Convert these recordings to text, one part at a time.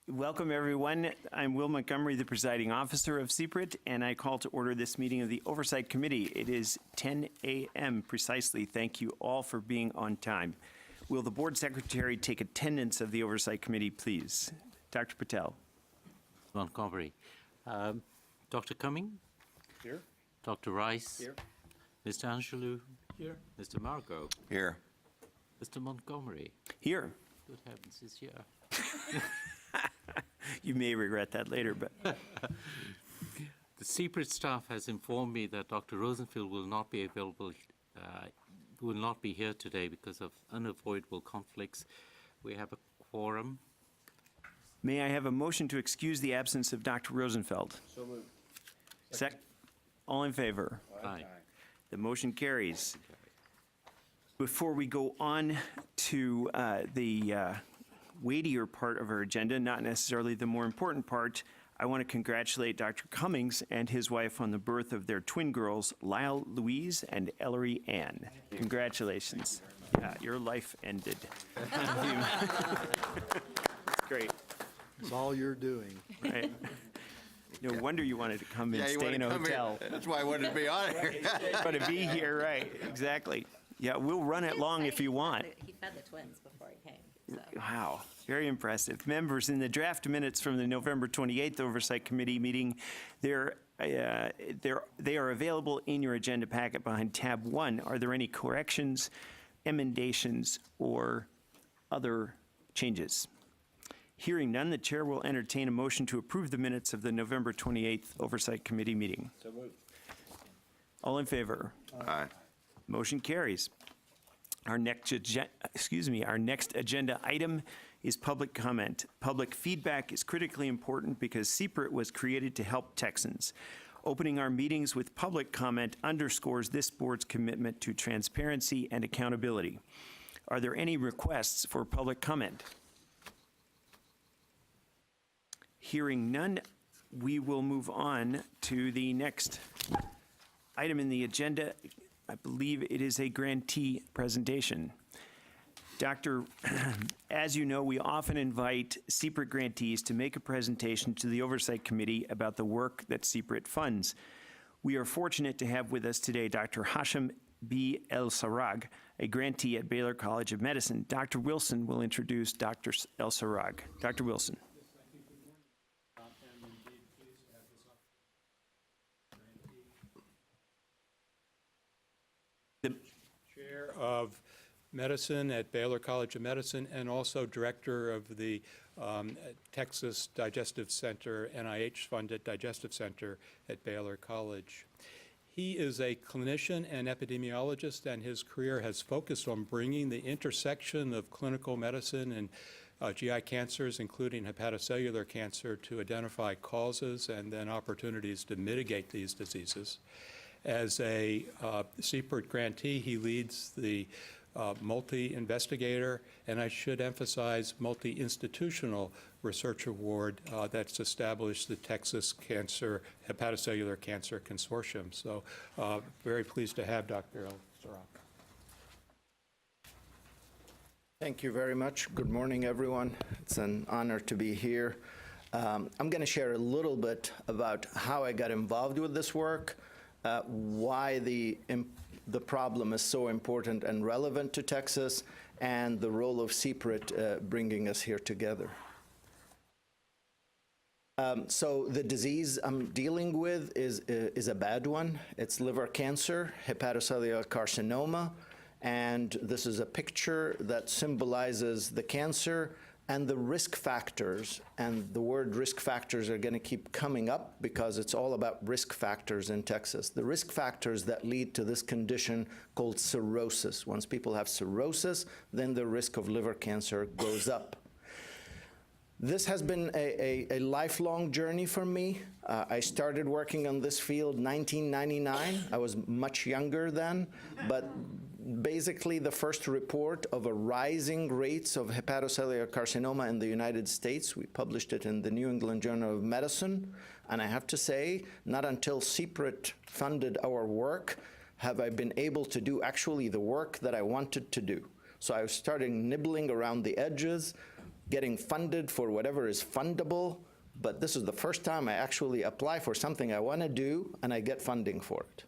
Welcome, everyone. I'm Will Montgomery, the presiding officer of CPRIT, and I call to order this meeting of the Oversight Committee. It is 10 a.m. precisely. Thank you all for being on time. Will the board secretary take attendance of the Oversight Committee, please? Dr. Patel. Montgomery. Dr. Cumming? Here. Dr. Rice? Here. Mr. Angelou? Here. Mr. Margot? Here. Mr. Montgomery? Here. Good heavens, he's here. You may regret that later, but The CPRIT staff has informed me that Dr. Rosenfield will not be available, will not be here today because of unavoidable conflicts. We have a quorum. may I have a motion to excuse the absence of Dr. Rosenfeld? So moved. All in favor? Aye. The motion carries. Before we go on to the weightier part of our agenda, not necessarily the more important part, I want to congratulate Dr. Cummings and his wife on the birth of their twin girls, Lyle Louise and Ellery Ann. Congratulations. Yeah, your life ended. Great. It's all you're doing. Right. No wonder you wanted to come and Yeah, you stay wanted in a to come hotel. here. That's why I wanted to be on here. But to be here, right, exactly. Yeah, we'll run it long if you want. He fed the twins before he came, so. Wow, very impressive. Members, in the draft minutes from the November 28th Oversight Committee meeting, they are available in your agenda packet behind tab 1. Are there any corrections, emendations, or other changes? Hearing none, the chair will entertain a motion to approve the minutes of the November 28th Oversight Committee meeting. So moved. All in favor? Aye. Motion carries. Our next agenda item is public comment. Public feedback is critically important because CPRIT was created to help Texans. Opening our meetings with public comment underscores this board's commitment to transparency and accountability. Are there any requests for public comment? Hearing none, we will move on to the next item in the agenda. I believe it is a grantee presentation. Doctor, as you know, we often invite CPRIT grantees to make a presentation to the Oversight Committee about the work that CPRIT funds. We are fortunate to have with us today Dr. Hashim B. El-Sarrag, a grantee at Baylor College of Medicine. Dr. Wilson will introduce Dr. El-Sarrag. Dr. Wilson. Chair of Medicine at Baylor College of Medicine and also director of the Texas Digestive Center, NIH-funded Digestive Center at Baylor College. He is a clinician and epidemiologist, and his career has focused on bringing the intersection of clinical medicine and GI cancers, including hepatocellular cancer, to identify causes and then opportunities to mitigate these diseases. As a CPRIT grantee, he leads the multi-investigator, and I should emphasize multi-institutional research award that's established the Texas Hepatocellular Cancer Consortium. So very pleased to have Dr. El-Sarrag. Thank you very much. Good morning, everyone. It's an honor to be here. I'm going to share a little bit about how I got involved with this work, why the problem is so important and relevant to Texas, and the role of CPRIT bringing us here together. So the disease I'm dealing with is a bad one. It's liver cancer, hepatocellular carcinoma, and this is a picture that symbolizes the cancer and the risk factors, and the word risk factors are going to keep coming up because it's all about risk factors in Texas. The risk factors that lead to this condition called cirrhosis. Once people have cirrhosis, then the risk of liver cancer goes up. This has been a lifelong journey for me. I started working on this field in 1999. I was much younger then, but basically the first report of a rising rates of hepatocellular carcinoma in the United States. We published it in the New England Journal of Medicine. And I have to say, not until CPRIT funded our work have I been able to do actually the work that I wanted to do. So I was starting nibbling around the edges, getting funded for whatever is fundable, but this is the first time I actually apply for something I want to do and I get funding for it.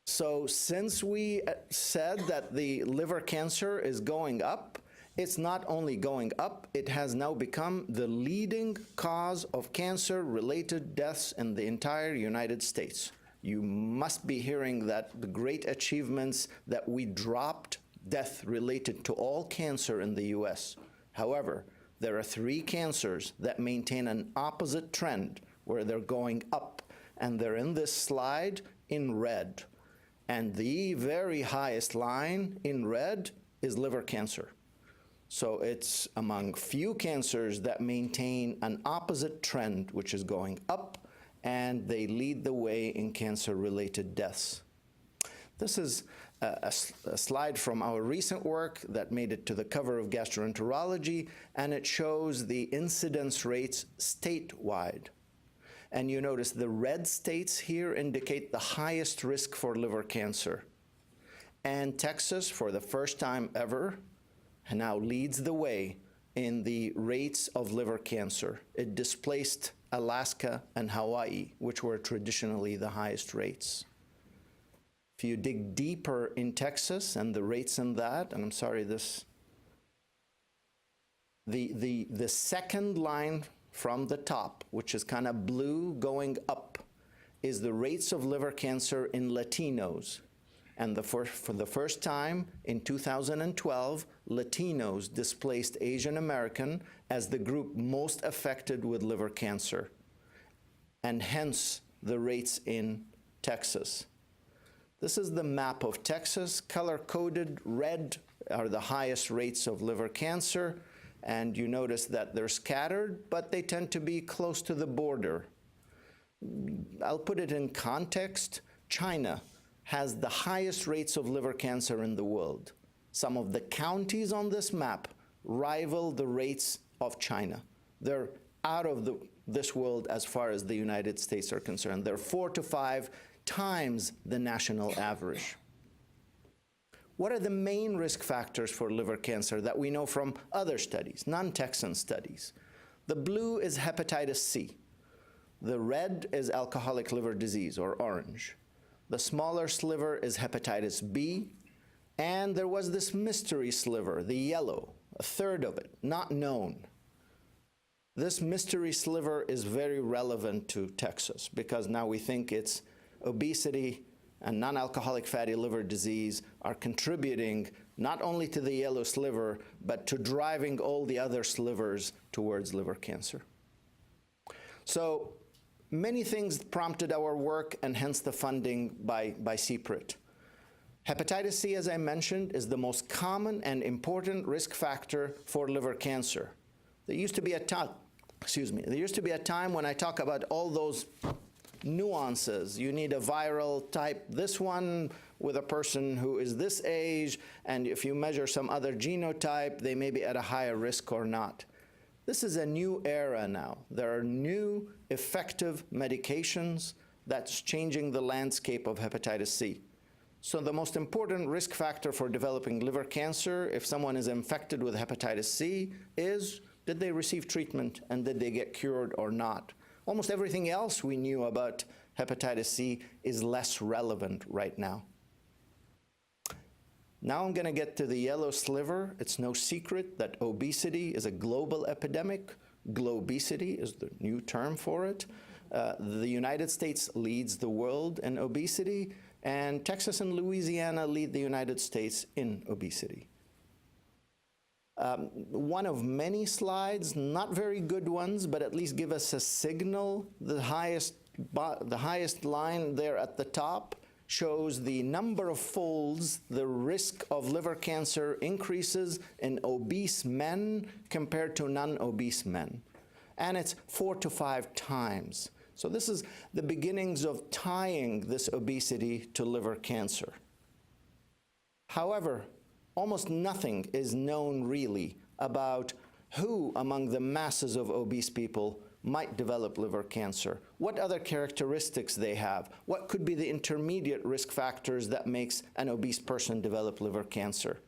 So since we said that the liver cancer is going up, it's not only going up, it has now become the leading cause of cancer-related deaths in the entire United States. You must be hearing that the great achievements that we dropped death related to all cancer in the US. However, there are 3 cancers that maintain an opposite trend where they're going up, and they're in this slide in red. And the very highest line in red is liver cancer. So it's among few cancers that maintain an opposite trend, which is going up, and they lead the way in cancer-related deaths. This is a slide from our recent work that made it to the cover of Gastroenterology, and it shows the incidence rates statewide. And you notice the red states here indicate the highest risk for liver cancer. And Texas, for the first time ever, now leads the way in the rates of liver cancer. It displaced Alaska and Hawaii, which were traditionally the highest rates. If you dig deeper in Texas and the rates in that, and I'm sorry, the second line from the top, which is kind of blue going up, is the rates of liver cancer in Latinos. And for the first time in 2012, Latinos displaced Asian American as the group most affected with liver cancer, and hence the rates in Texas. This is the map of Texas. Color-coded red are the highest rates of liver cancer. And you notice that they're scattered, but they tend to be close to the border. I'll put it in context. China has the highest rates of liver cancer in the world. Some of the counties on this map rival the rates of China. They're out of this world as far as the United States are concerned. They're 4 to 5 times the national average. What are the main risk factors for liver cancer that we know from other studies, non-Texan studies? The blue is hepatitis C. The red is alcoholic liver disease, or orange. The smaller sliver is hepatitis B. And there was this mystery sliver, the yellow, a third of it, not known. This mystery sliver is very relevant to Texas because now we think it's obesity and non-alcoholic fatty liver disease are contributing not only to the yellow sliver, but to driving all the other slivers towards liver cancer. So many things prompted our work and hence the funding by CPRIT. Hepatitis C, as I mentioned, is the most common and important risk factor for liver cancer. There used to be a time, there used to be a time when I talk about all those nuances. You need a viral type, this one with a person who is this age, and if you measure some other genotype, they may be at a higher risk or not. This is a new era now. There are new effective medications that's changing the landscape of hepatitis C. So the most important risk factor for developing liver cancer, if someone is infected with hepatitis C, is did they receive treatment and did they get cured or not? Almost everything else we knew about hepatitis C is less relevant right now. Now I'm going to get to the yellow sliver. It's no secret that obesity is a global epidemic. Globesity is the new term for it. The United States leads the world in obesity, and Texas and Louisiana lead the United States in obesity. One of many slides, not very good ones, but at least give us a signal. The highest line there at the top shows the number of folds the risk of liver cancer increases in obese men compared to non-obese men. And it's 4 to 5 times. So this is the beginnings of tying this obesity to liver cancer. However, almost nothing is known really about who among the masses of obese people might develop liver cancer, what other characteristics they have, what could be the intermediate risk factors that makes an obese person develop liver cancer.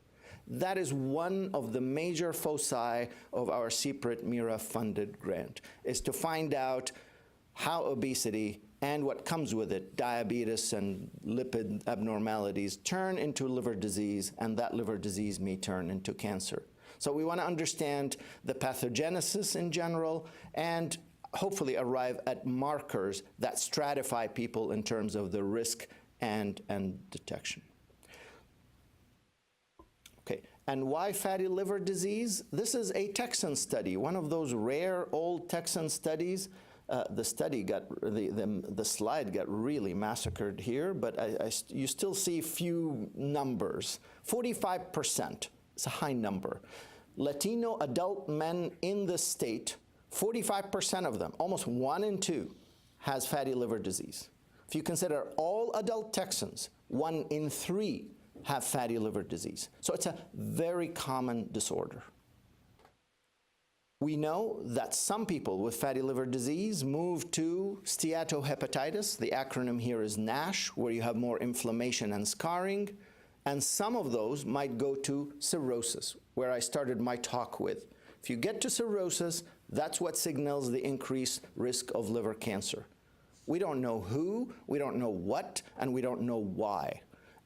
That is one of the major foci of our CPRIT MIRA funded grant, is to find out how obesity and what comes with it, diabetes and lipid abnormalities, turn into liver disease, and that liver disease may turn into cancer. So we want to understand the pathogenesis in general and hopefully arrive at markers that stratify people in terms of the risk and detection. Okay, and why fatty liver disease? This is a Texan study, one of those rare old Texan studies. The slide got really massacred here, but you still see few numbers. 45%, it's a high number. Latino adult men in the state, 45% of them, almost 1 in 2, has fatty liver disease. If you consider all adult Texans, 1 in 3 have fatty liver disease. So it's a very common disorder. We know that some people with fatty liver disease move to steatohepatitis. The acronym here is NASH, where you have more inflammation and scarring. And some of those might go to cirrhosis, where I started my talk with. If you get to cirrhosis, that's what signals the increased risk of liver cancer. We don't know who, we don't know what, and we don't know why.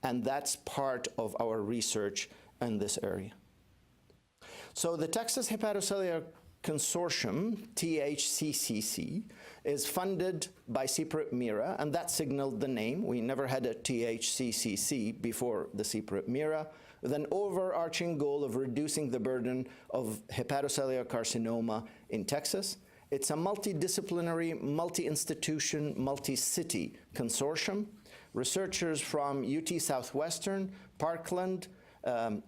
And that's part of our research in this area. So the Texas Hepatocellular Consortium, THCCC, is funded by CPRIT MIRA, and that signaled the name. We never had a THCCC before the CPRIT MIRA, with an overarching goal of reducing the burden of hepatocellular carcinoma in Texas. It's a multidisciplinary, multi-institution, multi-city consortium. Researchers from UT Southwestern, Parkland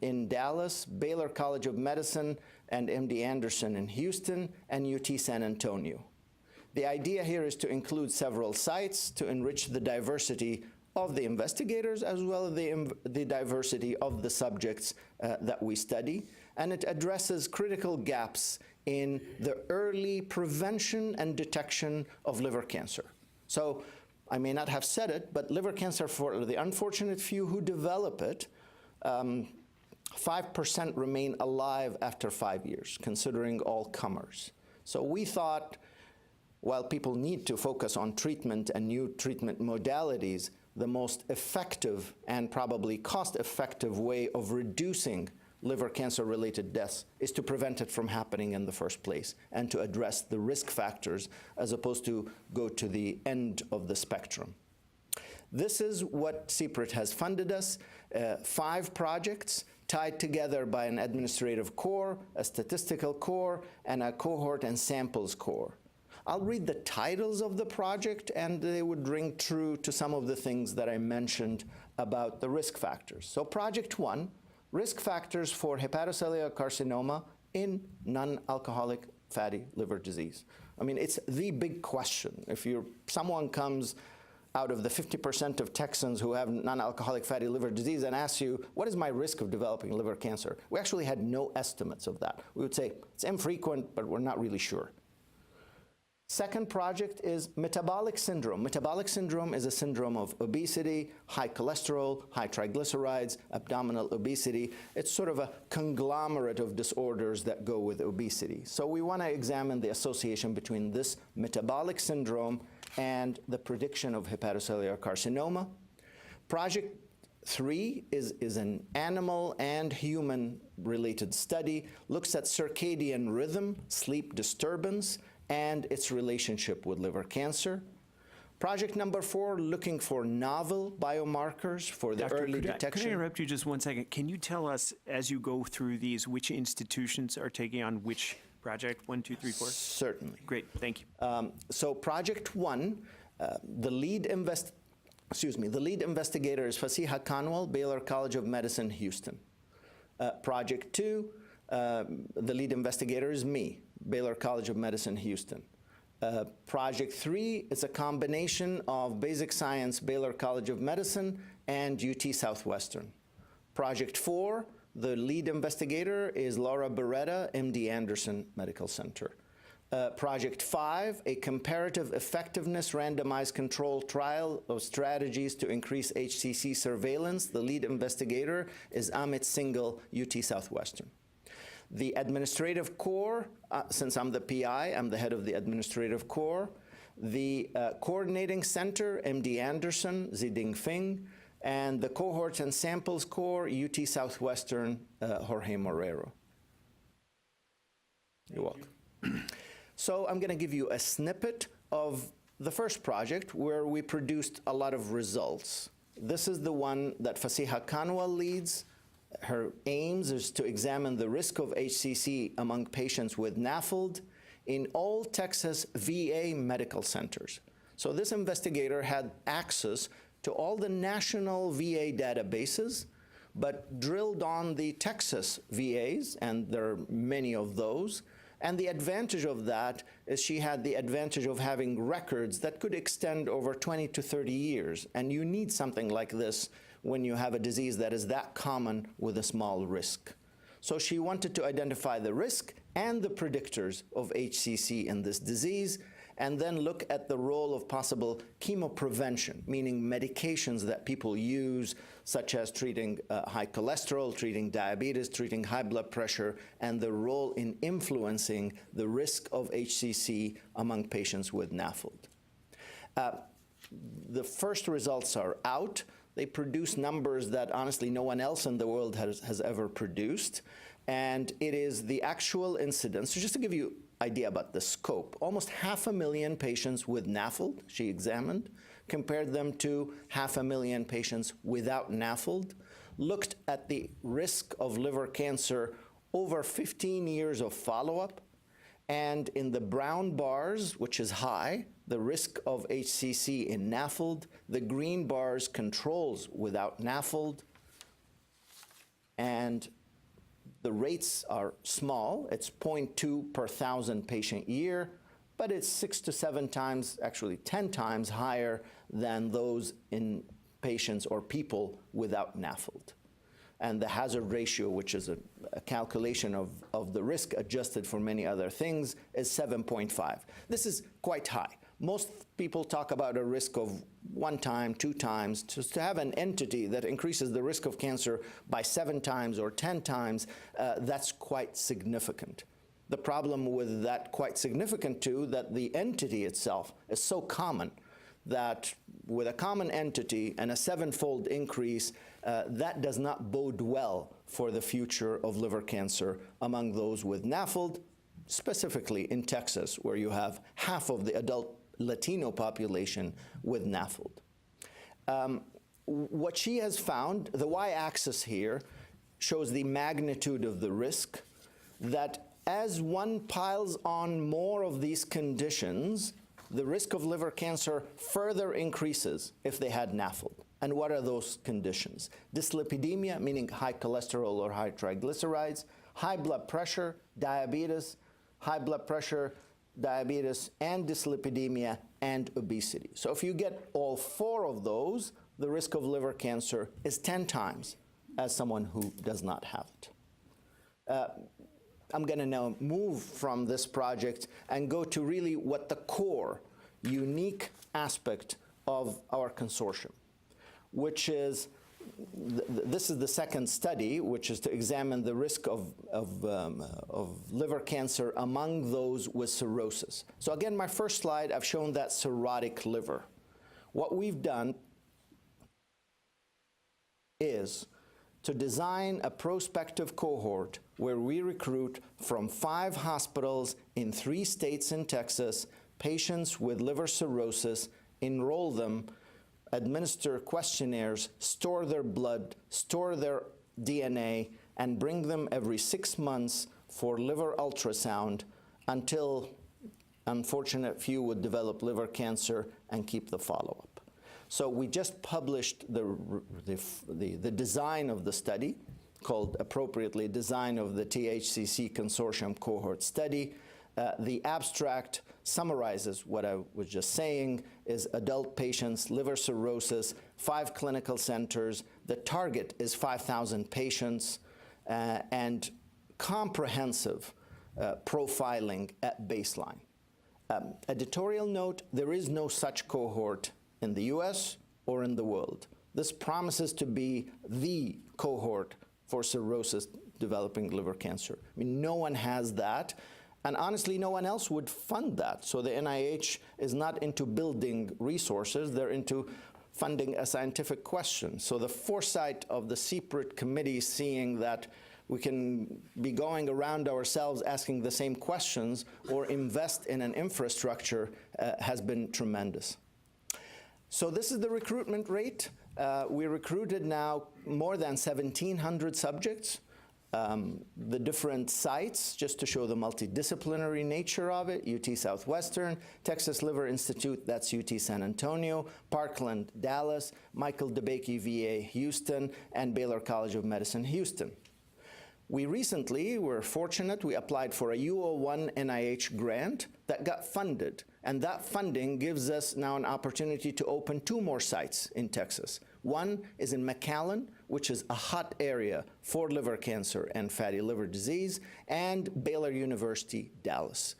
in Dallas, Baylor College of Medicine, and MD Anderson in Houston, and UT San Antonio. The idea here is to include several sites to enrich the diversity of the investigators as well as the diversity of the subjects that we study, and it addresses critical gaps in the early prevention and detection of liver cancer. So I may not have said it, but liver cancer, for the unfortunate few who develop it, 5% remain alive after 5 years, considering all comers. So we thought, while people need to focus on treatment and new treatment modalities, the most effective and probably cost-effective way of reducing liver cancer-related deaths is to prevent it from happening in the first place and to address the risk factors as opposed to go to the end of the spectrum. This is what CPRIT has funded us, 5 projects tied together by an administrative core, a statistical core, and a cohort and samples core. I'll read the titles of the project, and they would ring true to some of the things that I mentioned about the risk factors. So Project 1, risk factors for hepatocellular carcinoma in non-alcoholic fatty liver disease. I mean, it's the big question. If someone comes out of the 50% of Texans who have non-alcoholic fatty liver disease and asks you, what is my risk of developing liver cancer? We actually had no estimates of that. We would say, it's infrequent, but we're not really sure. Second project is metabolic syndrome. Metabolic syndrome is a syndrome of obesity, high cholesterol, high triglycerides, abdominal obesity. It's sort of a conglomerate of disorders that go with obesity. So we want to examine the association between this metabolic syndrome and the prediction of hepatocellular carcinoma. Project 3 is an animal and human related study, looks at circadian rhythm, sleep disturbance, and its relationship with liver cancer. Project number 4, looking for novel biomarkers for the early detection. Could I interrupt you just 1 second? Can you tell us, as you go through these, which institutions are taking on which project? 1, 2, 3, 4? Certainly. Great, thank you. So Project 1, the lead investigator is Fasiha Kanwal, Baylor College of Medicine, Houston. Project 2, the lead investigator is me, Baylor College of Medicine, Houston. Project 3 is a combination of basic science, Baylor College of Medicine, and UT Southwestern. Project 4, the lead investigator is Laura Beretta, MD Anderson Medical Center. Project 5, a comparative effectiveness randomized control trial of strategies to increase HCC surveillance. The lead investigator is Amit Singhal, UT Southwestern. The administrative core, since I'm the PI, I'm the head of the administrative core. The coordinating center, MD Anderson, Ziding Fing, and the cohorts and samples core, UT Southwestern, Jorge Morero. You're welcome. So I'm going to give you a snippet of the first project where we produced a lot of results. This is the one that Fasiha Kanwal leads. Her aims is to examine the risk of HCC among patients with NAFLD in all Texas VA medical centers. So this investigator had access to all the national VA databases, but drilled on the Texas VAs, and there are many of those. And the advantage of that is she had the advantage of having records that could extend over 20 to 30 years. And you need something like this when you have a disease that is that common with a small risk. So she wanted to identify the risk and the predictors of HCC in this disease, and then look at the role of possible chemoprevention, meaning medications that people use, such as treating high cholesterol, treating diabetes, treating high blood pressure, and the role in influencing the risk of HCC among patients with NAFLD. The first results are out. They produce numbers that honestly no one else in the world has ever produced. And it is the actual incidence. So just to give you idea about the scope, almost 500,000 patients with NAFLD she examined, compared them to 500,000 patients without NAFLD, looked at the risk of liver cancer over 15 years of follow-up, and in the brown bars, which is high, the risk of HCC in NAFLD, the green bars controls without NAFLD, and the rates are small. It's 0.2 per 1,000 patient year, but it's 6 to 7 times, actually 10 times higher than those in patients or people without NAFLD. And the hazard ratio, which is a calculation of the risk adjusted for many other things, is 7.5. This is quite high. Most people talk about a risk of 1 time, 2 times. Just to have an entity that increases the risk of cancer by 7 times or 10 times, that's quite significant. The problem with that quite significant too, that the entity itself is so common that with a common entity and a 7-fold increase, that does not bode well for the future of liver cancer among those with NAFLD, specifically in Texas, where you have half of the adult Latino population with NAFLD. What she has found, the y-axis here shows the magnitude of the risk, that as one piles on more of these conditions, the risk of liver cancer further increases if they had NAFLD. And what are those conditions? Dyslipidemia, meaning high cholesterol or high triglycerides, high blood pressure, diabetes, high blood pressure, diabetes, and dyslipidemia, and obesity. So if you get all 4 of those, the risk of liver cancer is 10 times as someone who does not have it. I'm going to now move from this project and go to really what the core, unique aspect of our consortium, which is, this is the second study, which is to examine the risk of liver cancer among those with cirrhosis. So again, my first slide, I've shown that cirrhotic liver. What we've done is to design a prospective cohort where we recruit from 5 hospitals in 3 states in Texas, patients with liver cirrhosis, enroll them, administer questionnaires, store their blood, store their DNA, and bring them every 6 months for liver ultrasound until unfortunate few would develop liver cancer and keep the follow-up. So we just published the design of the study, called appropriately Design of the THCC Consortium Cohort Study. The abstract summarizes what I was just saying, is adult patients, liver cirrhosis, 5 clinical centers. The target is 5,000 patients, and comprehensive profiling at baseline. Editorial note, there is no such cohort in the US or in the world. This promises to be the cohort for cirrhosis developing liver cancer. I mean, no one has that, and honestly, no one else would fund that. So the NIH is not into building resources, they're into funding a scientific question. So the foresight of the CPRIT committee, seeing that we can be going around ourselves asking the same questions or invest in an infrastructure has been tremendous. So this is the recruitment rate. We recruited now more than 1,700 subjects. The different sites, just to show the multidisciplinary nature of it: UT Southwestern, Texas Liver Institute, that's UT San Antonio, Parkland, Dallas, Michael DeBakey VA, Houston, and Baylor College of Medicine, Houston. We recently were fortunate, we applied for a U01 NIH grant that got funded, and that funding gives us now an opportunity to open 2 more sites in Texas. One is in McAllen, which is a hot area for liver cancer and fatty liver disease, and Baylor University, Dallas.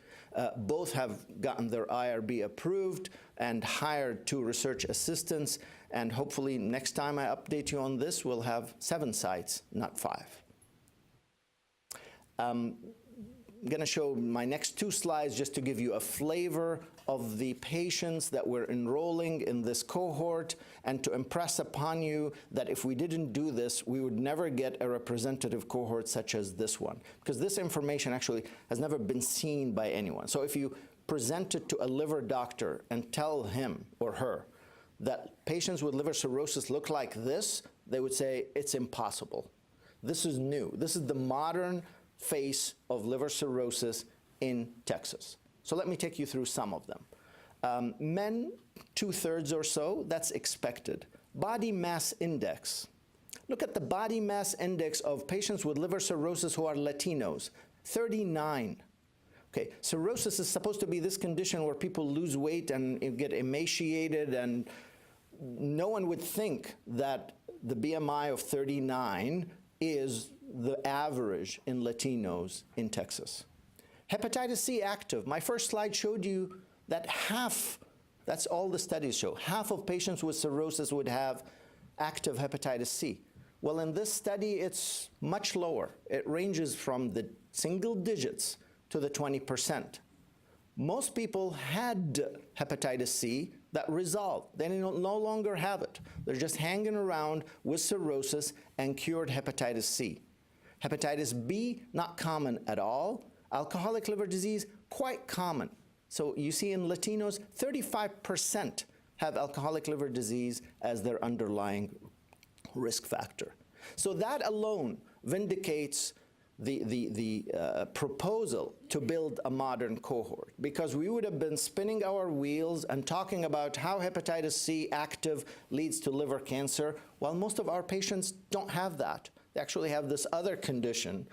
Both have gotten their IRB approved and hired 2 research assistants, and hopefully next time I update you on this, we'll have 7 sites, not 5. I'm going to show my next 2 slides just to give you a flavor of the patients that we're enrolling in this cohort, and to impress upon you that if we didn't do this, we would never get a representative cohort such as this one, because this information actually has never been seen by anyone. So if you present it to a liver doctor and tell him or her that patients with liver cirrhosis look like this, they would say it's impossible. This is new. This is the modern face of liver cirrhosis in Texas. So let me take you through some of them. Men, 2/3 or so, that's expected. Body mass index. Look at the body mass index of patients with liver cirrhosis who are Latinos, 39. Okay, cirrhosis is supposed to be this condition where people lose weight and get emaciated, and no one would think that the BMI of 39 is the average in Latinos in Texas. Hepatitis C active. My first slide showed you that half, that's all the studies show, half of patients with cirrhosis would have active hepatitis C. Well, in this study, it's much lower. It ranges from the single digits to the 20%. Most people had hepatitis C that resolved. They no longer have it. They're just hanging around with cirrhosis and cured hepatitis C. Hepatitis B, not common at all. Alcoholic liver disease, quite common. So you see in Latinos, 35% have alcoholic liver disease as their underlying risk factor. So that alone vindicates the proposal to build a modern cohort, because we would have been spinning our wheels and talking about how hepatitis C active leads to liver cancer, while most of our patients don't have that. They actually have this other condition,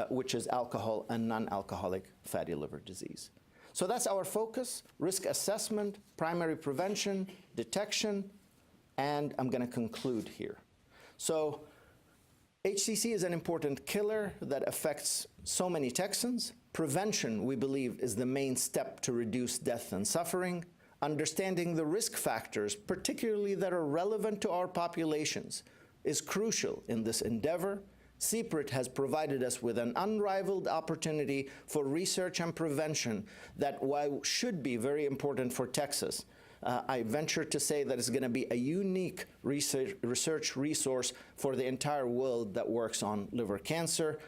which is alcohol and non-alcoholic fatty liver disease. So that's our focus: risk assessment, primary prevention, detection, and I'm going to conclude here. So HCC is an important killer that affects so many Texans. Prevention, we believe, is the main step to reduce death and suffering. Understanding the risk factors, particularly that are relevant to our populations, is crucial in this endeavor. CPRIT has provided us with an unrivaled opportunity for research and prevention that, while should be very important for Texas, I venture to say that it's going to be a unique research resource for the entire world that works on liver cancer.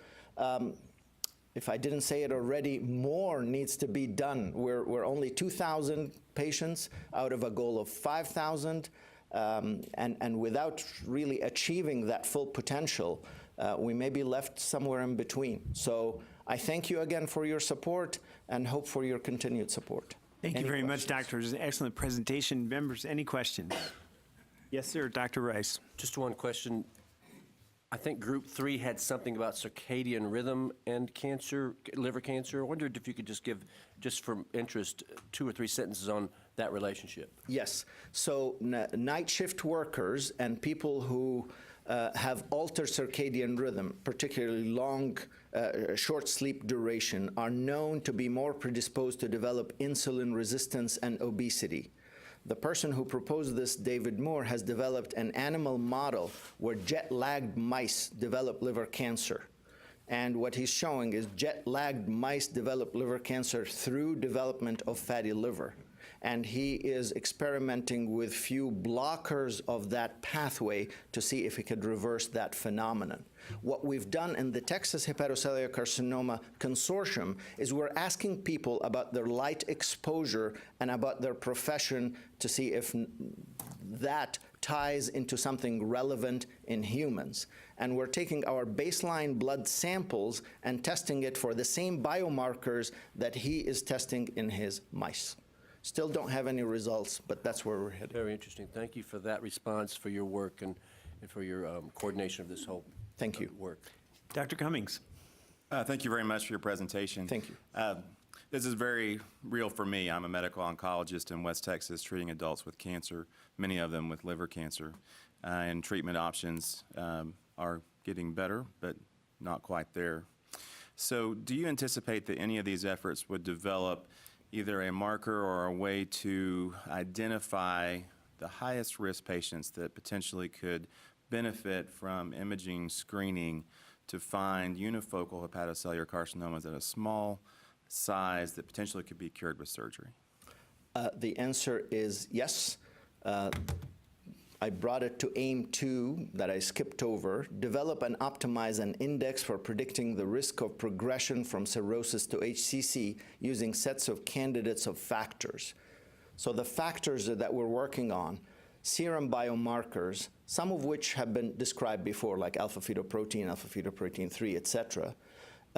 If I didn't say it already, more needs to be done. We're only 2,000 patients out of a goal of 5,000, and without really achieving that full potential, we may be left somewhere in between. So I thank you again for your support and hope for your continued support. Thank you very much, Doctor. It was an excellent presentation. Members, any questions? Yes, sir, Dr. Rice. Just one question. I think group 3 had something about circadian rhythm and cancer, liver cancer. I wondered if you could just give, just from interest, 2 or 3 sentences on that relationship. Yes. So night shift workers and people who have altered circadian rhythm, particularly long, short sleep duration, are known to be more predisposed to develop insulin resistance and obesity. The person who proposed this, David Moore, has developed an animal model where jet-lagged mice develop liver cancer. And what he's showing is jet-lagged mice develop liver cancer through development of fatty liver. And he is experimenting with few blockers of that pathway to see if he could reverse that phenomenon. What we've done in the Texas Hepatocellular Carcinoma Consortium is we're asking people about their light exposure and about their profession to see if that ties into something relevant in humans. And we're taking our baseline blood samples and testing it for the same biomarkers that he is testing in his mice. Still don't have any results, but that's where we're headed. Very interesting. Thank you for that response, for your work, and for your coordination of this whole Thank you. work. Dr. Cummings. Thank you very much for your presentation. Thank you. This is very real for me. I'm a medical oncologist in West Texas treating adults with cancer, many of them with liver cancer. And treatment options are getting better, but not quite there. So do you anticipate that any of these efforts would develop either a marker or a way to identify the highest risk patients that potentially could benefit from imaging screening to find unifocal hepatocellular carcinomas at a small size that potentially could be cured with surgery? The answer is yes. I brought it to aim 2 that I skipped over. Develop and optimize an index for predicting the risk of progression from cirrhosis to HCC using sets of candidates of factors. So the factors that we're working on, serum biomarkers, some of which have been described before, like alpha-fetoprotein 3, et cetera.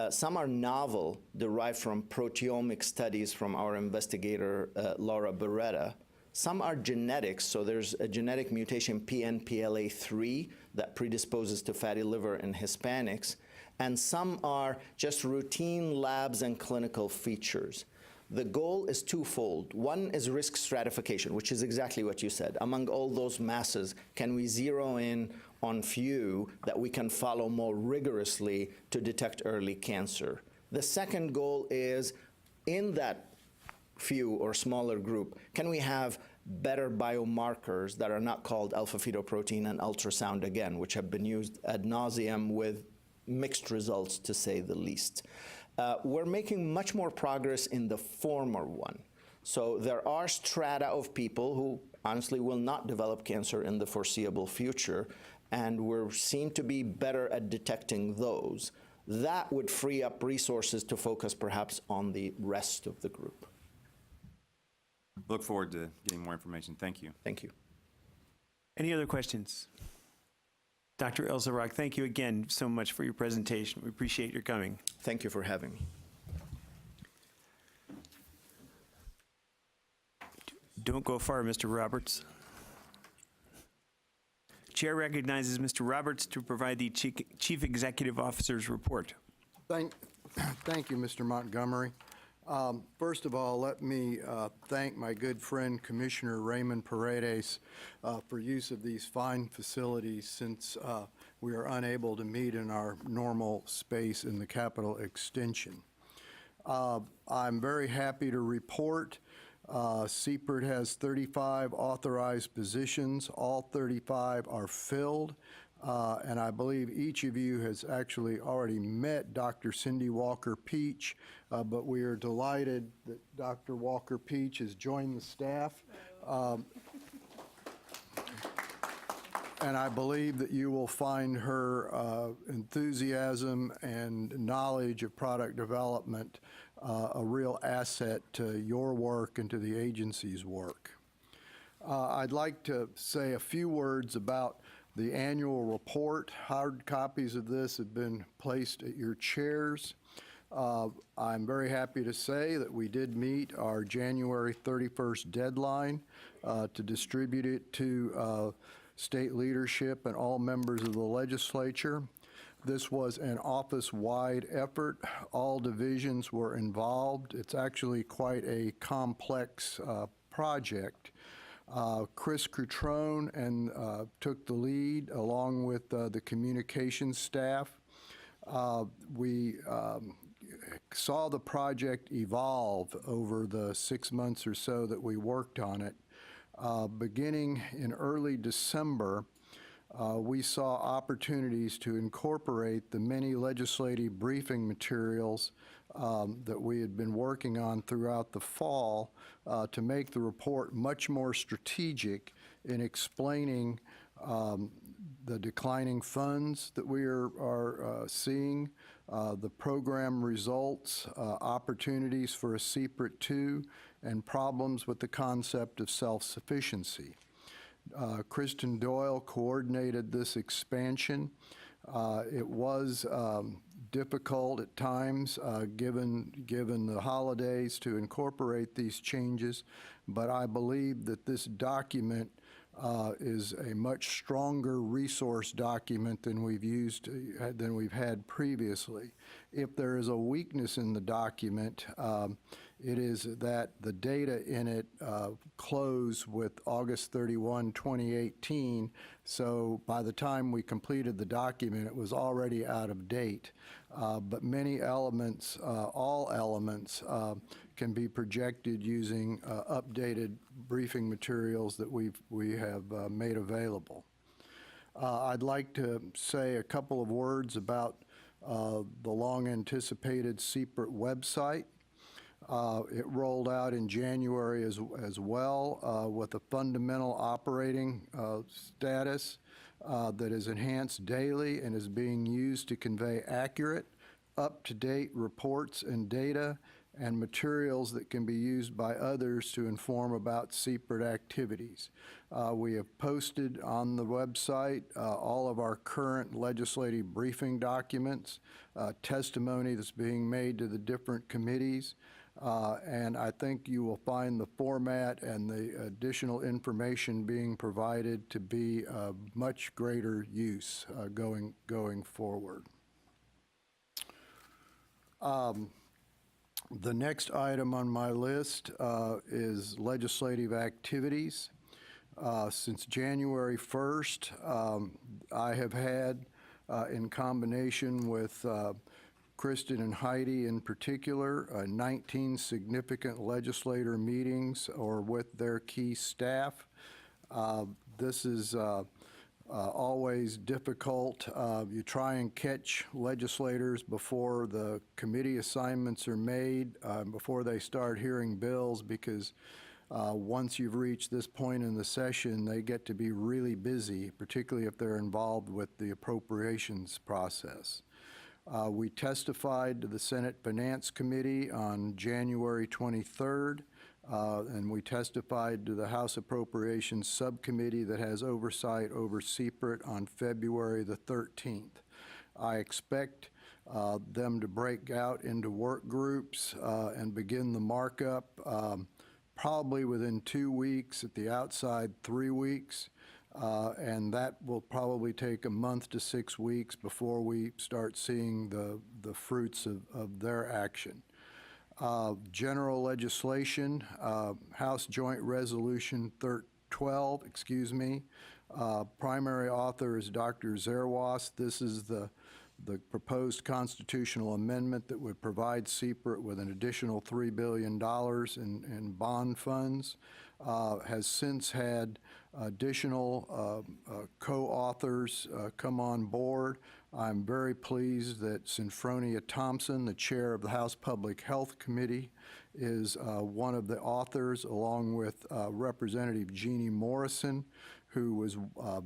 Some are novel, derived from proteomic studies from our investigator, Laura Beretta. Some are genetics, so there's a genetic mutation, PNPLA3, that predisposes to fatty liver in Hispanics. And some are just routine labs and clinical features. The goal is twofold. One is risk stratification, which is exactly what you said. Among all those masses, can we zero in on few that we can follow more rigorously to detect early cancer? The second goal is, in that few or smaller group, can we have better biomarkers that are not called alpha-fetoprotein and ultrasound again, which have been used ad nauseum with mixed results, to say the least. We're making much more progress in the former one. So there are strata of people who honestly will not develop cancer in the foreseeable future, and we seem to be better at detecting those. That would free up resources to focus perhaps on the rest of the group. Look forward to getting more information. Thank you. Thank you. Any other questions? Dr. Elzarok, thank you again so much for your presentation. We appreciate your coming. Thank you for having me. Don't go far, Mr. Roberts. Chair recognizes Mr. Roberts to provide the Chief Executive Officer's report. Thank you, Mr. Montgomery. First of all, let me thank my good friend, Commissioner Raymond Paredes, for use of these fine facilities since we are unable to meet in our normal space in the Capitol Extension. I'm very happy to report CPRIT has 35 authorized positions. All 35 are filled. And I believe each of you has actually already met Dr. Cindy Walker-Peach, but we are delighted that Dr. Walker-Peach has joined the staff. And I believe that you will find her enthusiasm and knowledge of product development a real asset to your work and to the agency's work. I'd like to say a few words about the annual report. Hard copies of this have been placed at your chairs. I'm very happy to say that we did meet our January 31st deadline to distribute it to state leadership and all members of the legislature. This was an office-wide effort. All divisions were involved. It's actually quite a complex project. Chris Cutrone and took the lead along with the communications staff. We saw the project evolve over the 6 months or so that we worked on it. Beginning in early December, we saw opportunities to incorporate the many legislative briefing materials that we had been working on throughout the fall to make the report much more strategic in explaining the declining funds that we are seeing, the program results, opportunities for a CPRIT 2, and problems with the concept of self-sufficiency. Kristen Doyle coordinated this expansion. It was difficult at times, given the holidays, to incorporate these changes, but I believe that this document is a much stronger resource document than we've had previously. If there is a weakness in the document, it is that the data in it close with August 31, 2018, so by the time we completed the document, it was already out of date. But many elements, all elements, can be projected using updated briefing materials that we have made available. I'd like to say a couple of words about the long-anticipated CPRIT website. It rolled out in January as well with a fundamental operating status that is enhanced daily and is being used to convey accurate, up-to-date reports and data and materials that can be used by others to inform about CPRIT activities. We have posted on the website all of our current legislative briefing documents, testimony that's being made to the different committees, and I think you will find the format and the additional information being provided to be of much greater use going forward. The next item on my list is legislative activities. Since January 1st, I have had, in combination with Kristen and Heidi in particular, 19 significant legislator meetings or with their key staff. This is always difficult. You try and catch legislators before the committee assignments are made, before they start hearing bills, because once you've reached this point in the session, they get to be really busy, particularly if they're involved with the appropriations process. We testified to the Senate Finance Committee on January 23rd. And we testified to the House Appropriations Subcommittee that has oversight over CPRIT on February the 13th. I expect them to break out into work groups and begin the markup probably within 2 weeks, at the outside 3 weeks, and that will probably take a month to 6 weeks before we start seeing the fruits of their action. General legislation, House Joint Resolution 12, primary author is Dr. Zerwas. This is the proposed constitutional amendment that would provide CPRIT with an additional $3 billion in bond funds. Has since had additional co-authors come on board. I'm very pleased that Sinfronia Thompson, the chair of the House Public Health Committee, is one of the authors, along with Representative Jeannie Morrison, who was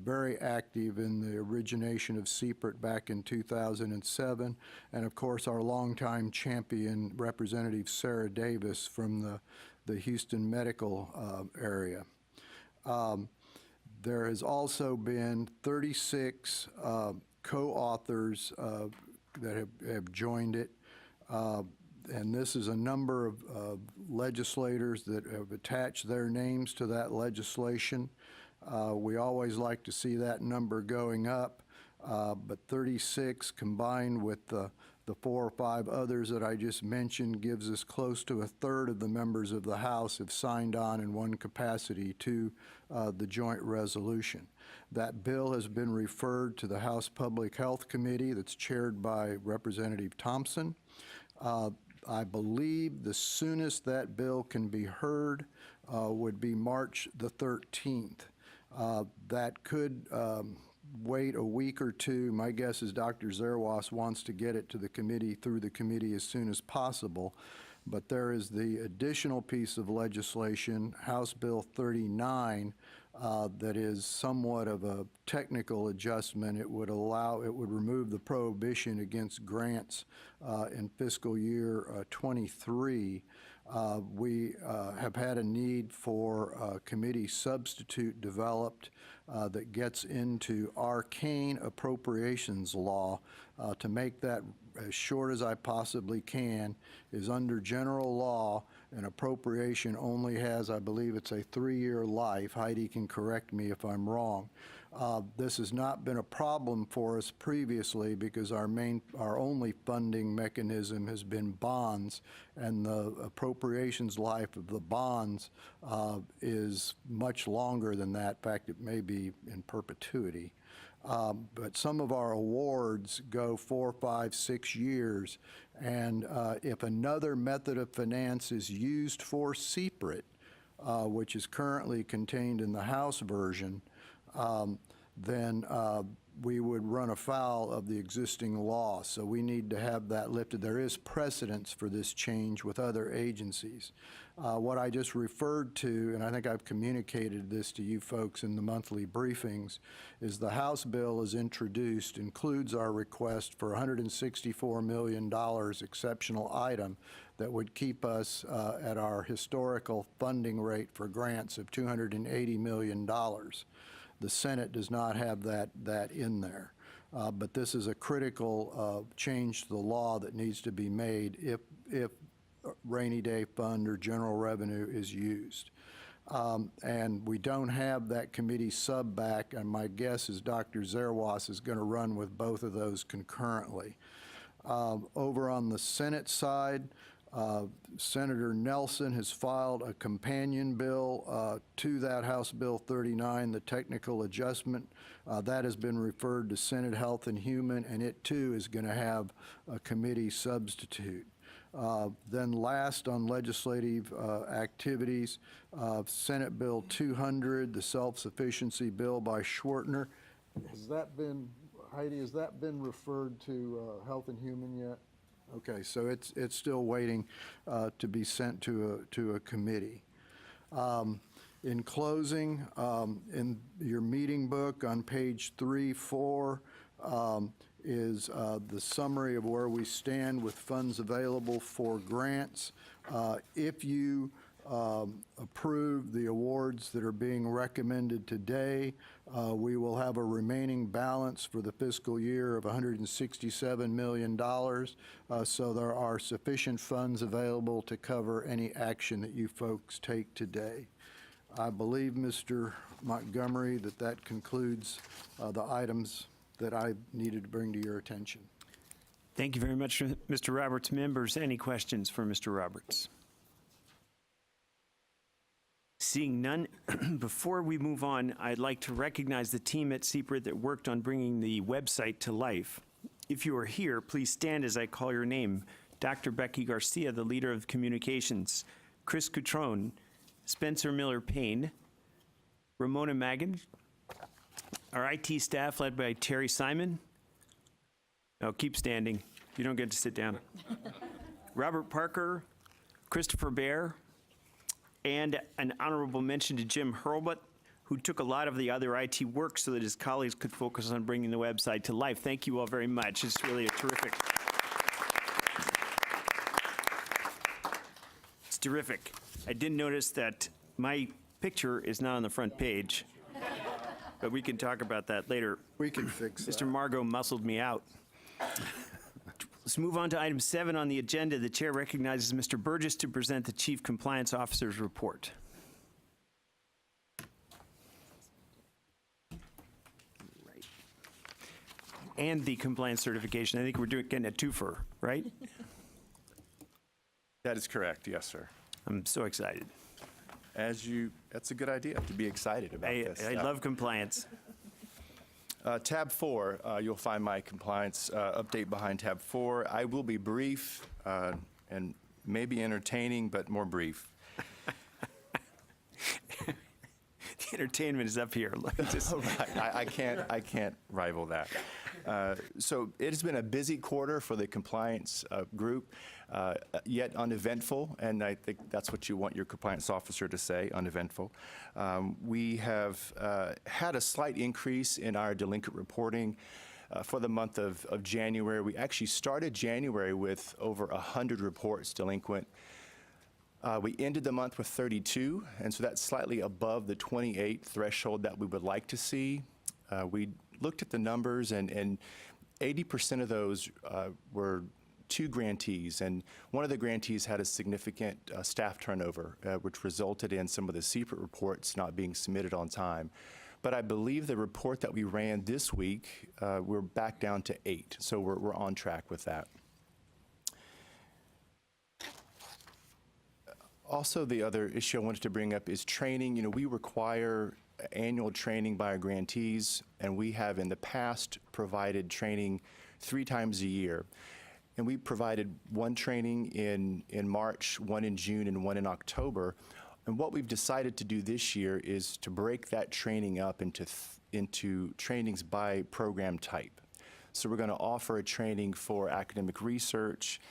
very active in the origination of CPRIT back in 2007, and of course our longtime champion, Representative Sarah Davis from the Houston medical area. There has also been 36 co-authors that have joined it, and this is a number of legislators that have attached their names to that legislation. We always like to see that number going up, but 36 combined with the The 4 or 5 others that I just mentioned gives us close to a third of the members of the House have signed on in one capacity to the joint resolution. That bill has been referred to the House Public Health Committee that's chaired by Representative Thompson. I believe the soonest that bill can be heard would be March the 13th. That could wait a week or two. My guess is Dr. Zerwas wants to get it to the committee, through the committee, as soon as possible. But there is the additional piece of legislation, House Bill 39, that is somewhat of a technical adjustment. It would remove the prohibition against grants in fiscal year 23. We have had a need for a committee substitute developed that gets into arcane appropriations law. To make that as short as I possibly can, is under general law, an appropriation only has, I believe it's a 3-year life. Heidi can correct me if I'm wrong. This has not been a problem for us previously because our only funding mechanism has been bonds, and the appropriations life of the bonds is much longer than that. In fact, it may be in perpetuity. But some of our awards go 4, 5, 6 years, and if another method of finance is used for CPRIT, which is currently contained in the House version, then we would run afoul of the existing law. So we need to have that lifted. There is precedence for this change with other agencies. What I just referred to, and I think I've communicated this to you folks in the monthly briefings, is the House bill is introduced, includes our request for $164 million exceptional item that would keep us at our historical funding rate for grants of $280 million. The Senate does not have that in there. But this is a critical change to the law that needs to be made if rainy day fund or general revenue is used. And we don't have that committee sub back, and my guess is Dr. Zerwas is going to run with both of those concurrently. Over on the Senate side, Senator Nelson has filed a companion bill to that House Bill 39, the technical adjustment. That has been referred to Senate Health and Human, and it too is going to have a committee substitute. Then last on legislative activities, Senate Bill 200, the self-sufficiency bill by Schwartner. Has that been, Heidi, has that been referred to Health and Human yet? Okay, so it's still waiting to be sent to a committee. In closing, in your meeting book on page 3, 4, is the summary of where we stand with funds available for grants. If you approve the awards that are being recommended today, we will have a remaining balance for the fiscal year of $167 million. So there are sufficient funds available to cover any action that you folks take today. I believe, Mr. Montgomery, that concludes the items that I needed to bring to your attention. Thank you very much, Mr. Roberts. Members, any questions for Mr. Roberts? Seeing none, before we move on, I'd like to recognize the team at CPRIT that worked on bringing the website to life. If you are here, please stand as I call your name. Dr. Becky Garcia, the leader of communications, Chris Cutrone, Spencer Miller-Payne, Ramona Magan, our IT staff led by Terry Simon. No, keep standing. You don't get to sit down. Robert Parker, Christopher Bear, and an honorable mention to Jim Hurlbut, who took a lot of the other IT work so that his colleagues could focus on bringing the website to life. Thank you all very much. It's really a terrific. It's terrific. I did notice that my picture is not on the front page, but we can talk about that later. We can fix that. Mr. Margot muscled me out. Let's move on to item 7 on the agenda. The chair recognizes Mr. Burgess to present the Chief Compliance Officer's report. and the compliance certification. I think we're getting a twofer, right? That is correct, yes, sir. I'm so excited. That's a good idea, to be excited about this. I love compliance. Tab 4, you'll find my compliance update behind tab 4. I will be brief and maybe entertaining, but more brief. The entertainment is up here. Right. I can't rival that. So it has been a busy quarter for the compliance group, yet uneventful, and I think that's what you want your compliance officer to say, uneventful. We have had a slight increase in our delinquent reporting. For the month of January, we actually started January with over 100 reports delinquent. We ended the month with 32, and so that's slightly above the 28 threshold that we would like to see. We looked at the numbers, and 80% of those were 2 grantees, and one of the grantees had a significant staff turnover, which resulted in some of the CPRIT reports not being submitted on time. But I believe the report that we ran this week, we're back down to 8, so we're on track with that. Also, the other issue I wanted to bring up is training. You know, we require annual training by our grantees, and we have in the past provided training 3 times a year. And we provided 1 training in March, 1 in June, and 1 in October. And what we've decided to do this year is to break that training up into trainings by program type. So we're going to offer a training for academic research,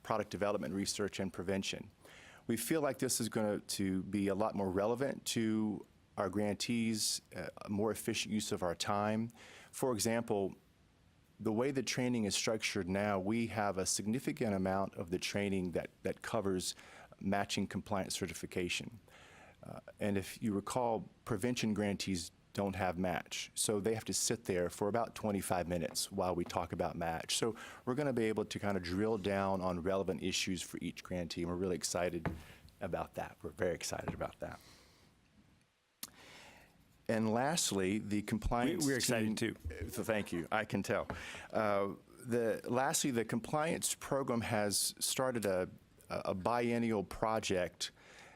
product development research, and prevention. We feel like this is going to be a lot more relevant to our grantees, a more efficient use of our time. For example, the way the training is structured now, we have a significant amount of the training that covers matching compliance certification. And if you recall, prevention grantees don't have match. So they have to sit there for about 25 minutes while we talk about match. So we're going to be able to kind of drill down on relevant issues for each grantee, and we're really excited about that. We're very excited about that. And lastly, the compliance We're excited too. So thank you. I can tell. Lastly, the compliance program has started a biennial project,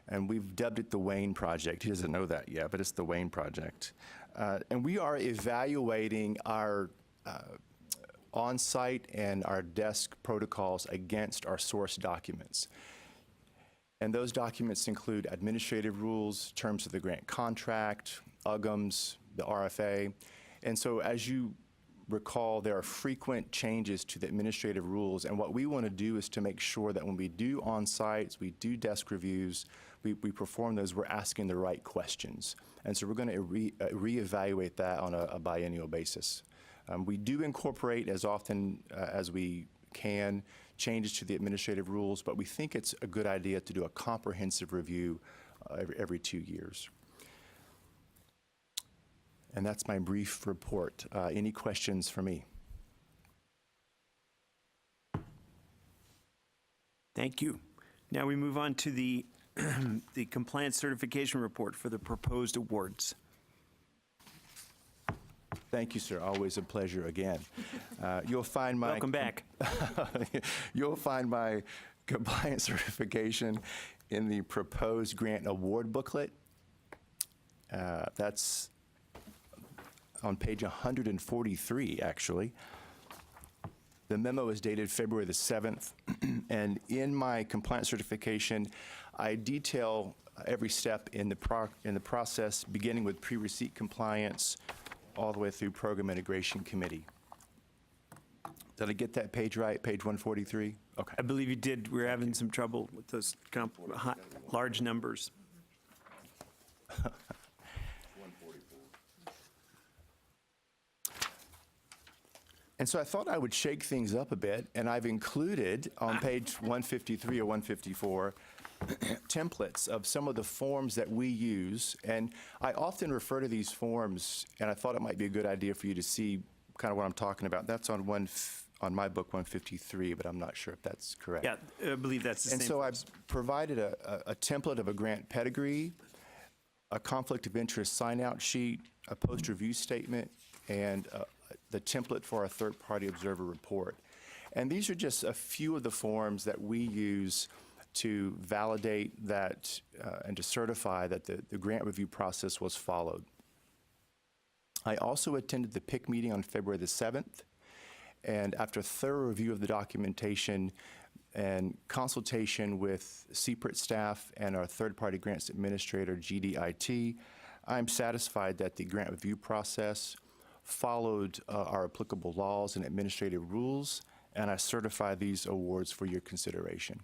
and we've dubbed it the Wayne Project. He doesn't know that yet, but it's the Wayne Project. And we are evaluating our on-site and our desk protocols against our source documents. And those documents include administrative rules, terms of the grant contract, UGMs, the RFA. And so as you recall, there are frequent changes to the administrative rules, and what we want to do is to make sure that when we do on-sites, we do desk reviews, we perform those, we're asking the right questions. And so we're going to reevaluate that on a biennial basis. We do incorporate as often as we can changes to the administrative rules, but we think it's a good idea to do a comprehensive review every 2 years. And that's my brief report. Any questions for me? Thank you. Now we move on to the the compliance certification report for the proposed awards. Thank you, sir. Always a pleasure again. You'll find my Welcome back. You'll find my compliance certification in the proposed grant award booklet. That's on page 143, actually. The memo is dated February the 7th, and in my compliance certification, I detail every step in the process, beginning with pre-receipt compliance, all the way through program integration committee. Did I get that page right, page 143? Okay. I believe you did. We're having some trouble with those large numbers. And so I thought I would shake things up a bit, and I've included on page 153 or 154 templates of some of the forms that we use. And I often refer to these forms, and I thought it might be a good idea for you to see kind of what I'm talking about. That's on my book 153, but I'm not sure if that's correct. Yeah, I believe that's the same. And so forms. I've provided a template of a grant pedigree, a conflict of interest sign-out sheet, a post-review statement, and the template for our third-party observer report. And these are just a few of the forms that we use to validate that and to certify that the grant review process was followed. I also attended the PIC meeting on February the 7th, and after thorough review of the documentation and consultation with CPRIT staff and our third-party grants administrator, GDIT, I'm satisfied that the grant review process followed our applicable laws and administrative rules, and I certify these awards for your consideration.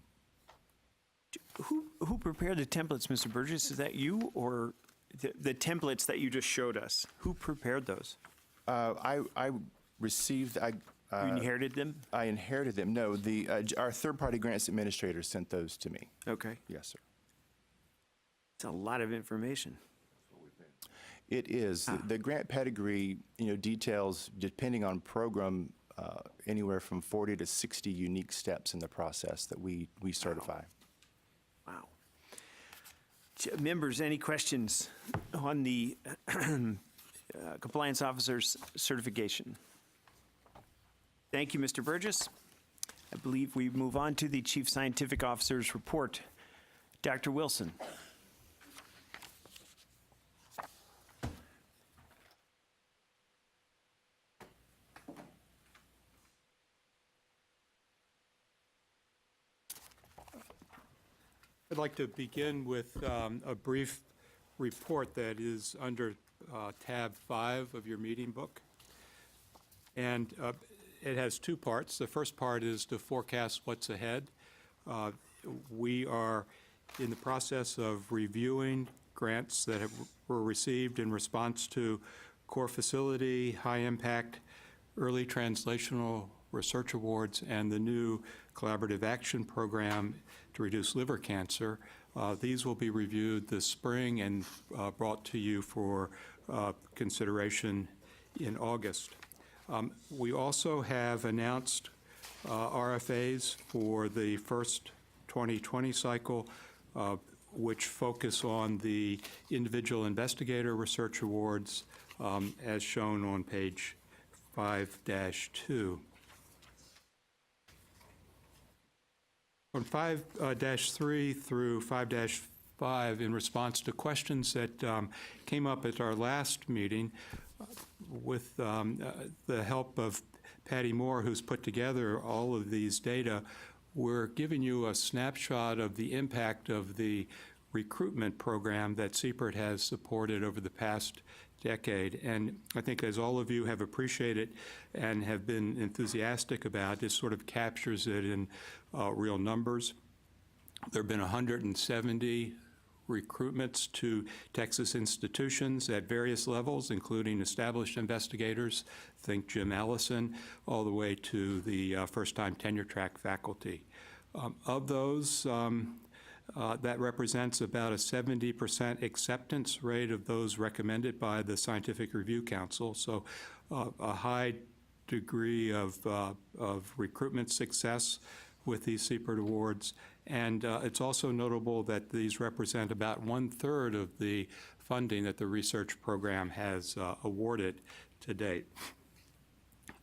Who prepared the templates, Mr. Burgess? Is that you, or the templates that you just showed us? Who prepared those? I received, You inherited them? I inherited them. No, our third-party grants administrator sent those to me. Okay. Yes, sir. It's a lot of information. It is. The grant pedigree, details, depending on program, anywhere from 40 to 60 unique steps in the process that we certify. Wow. Members, any questions on the compliance officer's certification? Thank you, Mr. Burgess. I believe we move on to the Chief Scientific Officer's report. Dr. Wilson. I'd like to begin with a brief report that is under tab 5 of your meeting book. And it has two parts. The first part is to forecast what's ahead. We are in the process of reviewing grants that were received in response to core facility, high impact, early translational research awards, and the new collaborative action program to reduce liver cancer. These will be reviewed this spring and brought to you for consideration in August. We also have announced RFAs for the first 2020 cycle, which focus on the individual investigator research awards, as shown on page 5-2. On 5-3 through 5-5, in response to questions that came up at our last meeting, with the help of Patty Moore, who's put together all of these data, we're giving you a snapshot of the impact of the recruitment program that CPRIT has supported over the past decade. And I think, as all of you have appreciated and have been enthusiastic about, this sort of captures it in real numbers. There have been 170 recruitments to Texas institutions at various levels, including established investigators, think Jim Allison, all the way to the first-time tenure-track faculty. Of those, that represents about a 70% acceptance rate of those recommended by the Scientific Review Council, so a high degree of recruitment success with these CPRIT awards. And it's also notable that these represent about 1/3 of the funding that the research program has awarded to date.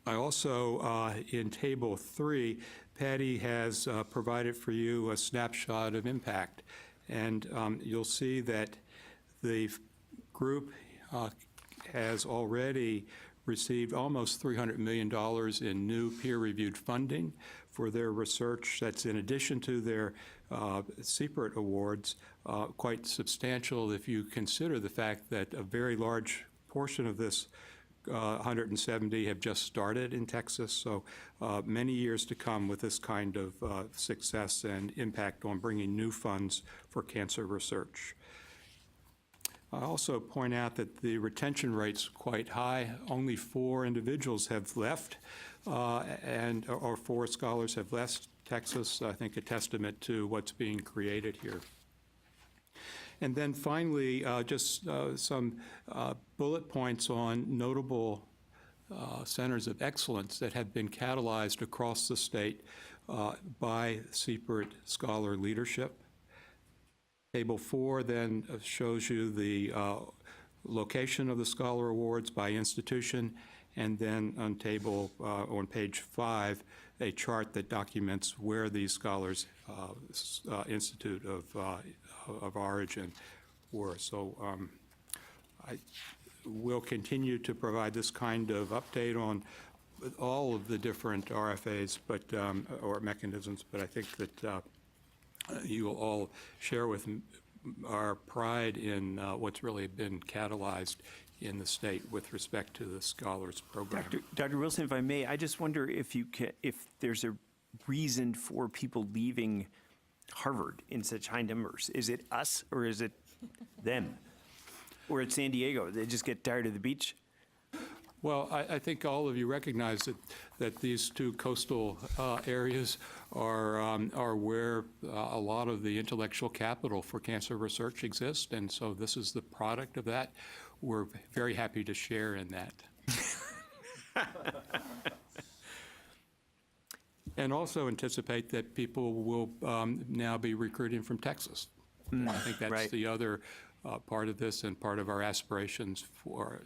I also, in Table 3, Patty has provided for you a snapshot of impact. And you'll see that the group has already received almost $300 million in new peer-reviewed funding for their research. That's in addition to their CPRIT awards, quite substantial if you consider the fact that a very large portion of this 170 have just started in Texas, so many years to come with this kind of success and impact on bringing new funds for cancer research. I also point out that the retention rate's quite high. Only 4 individuals have left, or 4 scholars have left Texas, I think a testament to what's being created here. And then finally, just some bullet points on notable centers of excellence that have been catalyzed across the state by CPRIT scholar leadership. Table 4 then shows you the location of the scholar awards by institution, and then on page 5, a chart that documents where these scholars' institute of origin were. So I will continue to provide this kind of update on all of the different RFAs, or mechanisms, but I think that you will all share with our pride in what's really been catalyzed in the state with respect to the Scholars Program. Dr. Wilson, if I may, I just wonder if there's a reason for people leaving Harvard in such high numbers. Is it us or is it them? Or at San Diego, they just get tired of the beach? Well, I think all of you recognize that these two coastal areas are where a lot of the intellectual capital for cancer research exists, and so this is the product of that. We're very happy to share in that. And also anticipate that people will now be recruiting from Texas. I think that's right. the other part of this and part of our aspirations for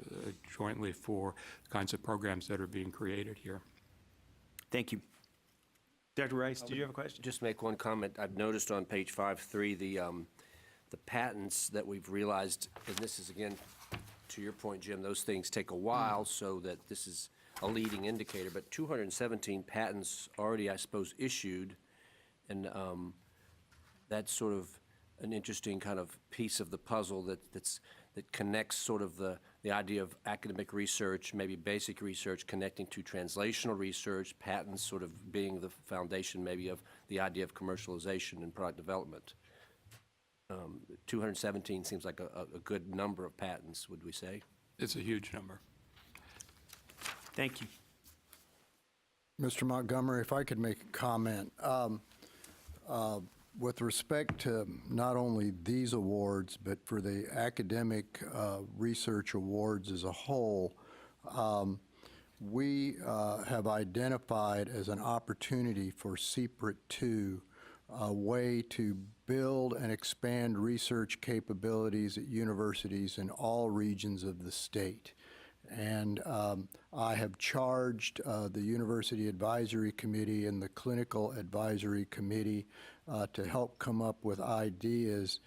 jointly for the kinds of programs that are being created here. Thank you. Dr. Rice, do you have a question? Just make one comment. I've noticed on page 5.3 the patents that we've realized, and this is again, to your point, Jim, those things take a while, so that this is a leading indicator, but 217 patents already, I suppose, issued, and that's sort of an interesting kind of piece of the puzzle that connects sort of the idea of academic research, maybe basic research, connecting to translational research, patents sort of being the foundation maybe of the idea of commercialization and product development. 217 seems like a good number of patents, would we say? It's a huge number. Thank you. Mr. Montgomery, if I could make a comment. With respect to not only these awards, but for the academic research awards as a whole, we have identified as an opportunity for CPRIT 2 a way to build and expand research capabilities at universities in all regions of the state. And I have charged the University Advisory Committee and the Clinical Advisory Committee to help come up with ideas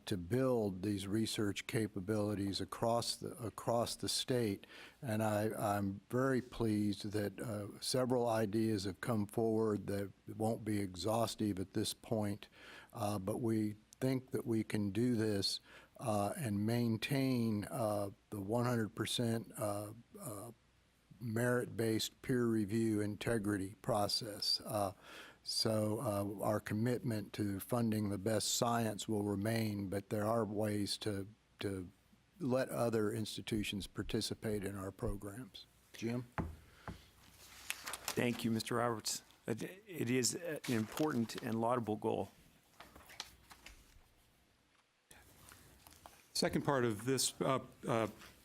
to build these research capabilities across the state. And I'm very pleased that several ideas have come forward that won't be exhaustive at this point, but we think that we can do this and maintain the 100% merit-based peer review integrity process. So our commitment to funding the best science will remain, but there are ways to let other institutions participate in our programs. Jim? Thank you, Mr. Roberts. It is an important and laudable goal. Second part of this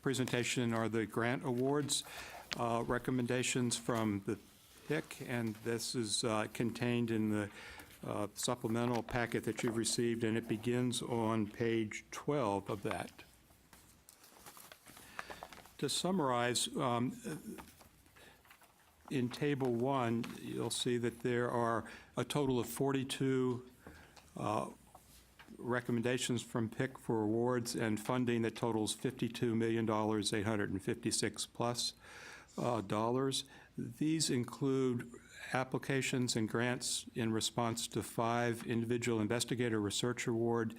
presentation are the grant awards recommendations from the PIC, and this is contained in the supplemental packet that you've received, and it begins on page 12 of that. To summarize, in Table 1, you'll see that there are a total of 42 recommendations from PIC for awards and funding that totals $52,856 plus dollars. These include applications and grants in response to 5 individual investigator research award,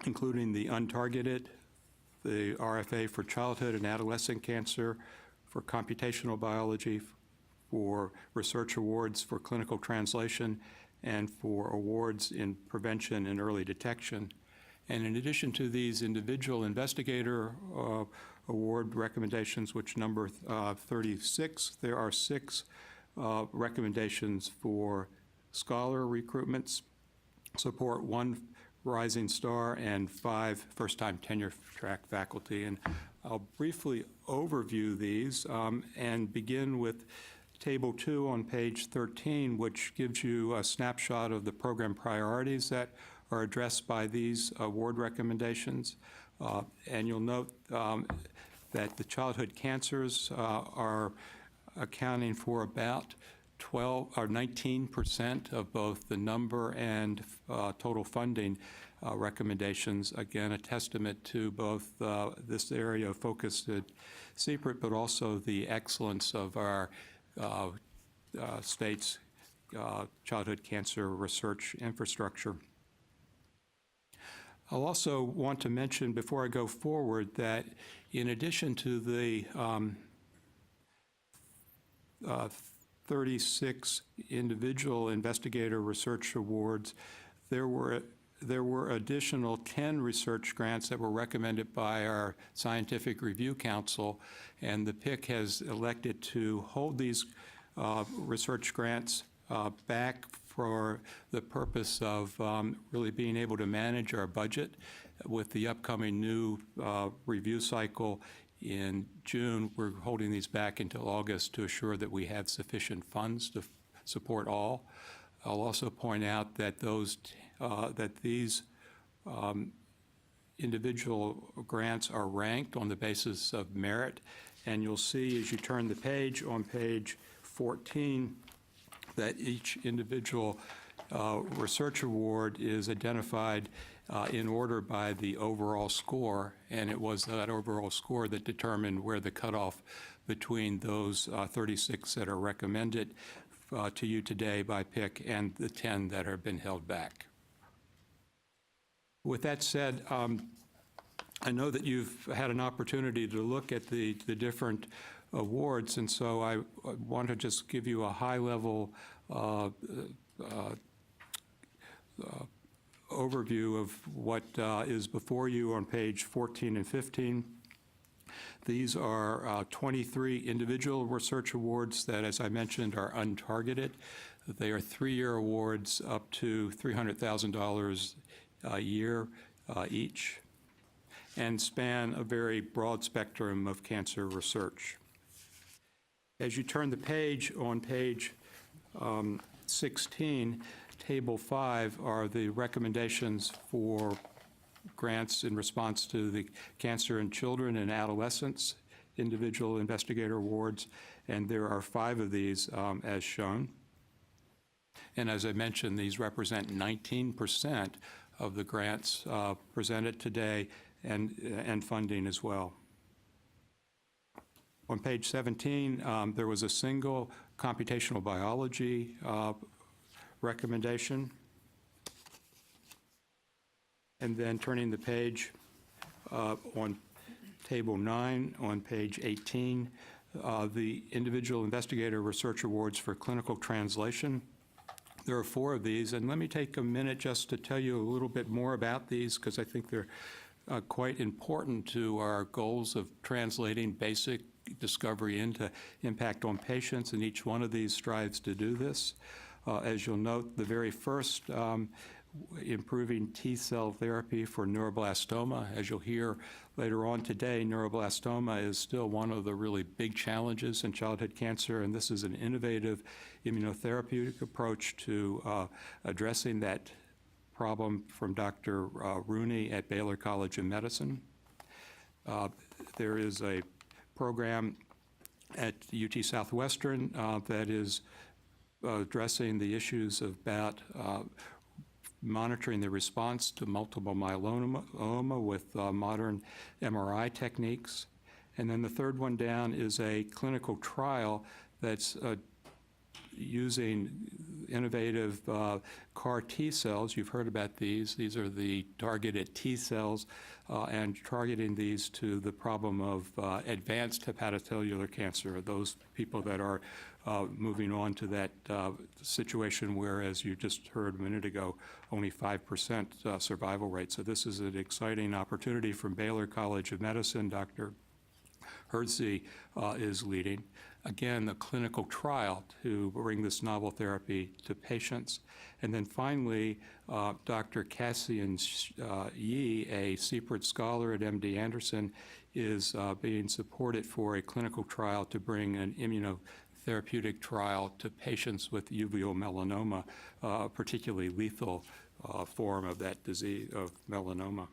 including the untargeted, the RFA for childhood and adolescent cancer, for computational biology, for research awards for clinical translation, and for awards in prevention and early detection. And in addition to these individual investigator award recommendations, which number 36, there are 6 recommendations for scholar recruitments, support 1 rising star, and 5 first-time tenure-track faculty. And I'll briefly overview these and begin with Table 2 on page 13, which gives you a snapshot of the program priorities that are addressed by these award recommendations. And you'll note that the childhood cancers are accounting for about 12 or 19% of both the number and total funding recommendations. Again, a testament to both this area of focus at CPRIT, but also the excellence of our state's childhood cancer research infrastructure. I'll also want to mention before I go forward that in addition to the 36 individual investigator research awards, there were additional 10 research grants that were recommended by our Scientific Review Council, and the PIC has elected to hold these research grants back for the purpose of really being able to manage our budget. With the upcoming new review cycle in June, we're holding these back until August to assure that we have sufficient funds to support all. I'll also point out that these individual grants are ranked on the basis of merit, and you'll see as you turn the page on page 14 that each individual research award is identified in order by the overall score, and it was that overall score that determined where the cutoff between those 36 that are recommended to you today by PIC and the 10 that have been held back. With that said, I know that you've had an opportunity to look at the different awards, and so I want to just give you a high-level overview of what is before you on page 14 and 15. These are 23 individual research awards that, as I mentioned, are untargeted. They are 3-year awards up to $300,000 a year each, and span a very broad spectrum of cancer research. As you turn the page, on page 16, Table 5 are the recommendations for grants in response to the Cancer in Children and Adolescents Individual Investigator Awards, and there are 5 of these as shown. And as I mentioned, these represent 19% of the grants presented today and funding as well. On page 17, there was a single computational biology recommendation. And then turning the page on Table 9, on page 18, the Individual Investigator Research Awards for Clinical Translation. There are 4 of these, and let me take a minute just to tell you a little bit more about these, because I think they're quite important to our goals of translating basic discovery into impact on patients, and each one of these strives to do this. As you'll note, the very first, improving T-cell therapy for neuroblastoma. As you'll hear later on today, neuroblastoma is still one of the really big challenges in childhood cancer, and this is an innovative immunotherapeutic approach to addressing that problem from Dr. Rooney at Baylor College of Medicine. There is a program at UT Southwestern that is addressing the issues about monitoring the response to multiple myeloma with modern MRI techniques. And then the third one down is a clinical trial that's using innovative CAR T cells. You've heard about these. These are the targeted T cells, and targeting these to the problem of advanced hepatocellular cancer, those people that are moving on to that situation where, as you just heard a minute ago, only 5% survival rate. So this is an exciting opportunity from Baylor College of Medicine. Dr. Herzy is leading. Again, a clinical trial to bring this novel therapy to patients. And then finally, Dr. Cassian Yi, a CPRIT scholar at MD Anderson, is being supported for a clinical trial to bring an immunotherapeutic trial to patients with uveal melanoma, particularly lethal form of that disease of melanoma.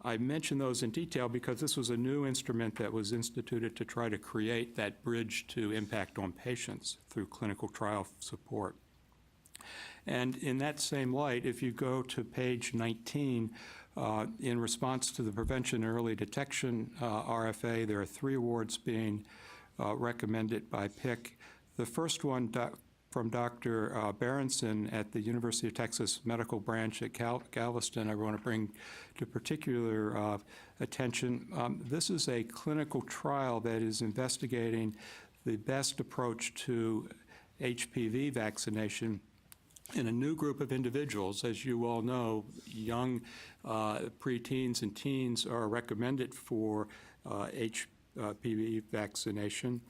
I mention those in detail because this was a new instrument that was instituted to try to create that bridge to impact on patients through clinical trial support. And in that same light, if you go to page 19, in response to the Prevention and Early Detection RFA, there are 3 awards being recommended by PIC. The first one from Dr. Berenson at the University of Texas Medical Branch at Galveston, I want to bring to particular attention. This is a clinical trial that is investigating the best approach to HPV vaccination in a new group of individuals. As you all know, young preteens and teens are recommended for HPV vaccination.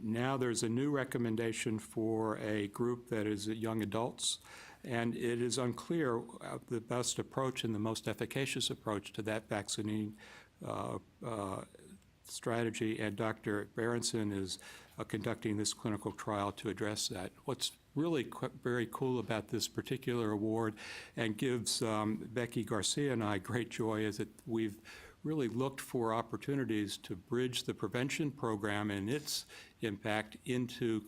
Now there's a new recommendation for a group that is young adults, and it is unclear the best approach and the most efficacious approach to that vaccinating strategy, and Dr. Berenson is conducting this clinical trial to address that. What's really very cool about this particular award and gives Becky Garcia and I great joy is that we've really looked for opportunities to bridge the prevention program and its impact into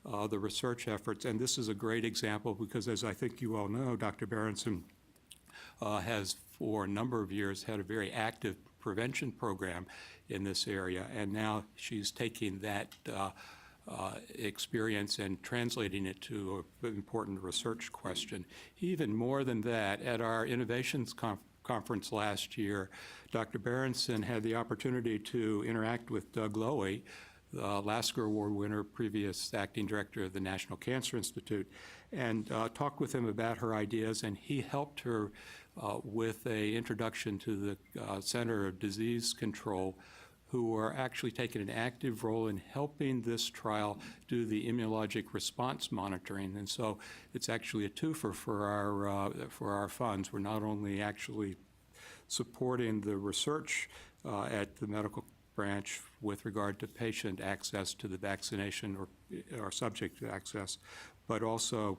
the research efforts. And this is a great example because, as I think you all know, Dr. Berenson has for a number of years had a very active prevention program in this area, and now she's taking that experience and translating it to an important research question. Even more than that, at our innovations conference last year, Dr. Berenson had the opportunity to interact with Doug Lowy, the Lasker Award winner, previous acting director of the National Cancer Institute, and talked with him about her ideas, and he helped her with an introduction to the Center of Disease Control, who are actually taking an active role in helping this trial do the immunologic response monitoring. And so it's actually a twofer for our funds. We're not only actually supporting the research at the medical branch with regard to patient access to the vaccination or subject access, but also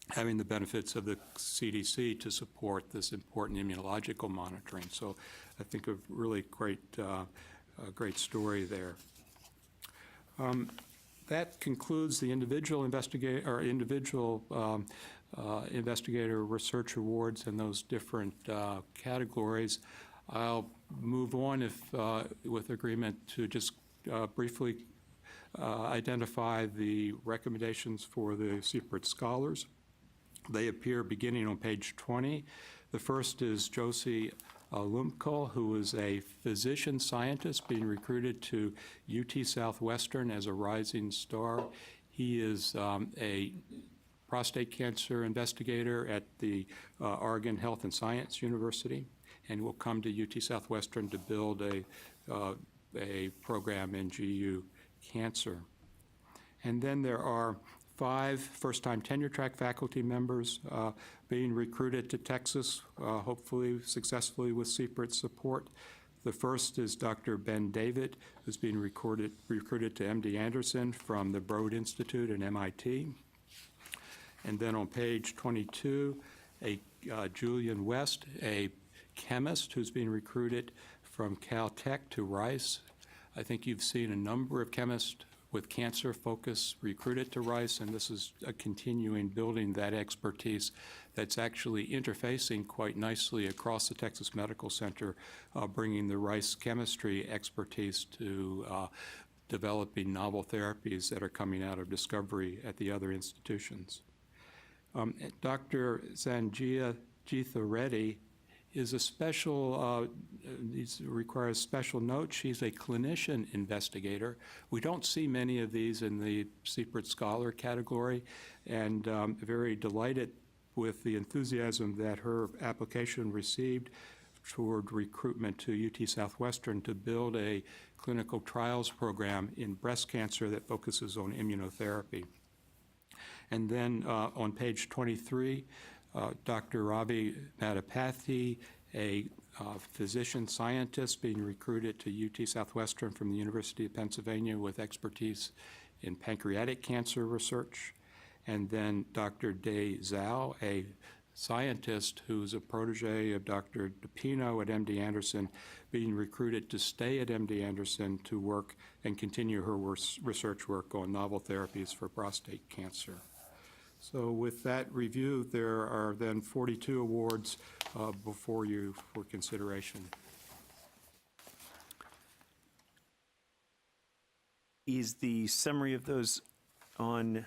having the benefits of the CDC to support this important immunological monitoring. So I think a really great story there. That concludes the individual investigator research awards in those different categories. I'll move on with agreement to just briefly identify the recommendations for the CPRIT scholars. They appear beginning on page 20. The first is Josie Lumkel, who is a physician scientist being recruited to UT Southwestern as a rising star. He is a prostate cancer investigator at the Oregon Health and Science University, and will come to UT Southwestern to build a program in GU cancer. And then there are 5 first-time tenure-track faculty members being recruited to Texas, hopefully successfully with CPRIT support. The first is Dr. Ben David, who's being recruited to MD Anderson from the Broad Institute and MIT. And then on page 22, Julian West, a chemist who's being recruited from Caltech to Rice. I think you've seen a number of chemists with cancer focus recruited to Rice, and this is a continuing building that expertise that's actually interfacing quite nicely across the Texas Medical Center, bringing the Rice chemistry expertise to developing novel therapies that are coming out of discovery at the other institutions. Dr. Sanjia Geetha Reddy is a special, requires special note. She's a clinician investigator. We don't see many of these in the CPRIT Scholar category, and very delighted with the enthusiasm that her application received toward recruitment to UT Southwestern to build a clinical trials program in breast cancer that focuses on immunotherapy. And then on page 23, Dr. Ravi Madapathy, a physician scientist being recruited to UT Southwestern from the University of Pennsylvania with expertise in pancreatic cancer research. And then Dr. Dae Zhao, a scientist who's a protege of Dr. DePino at MD Anderson, being recruited to stay at MD Anderson to work and continue her research work on novel therapies for prostate cancer. So with that review, there are then 42 awards before you for consideration. Is the summary of those on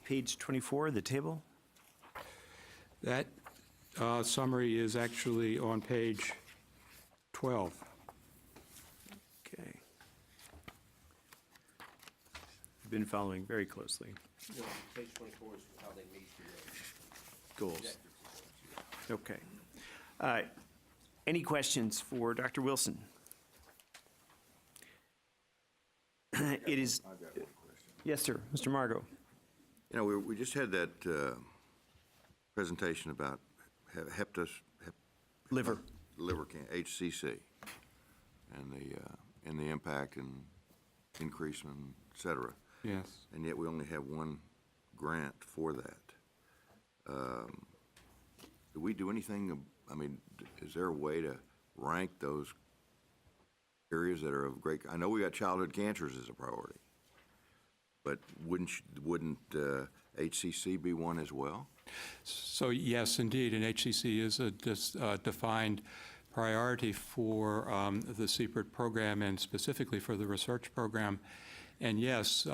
page 24 of the table? That summary is actually on page 12. Okay. I've been following very closely. Page 24 is how they meet Goals. Okay. Any questions for Dr. Wilson? It is. I've got one question. Yes, sir. Mr. Margot. You know, we just had that presentation about Liver. HCC, and the impact and increase and et cetera. Yes. And yet we only have one grant for that. Do we do anything, I mean, is there a way to rank those areas that are of great, I know we got childhood cancers as a priority, but wouldn't HCC be one as well? So yes, indeed, and HCC is a defined priority for the CPRIT program and specifically for the research program. And yes,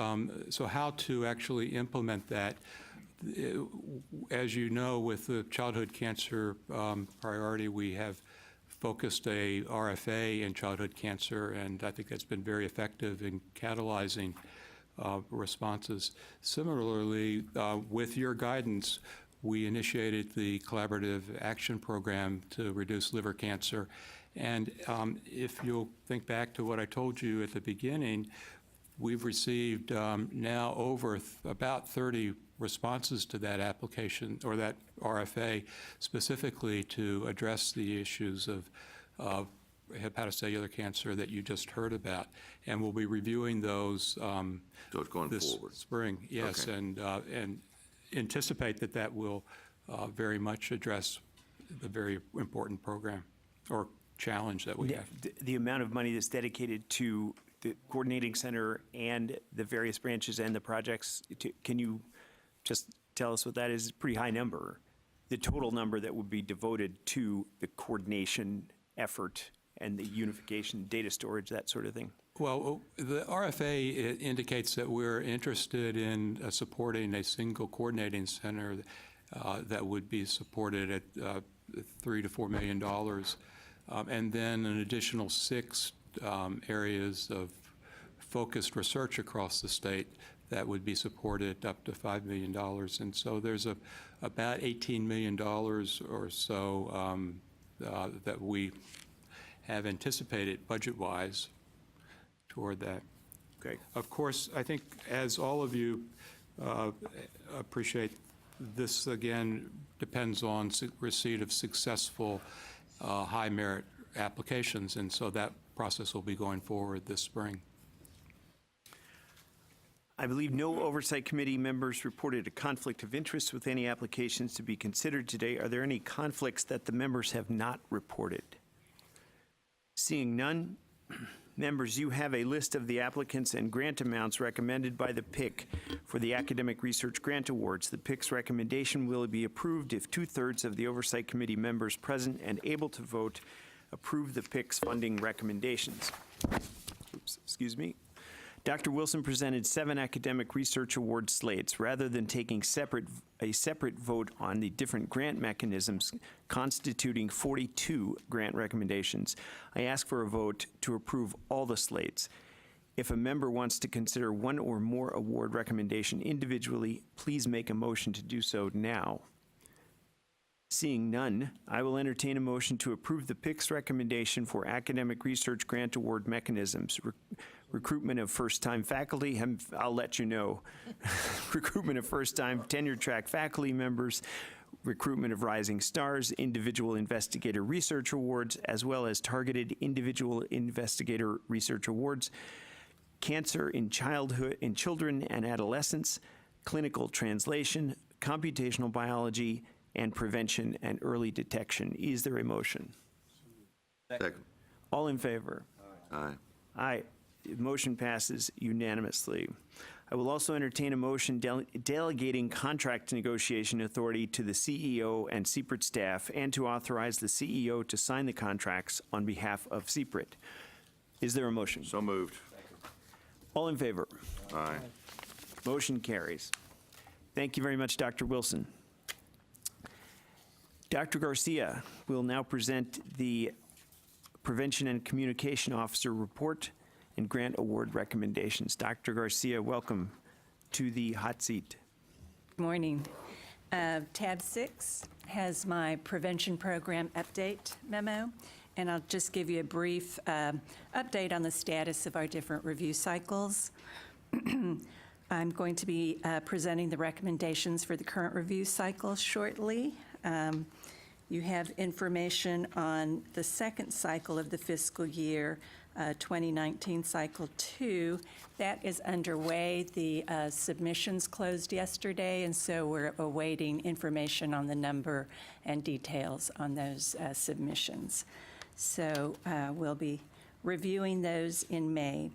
so how to actually implement that? As you know, with the childhood cancer priority, we have focused a RFA in childhood cancer, and I think that's been very effective in catalyzing responses. Similarly, with your guidance, we initiated the Collaborative Action Program to reduce liver cancer. And if you'll think back to what I told you at the beginning, we've received now over about 30 responses to that application or that RFA specifically to address the issues of hepatocellular cancer that you just heard about. And we'll be reviewing those So it's going this forward? spring, yes, Okay. and anticipate that that will very much address the very important program or challenge that we have. The amount of money that's dedicated to the coordinating center and the various branches and the projects, can you just tell us what that is? It's a pretty high number. The total number that would be devoted to the coordination effort and the unification, data storage, that sort of thing. Well, the RFA indicates that we're interested in supporting a single coordinating center that would be supported at $3 to $4 million, and then an additional 6 areas of focused research across the state that would be supported up to $5 million. And so there's about $18 million or so that we have anticipated budget-wise toward that. Okay. Of course, I think as all of you appreciate, this again depends on receipt of successful high merit applications, and so that process will be going forward this spring. I believe no Oversight Committee members reported a conflict of interest with any applications to be considered today. Are there any conflicts that the members have not reported? Seeing none, members, you have a list of the applicants and grant amounts recommended by the PIC for the Academic Research Grant Awards. The PIC's recommendation will be approved if 2/3 of the Oversight Committee members present and able to vote approve the PIC's funding recommendations. Oops, excuse me. Dr. Wilson presented 7 academic research award slates. Rather than taking a separate vote on the different grant mechanisms constituting 42 grant recommendations, I ask for a vote to approve all the slates. If a member wants to consider one or more award recommendation individually, please make a motion to do so now. Seeing none, I will entertain a motion to approve the PIC's recommendation for academic research grant award mechanisms. Recruitment of first-time faculty, I'll let you know. Recruitment of first-time tenure-track faculty members, recruitment of rising stars, individual investigator research awards, as well as targeted individual investigator research awards, cancer in children and adolescents, clinical translation, computational biology, and prevention and early detection. Is there a motion? Second. All in favor? Aye. Aye. Motion passes unanimously. I will also entertain a motion delegating contract negotiation authority to the CEO and CPRIT staff and to authorize the CEO to sign the contracts on behalf of CPRIT. Is there a motion? So moved. All in favor? Aye. Motion carries. Thank you very much, Dr. Wilson. Dr. Garcia will now present the Prevention and Communication Officer report and grant award recommendations. Dr. Garcia, welcome to the hot seat. Good morning. Tab 6 has my prevention program update memo, and I'll just give you a brief update on the status of our different review cycles. I'm going to be presenting the recommendations for the current review cycle shortly. You have information on the second cycle of the fiscal year, 2019 Cycle 2. That is underway. The submissions closed yesterday, and so we're awaiting information on the number and details on those submissions. So we'll be reviewing those in May.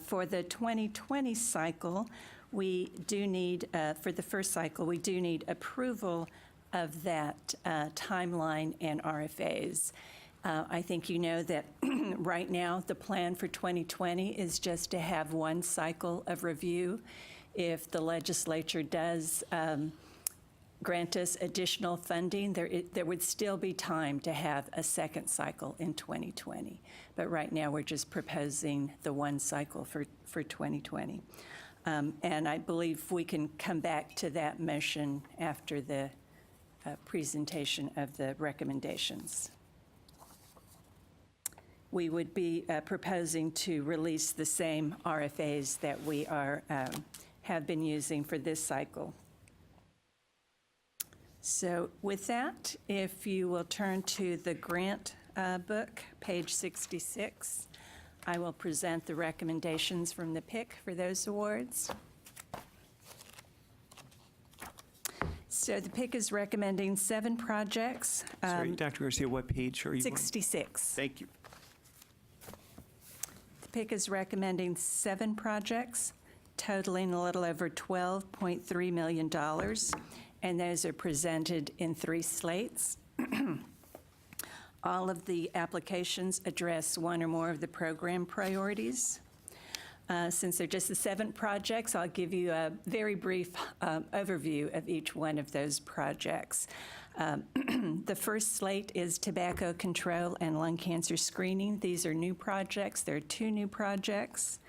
For the 2020 cycle, we do need, for the first cycle, we do need approval of that timeline and RFAs. I think you know that right now the plan for 2020 is just to have one cycle of review. If the legislature does grant us additional funding, there would still be time to have a second cycle in 2020. But right now we're just proposing the one cycle for 2020. And I believe we can come back to that motion after the presentation of the recommendations. We would be proposing to release the same RFAs that we have been using for this cycle. So with that, if you will turn to the grant book, page 66, I will present the recommendations from the PIC for those awards. So the PIC is recommending 7 projects. Sorry, Dr. Garcia, what page are you on? 66. Thank you. The PIC is recommending 7 projects totaling a little over $12.3 million, and those are presented in 3 slates. All of the applications address one or more of the program priorities. Since they're just the 7 projects, I'll give you a very brief overview of each one of those projects. The first slate is tobacco control and lung cancer screening. These are new projects. There are 2 new projects.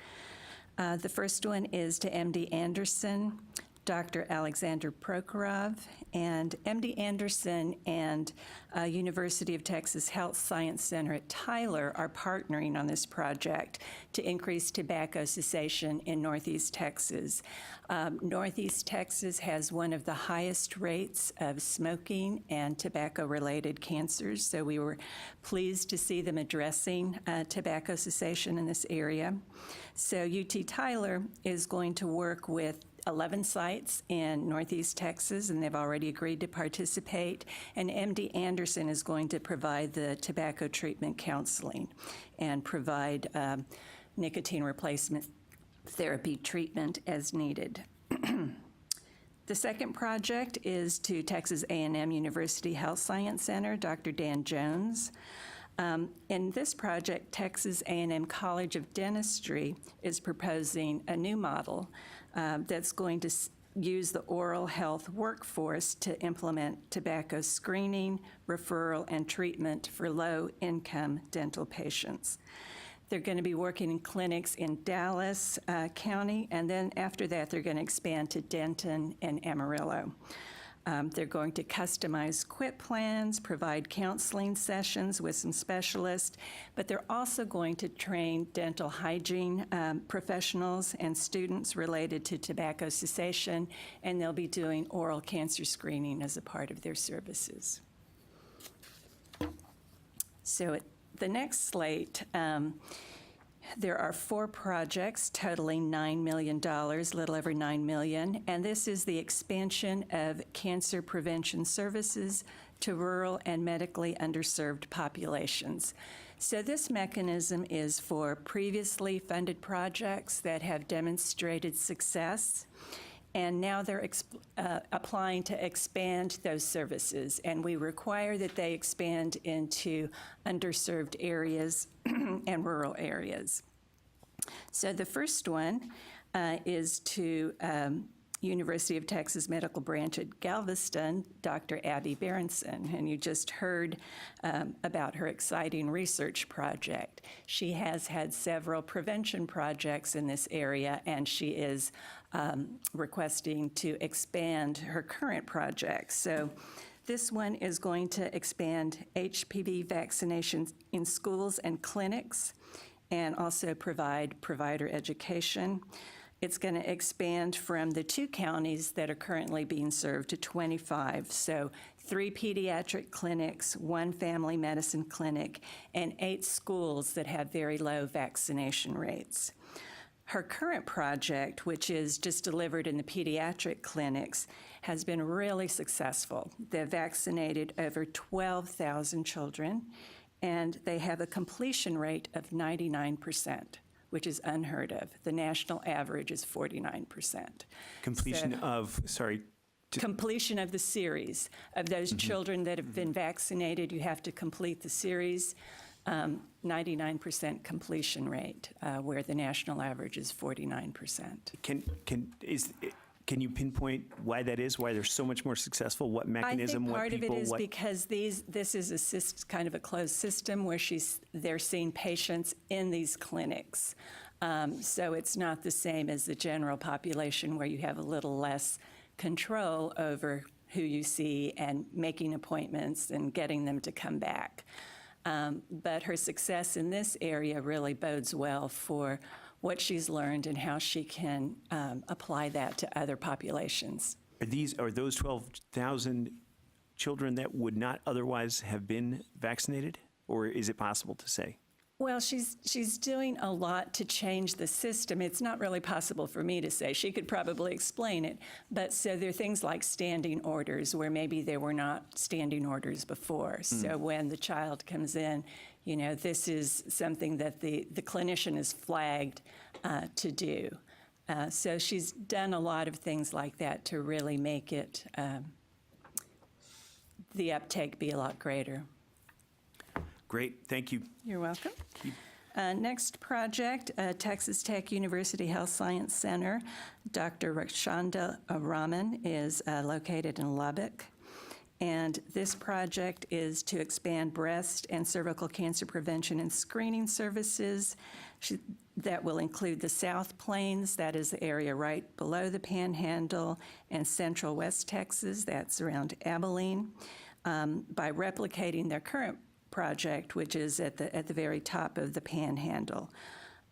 The first one is to MD Anderson, Dr. Alexander Prokhorov, and MD Anderson and University of Texas Health Science Center at Tyler are partnering on this project to increase tobacco cessation in Northeast Texas. Northeast Texas has one of the highest rates of smoking and tobacco-related cancers, so we were pleased to see them addressing tobacco cessation in this area. So UT Tyler is going to work with 11 sites in Northeast Texas, and they've already agreed to participate. And MD Anderson is going to provide the tobacco treatment counseling and provide nicotine replacement therapy treatment as needed. The second project is to Texas A&M University Health Science Center, Dr. Dan Jones. In this project, Texas A&M College of Dentistry is proposing a new model that's going to use the oral health workforce to implement tobacco screening, referral, and treatment for low-income dental patients. They're going to be working in clinics in Dallas County, and then after that, they're going to expand to Denton and Amarillo. They're going to customize quit plans, provide counseling sessions with some specialists, but they're also going to train dental hygiene professionals and students related to tobacco cessation, and they'll be doing oral cancer screening as a part of their services. So the next slate There are 4 projects totaling $9 million, a little over $9 million, and this is the expansion of cancer prevention services to rural and medically underserved populations. So this mechanism is for previously funded projects that have demonstrated success, and now they're applying to expand those services, and we require that they expand into underserved areas and rural areas. So the first one is to University of Texas Medical Branch at Galveston, Dr. Abby Berenson, and you just heard about her exciting research project. She has had several prevention projects in this area, and she is requesting to expand her current projects. So this one is going to expand HPV vaccinations in schools and clinics, and also provide provider education. It's going to expand from the 2 counties that are currently being served to 25. So 3 pediatric clinics, 1 family medicine clinic, and 8 schools that have very low vaccination rates. Her current project, which is just delivered in the pediatric clinics, has been really successful. They've vaccinated over 12,000 children, and they have a completion rate of 99%, which is unheard of. The national average is 49%. Completion of, sorry. Completion of the series. Of those children that have been vaccinated, you have to complete the series. 99% completion rate, where the national average is 49%. Can you pinpoint why that is? Why they're so much more successul? What mechanism? I think part of it is what? because this is kind of a closed system where they're seeing patients in these clinics. So it's not the same as the general population where you have a little less control over who you see and making appointments and getting them to come back. But her success in this area really bodes well for what she's learned and how she can apply that to other populations. Are those 12,000 children that would not otherwise have been vaccinated, or is it possible to say? Well, she's doing a lot to change the system. It's not really possible for me to say. She could probably explain it. But so there are things like standing orders where maybe there were not standing orders before. So when the child comes in, you know, this is something that the clinician is flagged to do. So she's done a lot of things like that to really make it, the uptake be a lot greater. Great, thank you. You're welcome. Next project, Texas Tech University Health Science Center. Dr. Rakshanda Raman is located in Lubbock. And this project is to expand breast and cervical cancer prevention and screening services. That will include the South Plains, that is the area right below the Panhandle, and Central West Texas, that's around Abilene. By replicating their current project, which is at the very top of the Panhandle.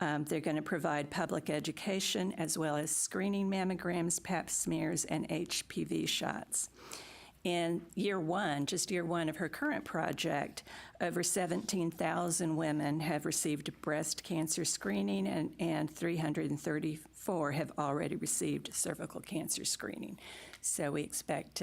They're going to provide public education as well as screening mammograms, pap smears, and HPV shots. In year one, just year one of her current project, over 17,000 women have received breast cancer screening, and 334 have already received cervical cancer screening. So we expect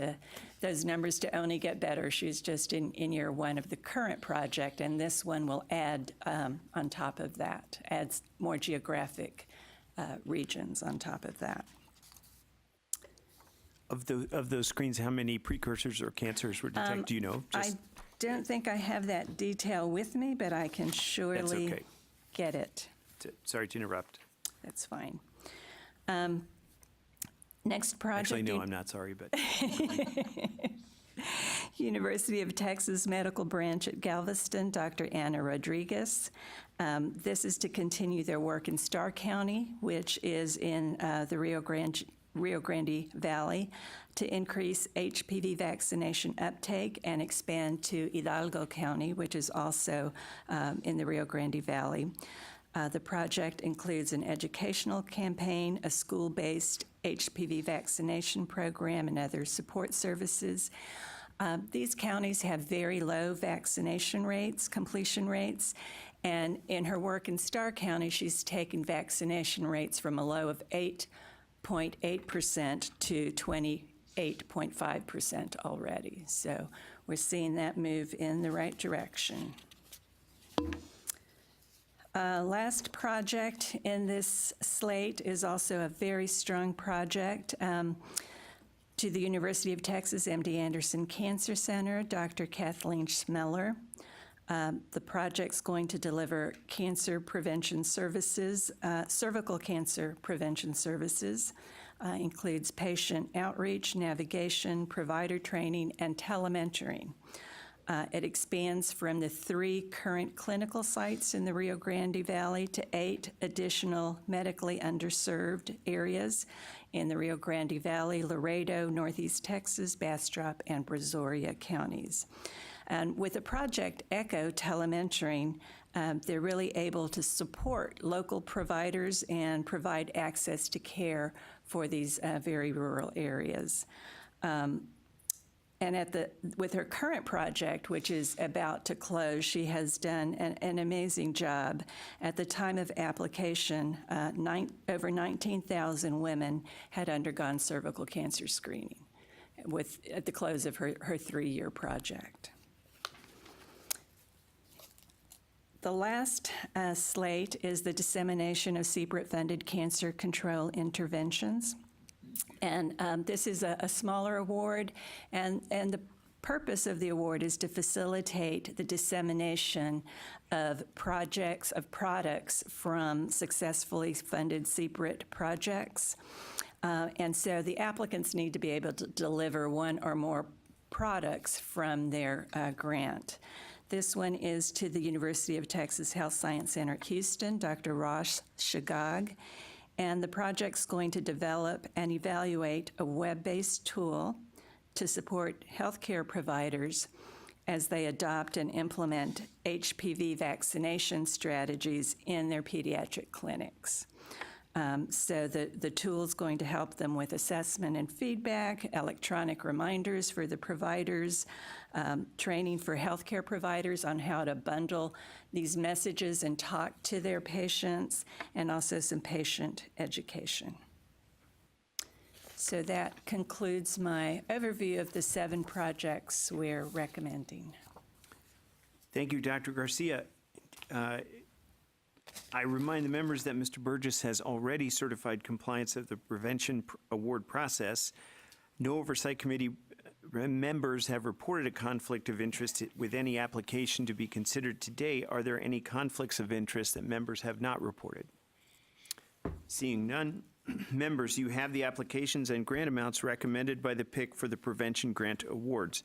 those numbers to only get better. She's just in year one of the current project, and this one will add on top of that, adds more geographic regions on top of that. Of those screens, how many precursors or cancers were detected? Do you know? I don't think I have that detail with me, but I can surely okay. get it. Sorry to interrupt. That's fine. Next project. Actually, no, I'm not sorry, but. University of Texas Medical Branch at Galveston, Dr. Anna Rodriguez. This is to continue their work in Starr County, which is in the Rio Grande Valley, to increase HPV vaccination uptake and expand to Hidalgo County, which is also in the Rio Grande Valley. The project includes an educational campaign, a school-based HPV vaccination program, and other support services. These counties have very low vaccination rates, completion rates, And in her work in Starr County, she's taken vaccination rates from a low of 8.8% to 28.5% already. So we're seeing that move in the right direction. Last project in this slate is also a very strong project. To the University of Texas MD Anderson Cancer Center, Dr. Kathleen Schmeller. The project's going to deliver cancer prevention services, cervical cancer prevention services, includes patient outreach, navigation, provider training, and telementoring. It expands from the 3 current clinical sites in the Rio Grande Valley to 8 additional medically underserved areas in the Rio Grande Valley, Laredo, Northeast Texas, Bastrop, and Brazoria counties. And with the project ECHO telementoring, they're really able to support local providers and provide access to care for these very rural areas. And with her current project, which is about to close, she has done an amazing job. At the time of application, over 19,000 women had undergone cervical cancer screening at the close of her 3-year project. The last slate is the dissemination of CPRIT-funded cancer control interventions. And this is a smaller award, and the purpose of the award is to facilitate the dissemination of products from successfully funded CPRIT projects. And so the applicants need to be able to deliver 1 or more products from their grant. This one is to the University of Texas Health Science Center at Houston, Dr. Rosh Shagag. And the project's going to develop and evaluate a web-based tool to support healthcare providers as they adopt and implement HPV vaccination strategies in their pediatric clinics. So the tool is going to help them with assessment and feedback, electronic reminders for the providers, training for healthcare providers on how to bundle these messages and talk to their patients, and also some patient education. So that concludes my overview of the 7 projects we're recommending. Thank you, Dr. Garcia. I remind the members that Mr. Burgess has already certified compliance of the prevention award process. No Oversight Committee members have reported a conflict of interest with any application to be considered today. Are there any conflicts of interest that members have not reported? Seeing none, members, you have the applications and grant amounts recommended by the PIC for the prevention grant awards.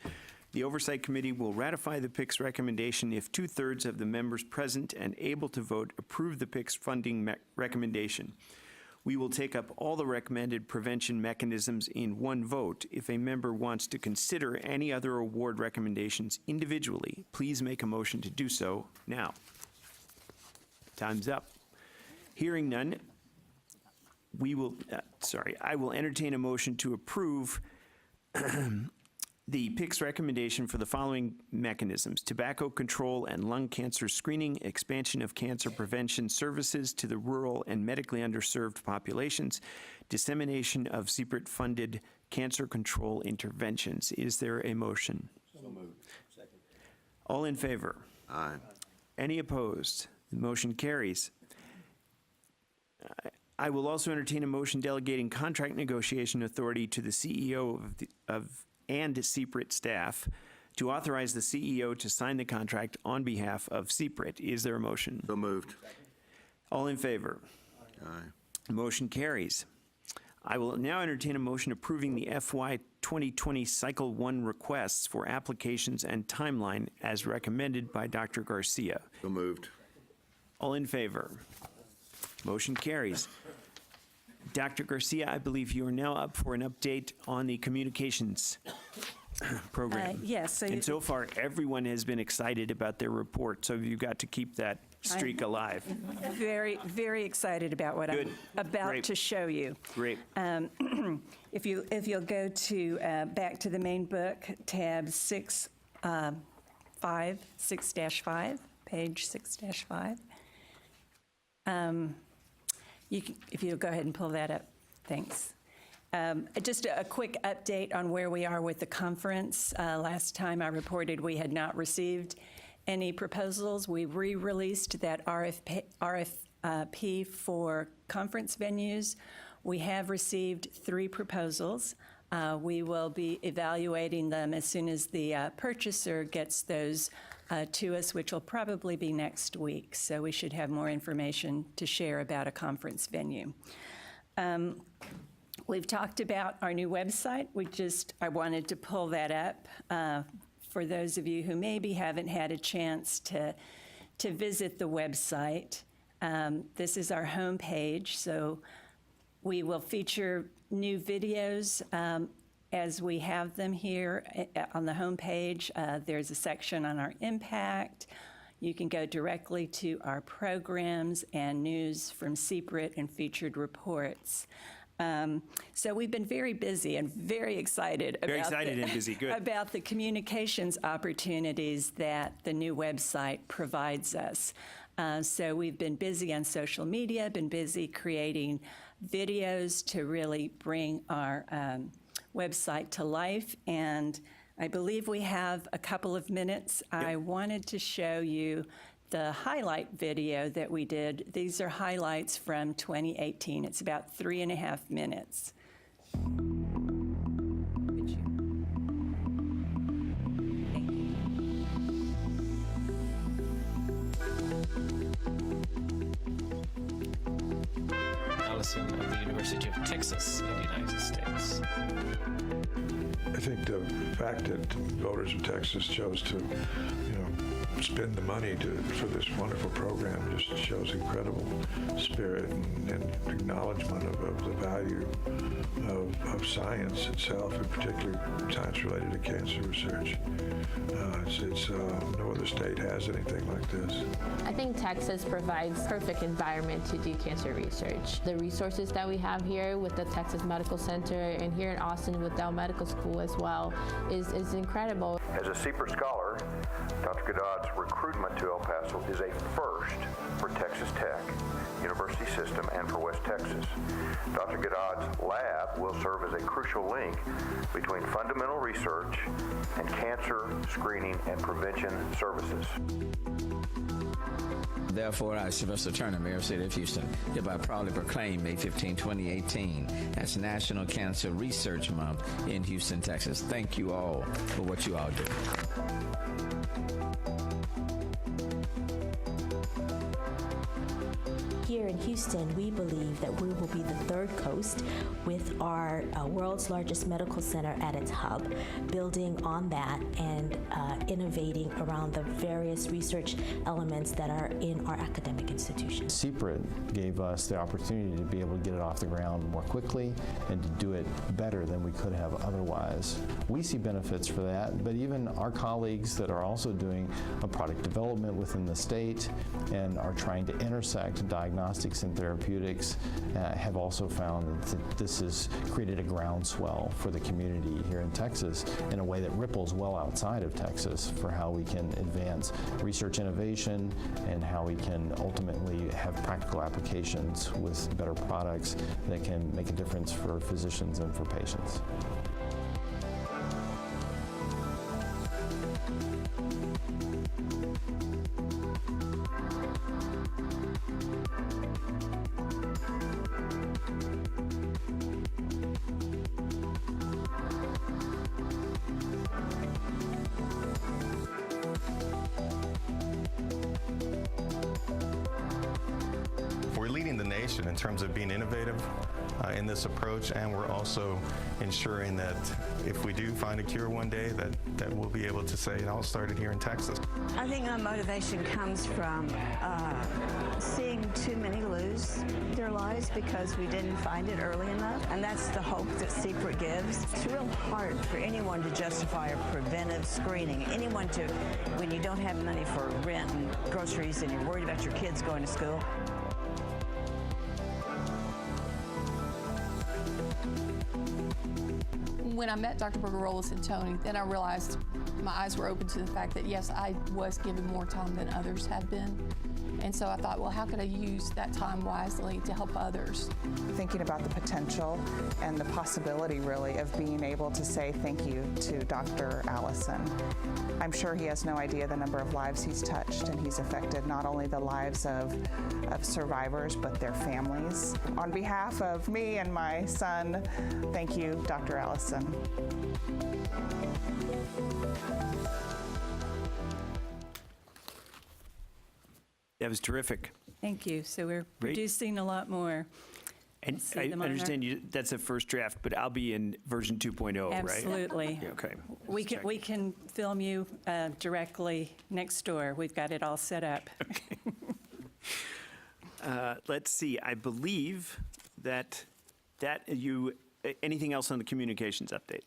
The Oversight Committee will ratify the PIC's recommendation if 2/3 of the members present and able to vote approve the PIC's funding recommendation. We will take up all the recommended prevention mechanisms in one vote. If a member wants to consider any other award recommendations individually, please make a motion to do so now. Time's up. Hearing none, I will entertain a motion to approve the PIC's recommendation for the following mechanisms: tobacco control and lung cancer screening, expansion of cancer prevention services to the rural and medically underserved populations, dissemination of CPRIT-funded cancer control interventions. Is there a motion? So moved. Second. All in favor? Aye. Any opposed? The motion carries. I will also entertain a motion delegating contract negotiation authority to the CEO and CPRIT staff to authorize the CEO to sign the contract on behalf of CPRIT. Is there a motion? So moved. All in favor? Aye. The motion carries. I will now entertain a motion approving the FY 2020 Cycle 1 requests for applications and timeline as recommended by Dr. Garcia. So moved. All in favor? Motion carries. Dr. Garcia, I believe you are now up for an update on the communications program. Yes. And so far, everyone has been excited about their report, so you've got to keep that streak alive. Very, very excited about what Good. I'm about Great. to show you. Great. If you'll go to back to the main book, tab 6-5. page 6-5. If you'll go ahead and pull that up, thanks. Just a quick update on where we are with the conference. Last time I reported we had not received any proposals. We re-released that RFP for conference venues. We have received 3 proposals. We will be evaluating them as soon as the purchaser gets those to us, which will probably be next week. So we should have more information to share about a conference venue. We've talked about our new website. I wanted to pull that up for those of you who maybe haven't had a chance to visit the website. This is our homepage, so we will feature new videos as we have them here on the homepage. There's a section on our impact. You can go directly to our programs and news from CPRIT and featured reports. So we've been very busy and very excited about the communications opportunities that the new website provides us. So we've been busy on social media, been busy creating videos to really bring our website to life, and I believe we have a couple of minutes. Yep. I wanted to show you the highlight video that we did. These are highlights from 2018. It's about 3.5 minutes. Allison of the University of Texas in the United States. I think the fact that voters of Texas chose to, spend the money for this wonderful program just shows incredible spirit and acknowledgement of the value of science itself, in particular science related to cancer research. No other state has anything like this. I think Texas provides perfect environment to do cancer research. The resources that we have here with the Texas Medical Center and here in Austin with Dell Medical School as well is incredible. As a CPRIT scholar, Dr. Goddard's recruitment to El Paso is a first for Texas Tech, University System, and for West Texas. Dr. Goddard's lab will serve as a crucial link between fundamental research and cancer screening and prevention services. Therefore, I, Sylvester Turner, Mayor of the City of Houston, hereby proudly proclaim May 15, 2018 as National Cancer Research Month in Houston, Texas. Thank you all for what you all do. Here in Houston, we believe that we will be the third coast with our world's largest medical center at its hub, building on that and innovating around the various research elements that are in our academic institutions. CPRIT gave us the opportunity to be able to get it off the ground more quickly and to do it better than we could have otherwise. We see benefits for that, but even our colleagues that are also doing a product development within the state and are trying to intersect diagnostics and therapeutics have also found that this has created a groundswell for the community here in Texas in a way that ripples well outside of Texas for how we can advance research innovation and how we can ultimately have practical applications with better products that can make a difference for physicians and for patients. We're leading the nation in terms of being innovative in this approach, and we're also ensuring that if we do find a cure one day, that we'll be able to say it all started here in Texas. I think our motivation comes from seeing too many lose their lives because we didn't find it early enough, and that's the hope that CPRIT gives. It's real hard for anyone to justify a preventive screening. Anyone to, when you don't have money for rent and groceries and you're worried about your kids going to school. when I met Dr. Bergerolis and Tony, then I realized my eyes were open to the fact that, yes, I was given more time than others had been. And so I thought, well, how could I use that time wisely to help others? Thinking about the potential and the possibility, really, of being able to say thank you to Dr. Allison. I'm sure he has no idea the number of lives he's touched, and he's affected not only the lives of survivors, but their families. On behalf of me and my son, thank you, Dr. Allison. That was terrific. Thank you. So we're producing a lot more. And I understand that's a first draft, but I'll be in version 2.0, right? Absolutely. Yeah, okay. We can film you directly next door. We've got it all set up. Let's see. I believe that anything else on the communications update?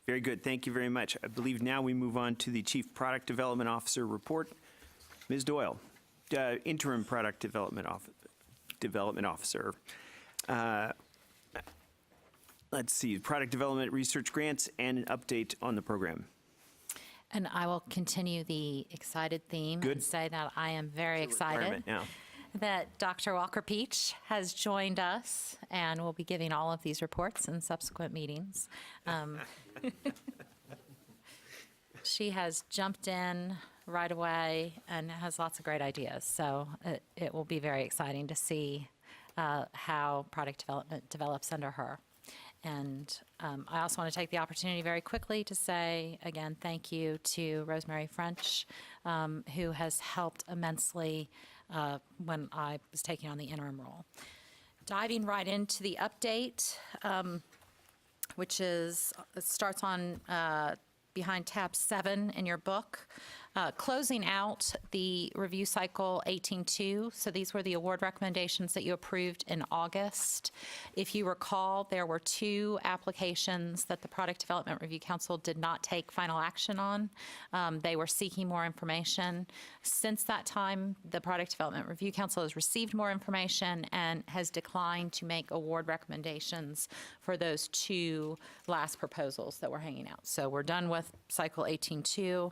Very good. Thank you very much. I believe now we move on to the Chief Product Development Officer report. Ms. Doyle, Interim Product Development Officer. Let's see, product development research grants and an update on the program. And I will continue the excited theme Good. and say that I am very excited Now. that Dr. Walker-Peach has joined us and will be giving all of these reports in subsequent meetings. She has jumped in right away and has lots of great ideas. So it will be very exciting to see how product development develops under her. And I also want to take the opportunity very quickly to say, again, thank you to Rosemary French, who has helped immensely when I was taking on the interim role. Diving right into the update, which starts on behind tab 7 in your book. Closing out the review cycle 18-2. So these were the award recommendations that you approved in August. If you recall, there were 2 applications that the Product Development Review Council did not take final action on. They were seeking more information. Since that time, the Product Development Review Council has received more information and has declined to make award recommendations for those 2 last proposals that were hanging out. So we're done with cycle 18-2.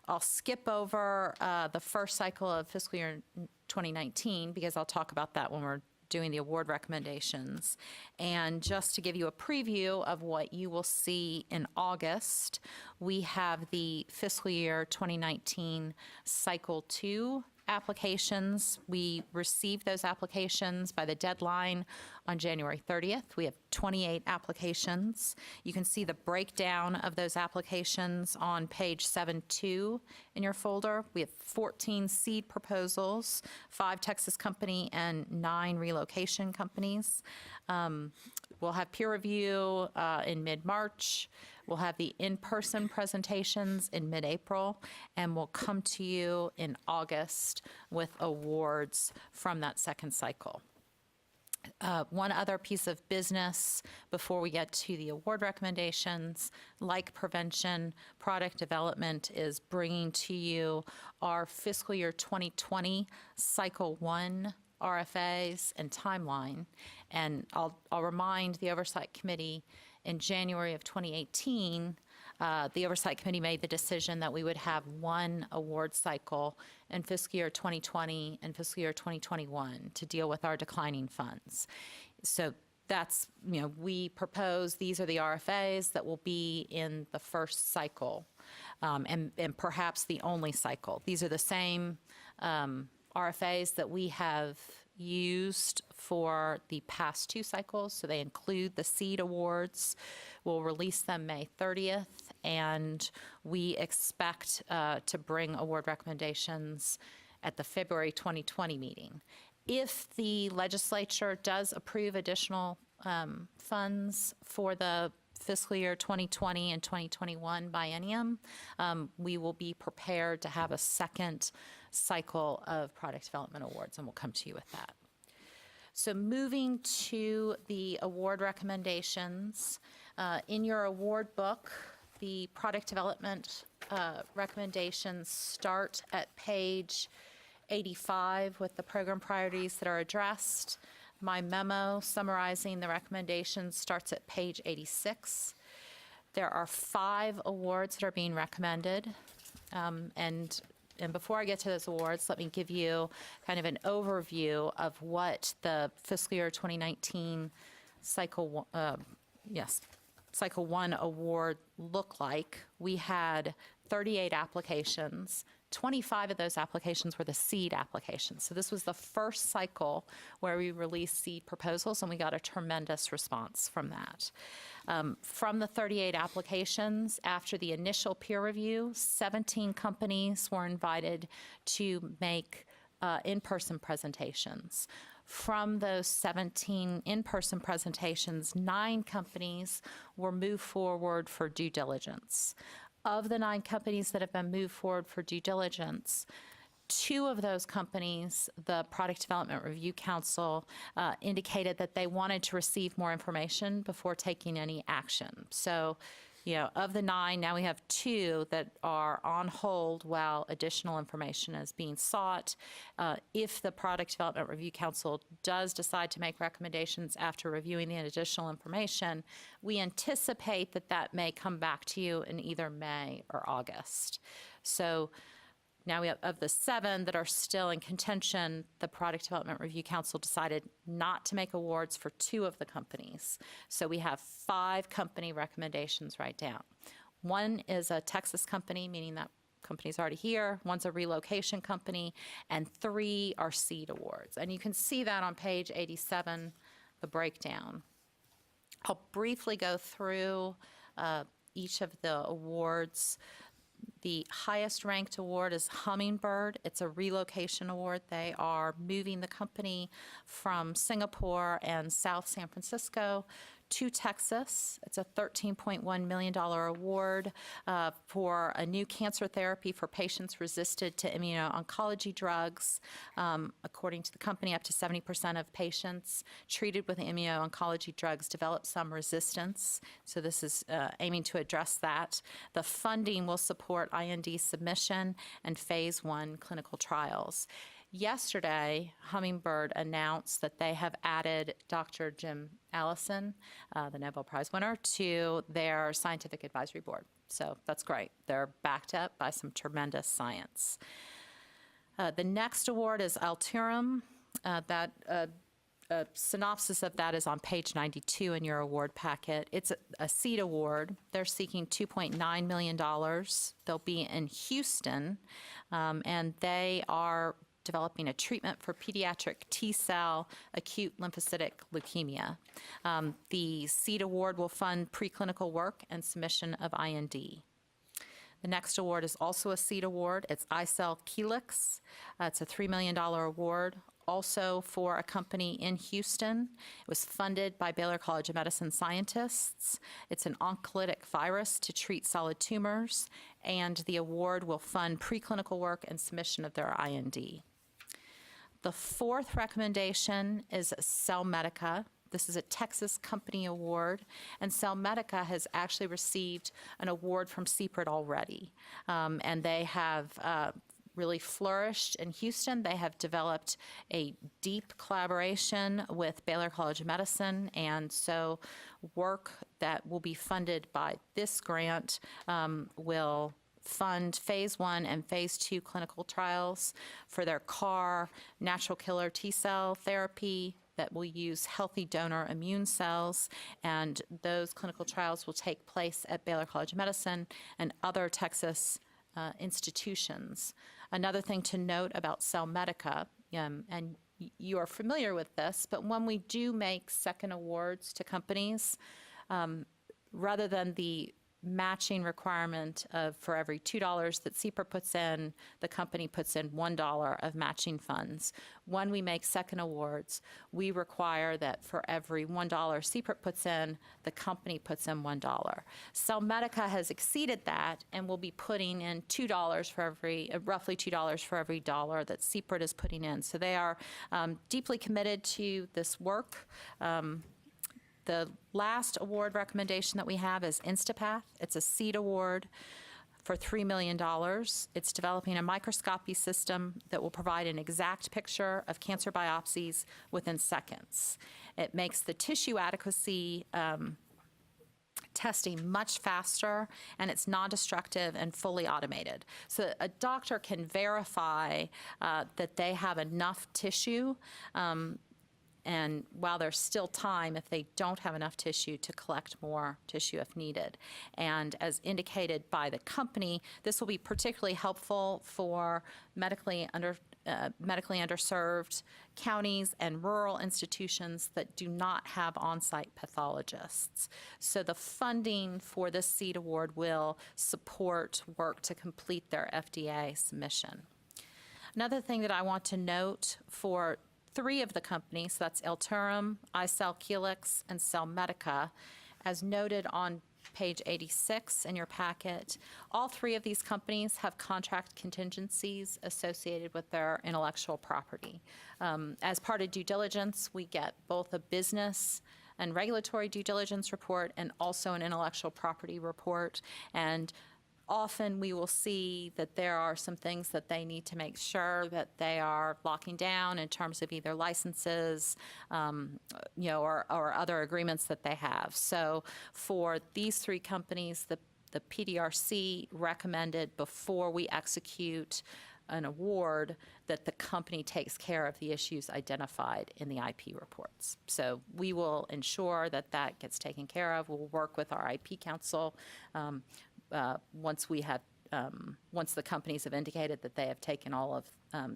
I'll skip over the first cycle of fiscal year 2019 because I'll talk about that when we're doing the award recommendations. And just to give you a preview of what you will see in August, we have the fiscal year 2019 cycle 2 applications. We received those applications by the deadline on January 30th. We have 28 applications. You can see the breakdown of those applications on page 7.2 in your folder. We have 14 seed proposals, 5 Texas company and 9 relocation companies. We'll have peer review in mid-March. We'll have the in-person presentations in mid-April, and we'll come to you in August with awards from that second cycle. One other piece of business before we get to the award recommendations, like prevention, product development is bringing to you our fiscal year 2020 cycle 1 RFAs and timeline. And I'll remind the Oversight Committee in January of 2018, the Oversight Committee made the decision that we would have 1 award cycle in fiscal year 2020 and fiscal year 2021 to deal with our declining funds. So that's, we propose these are the RFAs that will be in the first cycle and perhaps the only cycle. These are the same RFAs that we have used for the past 2 cycles, so they include the seed awards. We'll release them May 30th, and we expect to bring award recommendations at the February 2020 meeting. If the legislature does approve additional funds for the fiscal year 2020 and 2021 biennium, we will be prepared to have a second cycle of product development awards, and we'll come to you with that. So moving to the award recommendations, in your award book, the product development recommendations start at page 85 with the program priorities that are addressed. My memo summarizing the recommendations starts at page 86. There are 5 awards that are being recommended. And before I get to those awards, let me give you kind of an overview of what the fiscal year 2019 Cycle 1 award looked like. We had 38 applications. 25 of those applications were the seed applications. So this was the first cycle where we released seed proposals, and we got a tremendous response from that. From the 38 applications, after the initial peer review, 17 companies were invited to make in-person presentations. From those 17 in-person presentations, 9 companies were moved forward for due diligence. Of the 9 companies that have been moved forward for due diligence, 2 of those companies, the Product Development Review Council indicated that they wanted to receive more information before taking any action. So, of the 9, now we have 2 that are on hold while additional information is being sought. If the Product Development Review Council does decide to make recommendations after reviewing the additional information, we anticipate that that may come back to you in either May or August. So now we have, of the 7 that are still in contention, the Product Development Review Council decided not to make awards for 2 of the companies. So we have 5 company recommendations right now. 1 is a Texas company, meaning that company's already here. 1's a relocation company, and 3 are seed awards. And you can see that on page 87, the breakdown. I'll briefly go through each of the awards. The highest ranked award is Hummingbird. It's a relocation award. They are moving the company from Singapore and South San Francisco to Texas. It's a $13.1 million award for a new cancer therapy for patients resistant to immuno-oncology drugs. According to the company, up to 70% of patients treated with immuno-oncology drugs develop some resistance. So this is aiming to address that. The funding will support IND submission and phase 1 clinical trials. Yesterday, Hummingbird announced that they have added Dr. Jim Allison, the Nobel Prize winner, to their scientific advisory board. So that's great. They're backed up by some tremendous science. The next award is Altirum. A synopsis of that is on page 92 in your award packet. It's a seed award. They're seeking $2.9 million. They'll be in Houston, and they are developing a treatment for pediatric T-cell acute lymphocytic leukemia. The seed award will fund preclinical work and submission of IND. The next award is also a seed award. It's iCell Helix. It's a $3 million award, also for a company in Houston. It was funded by Baylor College of Medicine scientists. It's an oncolytic virus to treat solid tumors, and the award will fund preclinical work and submission of their IND. The 4th recommendation is Cellmedica. This is a Texas company award, and Cellmedica has actually received an award from CPRIT already, and they have really flourished in Houston. They have developed a deep collaboration with Baylor College of Medicine, and so work that will be funded by this grant will fund phase 1 and phase 2 clinical trials for their CAR natural killer T-cell therapy that will use healthy donor immune cells, and those clinical trials will take place at Baylor College of Medicine and other Texas institutions. Another thing to note about Cellmedica, and you are familiar with this, but when we do make second awards to companies, rather than the matching requirement of for every $2 that CPRIT puts in, the company puts in $1 of matching funds. When we make second awards, we require that for every $1 CPRIT puts in, the company puts in $1. Cellmedica has exceeded that and will be putting in $2 for every, roughly $2 for every dollar that CPRIT is putting in. So they are deeply committed to this work. The last award recommendation that we have is Instapath. It's a seed award for $3 million. It's developing a microscopy system that will provide an exact picture of cancer biopsies within seconds. It makes the tissue adequacy testing much faster, and it's non-destructive and fully automated. So a doctor can verify that they have enough tissue, and while there's still time, if they don't have enough tissue, to collect more tissue if needed. And as indicated by the company, this will be particularly helpful for medically underserved counties and rural institutions that do not have on-site pathologists. So the funding for this seed award will support work to complete their FDA submission. Another thing that I want to note for 3 of the companies, that's Alturum, iCell Helix, and Cellmedica, as noted on page 86 in your packet, all 3 of these companies have contract contingencies associated with their intellectual property. As part of due diligence, we get both a business and regulatory due diligence report and also an intellectual property report. And often we will see that there are some things that they need to make sure that they are locking down in terms of either licenses, or other agreements that they have. So for these 3 companies, the PDRC recommended before we execute an award that the company takes care of the issues identified in the IP reports. So we will ensure that that gets taken care of. We'll work with our IP counsel once the companies have indicated that they have taken all of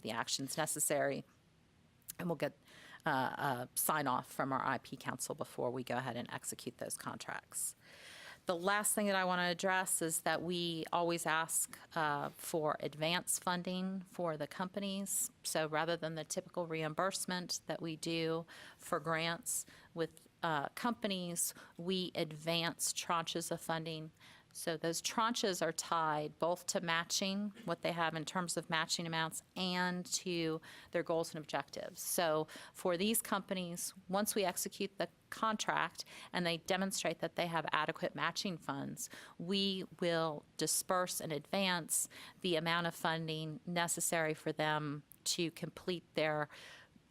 the actions necessary, and we'll get sign off from our IP counsel before we go ahead and execute those contracts. The last thing that I want to address is that we always ask for advance funding for the companies. So rather than the typical reimbursement that we do for grants with companies, we advance tranches of funding. So those tranches are tied both to matching, what they have in terms of matching amounts, and to their goals and objectives. So for these companies, once we execute the contract and they demonstrate that they have adequate matching funds, we will disperse in advance the amount of funding necessary for them to complete their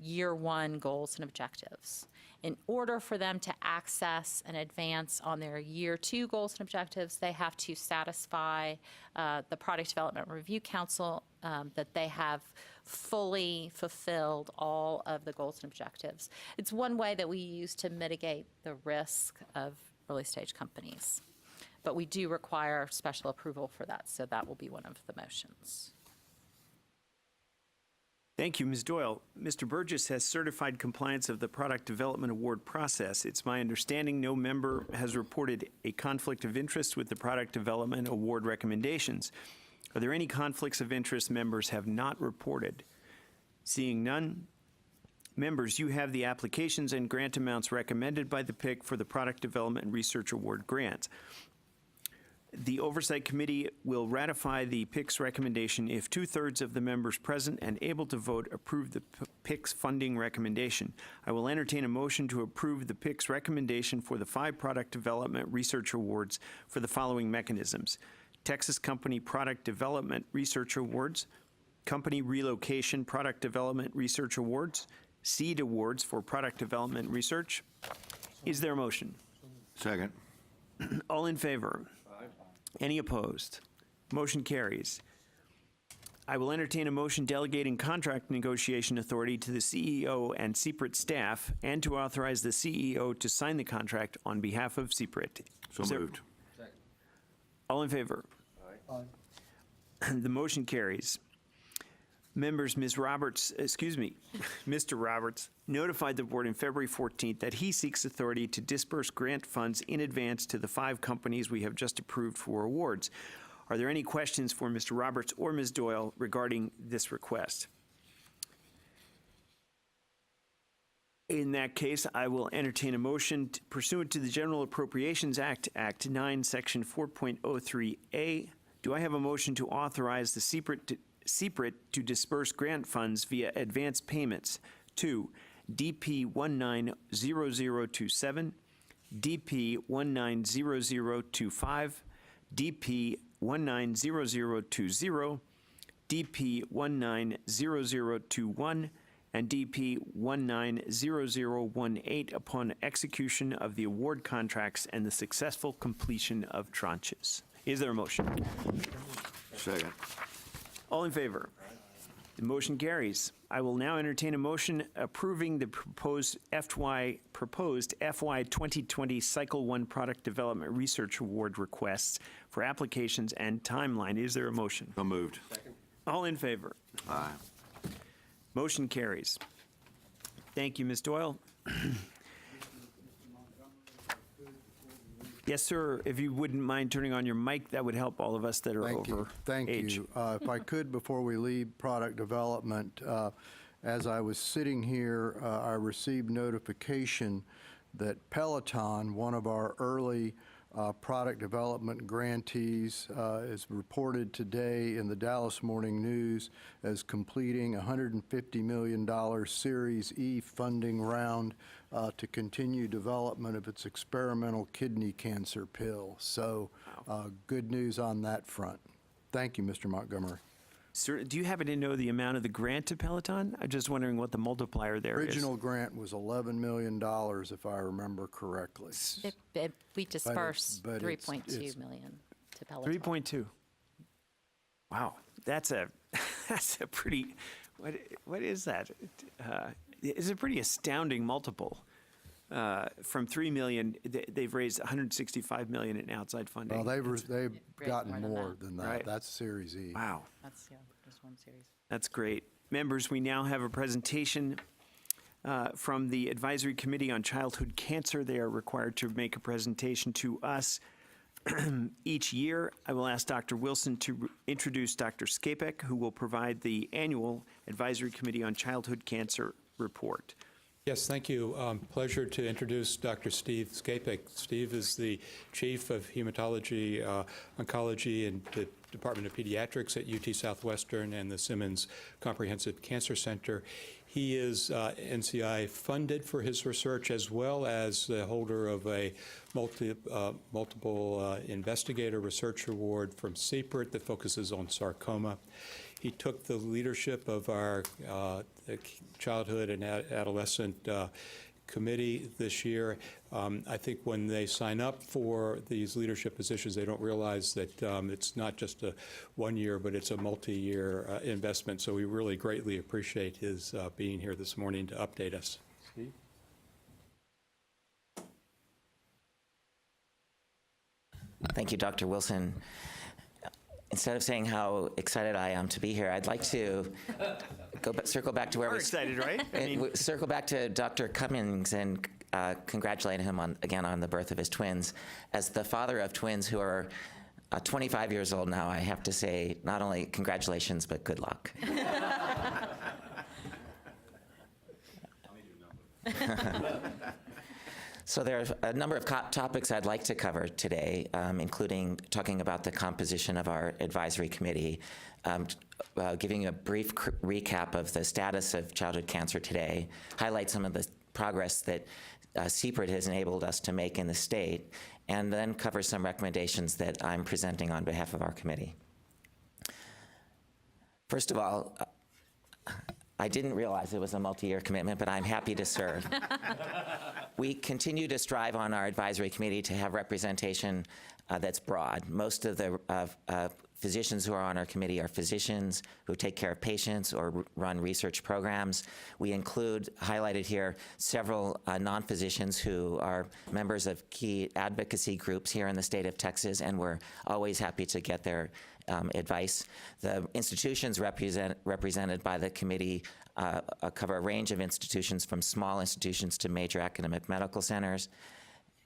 year 1 goals and objectives. In order for them to access and advance on their year 2 goals and objectives, they have to satisfy the Product Development Review Council that they have fully fulfilled all of the goals and objectives. It's one way that we use to mitigate the risk of early stage companies. But we do require special approval for that, so that will be one of the motions. Thank you, Ms. Doyle. Mr. Burgess has certified compliance of the Product Development Award process. It's my understanding no member has reported a conflict of interest with the Product Development Award recommendations. Are there any conflicts of interest members have not reported? Seeing none, members, you have the applications and grant amounts recommended by the PIC for the Product Development and Research Award grants. The Oversight Committee will ratify the PIC's recommendation if 2/3 of the members present and able to vote approve the PIC's funding recommendation. I will entertain a motion to approve the PIC's recommendation for the 5 Product Development Research Awards for the following mechanisms: Texas Company Product Development Research Awards, Company Relocation Product Development Research Awards, Seed Awards for Product Development Research. Is there a motion? Second. All in favor? Any opposed? Motion carries. I will entertain a motion delegating contract negotiation authority to the CEO and CPRIT staff and to authorize the CEO to sign the contract on behalf of CPRIT. So moved. All in favor? Aye. The motion carries. Members, Mr. Roberts notified the board on February 14th that he seeks authority to disperse grant funds in advance to the 5 companies we have just approved for awards. Are there any questions for Mr. Roberts or Ms. Doyle regarding this request? In that case, I will entertain a motion pursuant to the General Appropriations Act, Act 9, Section 4.03A. Do I have a motion to authorize the CPRIT to disperse grant funds via advance payments to DP 190027, DP 190025, DP 190020, DP 190021, and DP 190018 upon execution of the award contracts and the successful completion of tranches. Is there a motion? Second. All in favor? The motion carries. I will now entertain a motion approving the proposed FY 2020 Cycle 1 Product Development Research Award requests for applications and timeline. Is there a motion? So moved. All in favor? Aye. Motion carries. Thank you, Ms. Doyle. Yes, sir. If you wouldn't mind turning on your mic, that would help all of us that are over Thank age. you. If I could, before we leave product development, as I was sitting here, I received notification that Peloton, one of our early product development grantees, is reported today in the Dallas Morning News as completing a $150 million Series E funding round to continue development of its experimental kidney cancer pill. So good news on that front. Thank you, Mr. Montgomery. Sir, do you happen to know the amount of the grant to Peloton? I'm just wondering what the multiplier there is. Original grant was $11 million, if I remember correctly. We dispersed but it's- 3.2 million to Peloton. 3.2. Wow, that's a pretty. What is that? It's a pretty astounding multiple. From 3 million, they've raised 165 million in outside funding. Well, they've gotten more more than than that. Right. That's Series E. Wow, That's, just one series. that's great. Members, we now have a presentation from the Advisory Committee on Childhood Cancer. They are required to make a presentation to us each year. I will ask Dr. Wilson to introduce Dr. Scapek, who will provide the annual Advisory Committee on Childhood Cancer report. Yes, thank you. Pleasure to introduce Dr. Steve Scapek. Steve is the Chief of Hematology, Oncology, and the Department of Pediatrics at UT Southwestern and the Simmons Comprehensive Cancer Center. He is NCI funded for his research, as well as the holder of a multiple investigator research award from CPRIT that focuses on sarcoma. He took the leadership of our childhood and adolescent committee this year. I think when they sign up for these leadership positions, they don't realize that it's not just a 1 year, but it's a multi-year investment. So we really greatly appreciate his being here this morning to update us. Steve? Thank you, Dr. Wilson. Instead of saying how excited I am to be here, I'd like to circle back to where We're excited, right? circle back to Dr. Cummings and congratulate him again on the birth of his twins. As the father of twins who are 25 years old now, I have to say not only congratulations, but good luck. So there are a number of topics I'd like to cover today, including talking about the composition of our advisory committee, giving a brief recap of the status of childhood cancer today, highlight some of the progress that CPRIT has enabled us to make in the state, and then cover some recommendations that I'm presenting on behalf of our committee. First of all, I didn't realize it was a multi-year commitment, but I'm happy to serve. We continue to strive on our advisory committee to have representation that's broad. Most of the physicians who are on our committee are physicians who take care of patients or run research programs. We include, highlighted here, several non-physicians who are members of key advocacy groups here in the state of Texas, and we're always happy to get their advice. The institutions represented by the committee cover a range of institutions, from small institutions to major academic medical centers.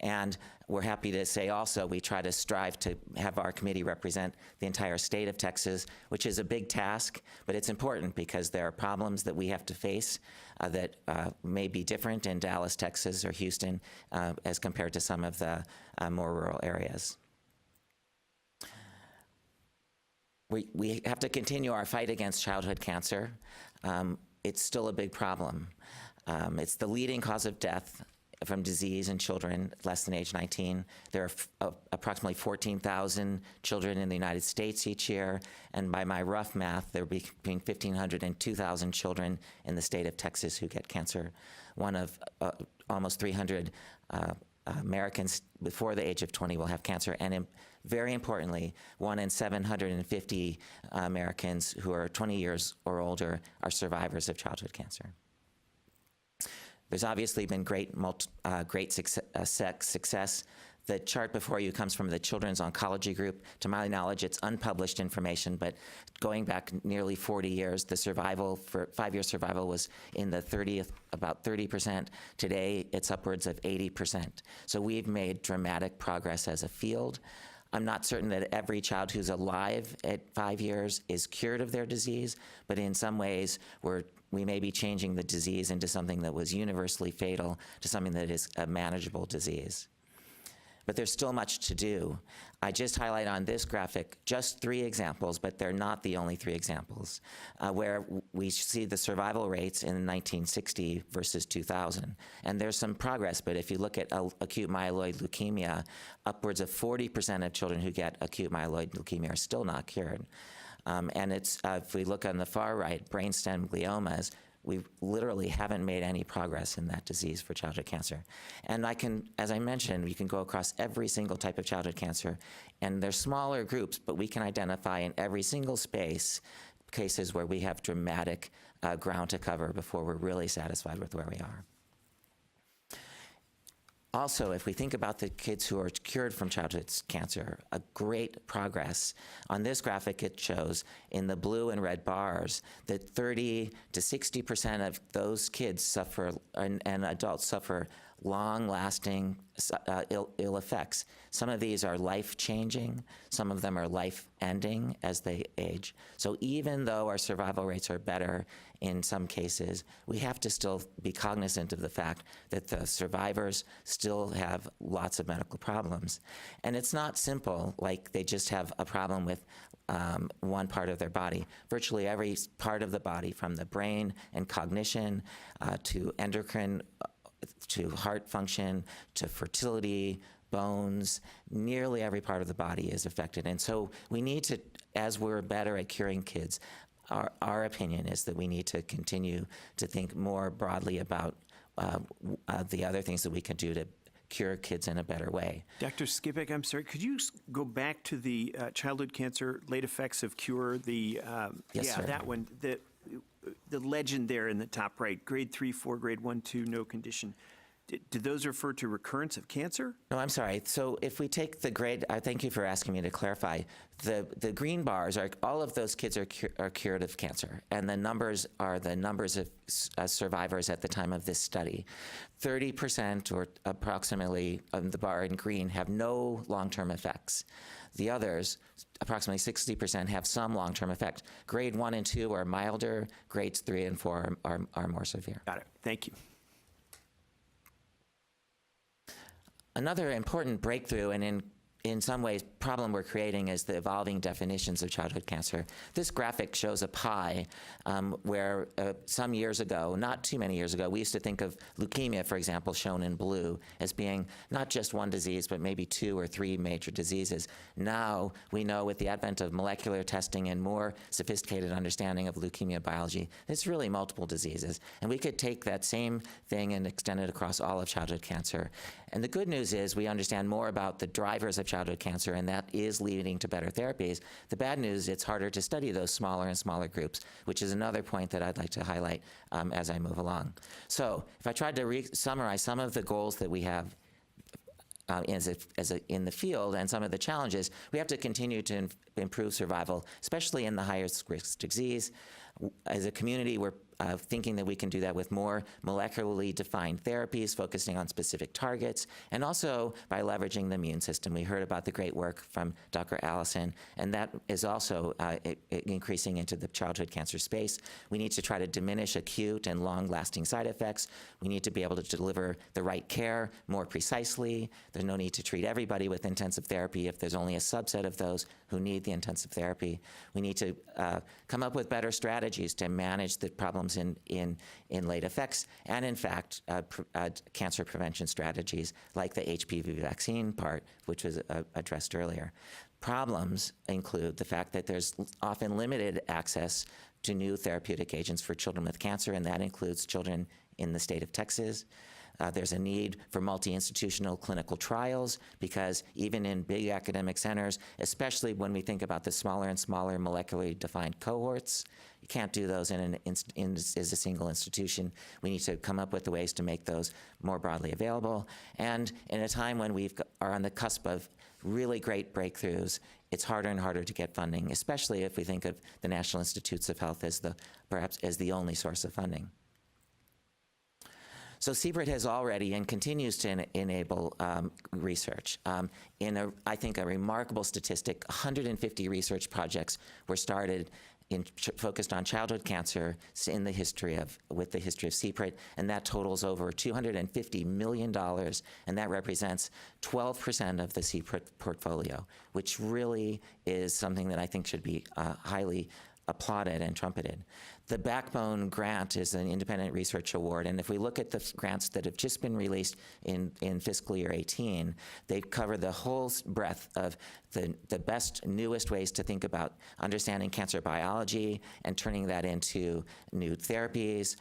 And we're happy to say also we try to strive to have our committee represent the entire state of Texas, which is a big task, but it's important because there are problems that we have to face that may be different in Dallas, Texas, or Houston as compared to some of the more rural areas. We have to continue our fight against childhood cancer. It's still a big problem. It's the leading cause of death from disease in children less than age 19. There are approximately 14,000 children in the United States each year, and by my rough math, there will be between 1,500 and 2,000 children in the state of Texas who get cancer. One of almost 300 Americans before the age of 20 will have cancer, and very importantly, 1 in 750 Americans who are 20 years or older are survivors of childhood cancer. There's obviously been great success. The chart before you comes from the Children's Oncology Group. To my knowledge, it's unpublished information, but going back nearly 40 years, the survival for 5-year survival was in the about 30%. Today, it's upwards of 80%. So we've made dramatic progress as a field. I'm not certain that every child who's alive at 5 years is cured of their disease, but in some ways, we may be changing the disease into something that was universally fatal to something that is a manageable disease. But there's still much to do. I just highlight on this graphic just 3 examples, but they're not the only 3 examples, where we see the survival rates in 1960 versus 2000. And there's some progress, but if you look at acute myeloid leukemia, upwards of 40% of children who get acute myeloid leukemia are still not cured. And it's, if we look on the far right, brainstem gliomas, we literally haven't made any progress in that disease for childhood cancer. And as I mentioned, we can go across every single type of childhood cancer, and they're smaller groups, but we can identify in every single space cases where we have dramatic ground to cover before we're really satisfied with where we are. Also, if we think about the kids who are cured from childhood cancer, a great progress. On this graphic, it shows in the blue and red bars that 30 to 60% of those kids suffer, and adults suffer, long-lasting ill effects. Some of these are life-changing, some of them are life-ending as they age. So even though our survival rates are better in some cases, we have to still be cognizant of the fact that the survivors still have lots of medical problems. And it's not simple, like they just have a problem with one part of their body. Virtually every part of the body, from the brain and cognition to endocrine, to heart function, to fertility, bones, nearly every part of the body is affected. And so we need to, as we're better at curing kids, our opinion is that we need to continue to think more broadly about the other things that we can do to cure kids in a better way. Dr. Skipek, I'm sorry, could you go back to the childhood cancer late effects of cure? Yes, sir. That one, the legend there in the top right, grade 3, 4, grade 1, 2, no condition. Do those refer to recurrence of cancer? No, I'm sorry. So if we take the grade, thank you for asking me to clarify. The green bars are, all of those kids are cured of cancer, and the numbers are the numbers of survivors at the time of this study. 30% or approximately of the bar in green have no long-term effects. The others, approximately 60%, have some long-term effect. Grade 1 and 2 are milder, grades 3 and 4 are more severe. Got it. Thank you. Another important breakthrough, and in some ways, problem we're creating, is the evolving definitions of childhood cancer. This graphic shows a pie where some years ago, not too many years ago, we used to think of leukemia, for example, shown in blue, as being not just one disease, but maybe 2 or 3 major diseases. Now, we know with the advent of molecular testing and more sophisticated understanding of leukemia biology, it's really multiple diseases. And we could take that same thing and extend it across all of childhood cancer. And the good news is we understand more about the drivers of childhood cancer, and that is leading to better therapies. The bad news, it's harder to study those smaller and smaller groups, which is another point that I'd like to highlight as I move along. So if I tried to summarize some of the goals that we have in the field and some of the challenges, we have to continue to improve survival, especially in the highest risk disease. As a community, we're thinking that we can do that with more molecularly defined therapies, focusing on specific targets, and also by leveraging the immune system. We heard about the great work from Dr. Allison, and that is also increasing into the childhood cancer space. We need to try to diminish acute and long-lasting side effects. We need to be able to deliver the right care more precisely. There's no need to treat everybody with intensive therapy if there's only a subset of those who need the intensive therapy. We need to come up with better strategies to manage the problem problems in late effects, and in fact, cancer prevention strategies like the HPV vaccine part, which was addressed earlier. Problems include the fact that there's often limited access to new therapeutic agents for children with cancer, and that includes children in the state of Texas. There's a need for multi-institutional clinical trials because even in big academic centers, especially when we think about the smaller and smaller molecularly defined cohorts, you can't do those as a single institution. We need to come up with the ways to make those more broadly available. And in a time when we are on the cusp of really great breakthroughs, it's harder and harder to get funding, especially if we think of the National Institutes of Health as perhaps as the only source of funding. So CPRIT has already and continues to enable research. I think, a remarkable statistic, 150 research projects were started focused on childhood cancer with the history of CPRIT, and that totals over $250 million, and that represents 12% of the CPRIT portfolio, which really is something that I think should be highly applauded and trumpeted. The Backbone grant is an independent research award, and if we look at the grants that have just been released in fiscal year 18, they cover the whole breadth of the best, newest ways to think about understanding cancer biology and turning that into new therapies,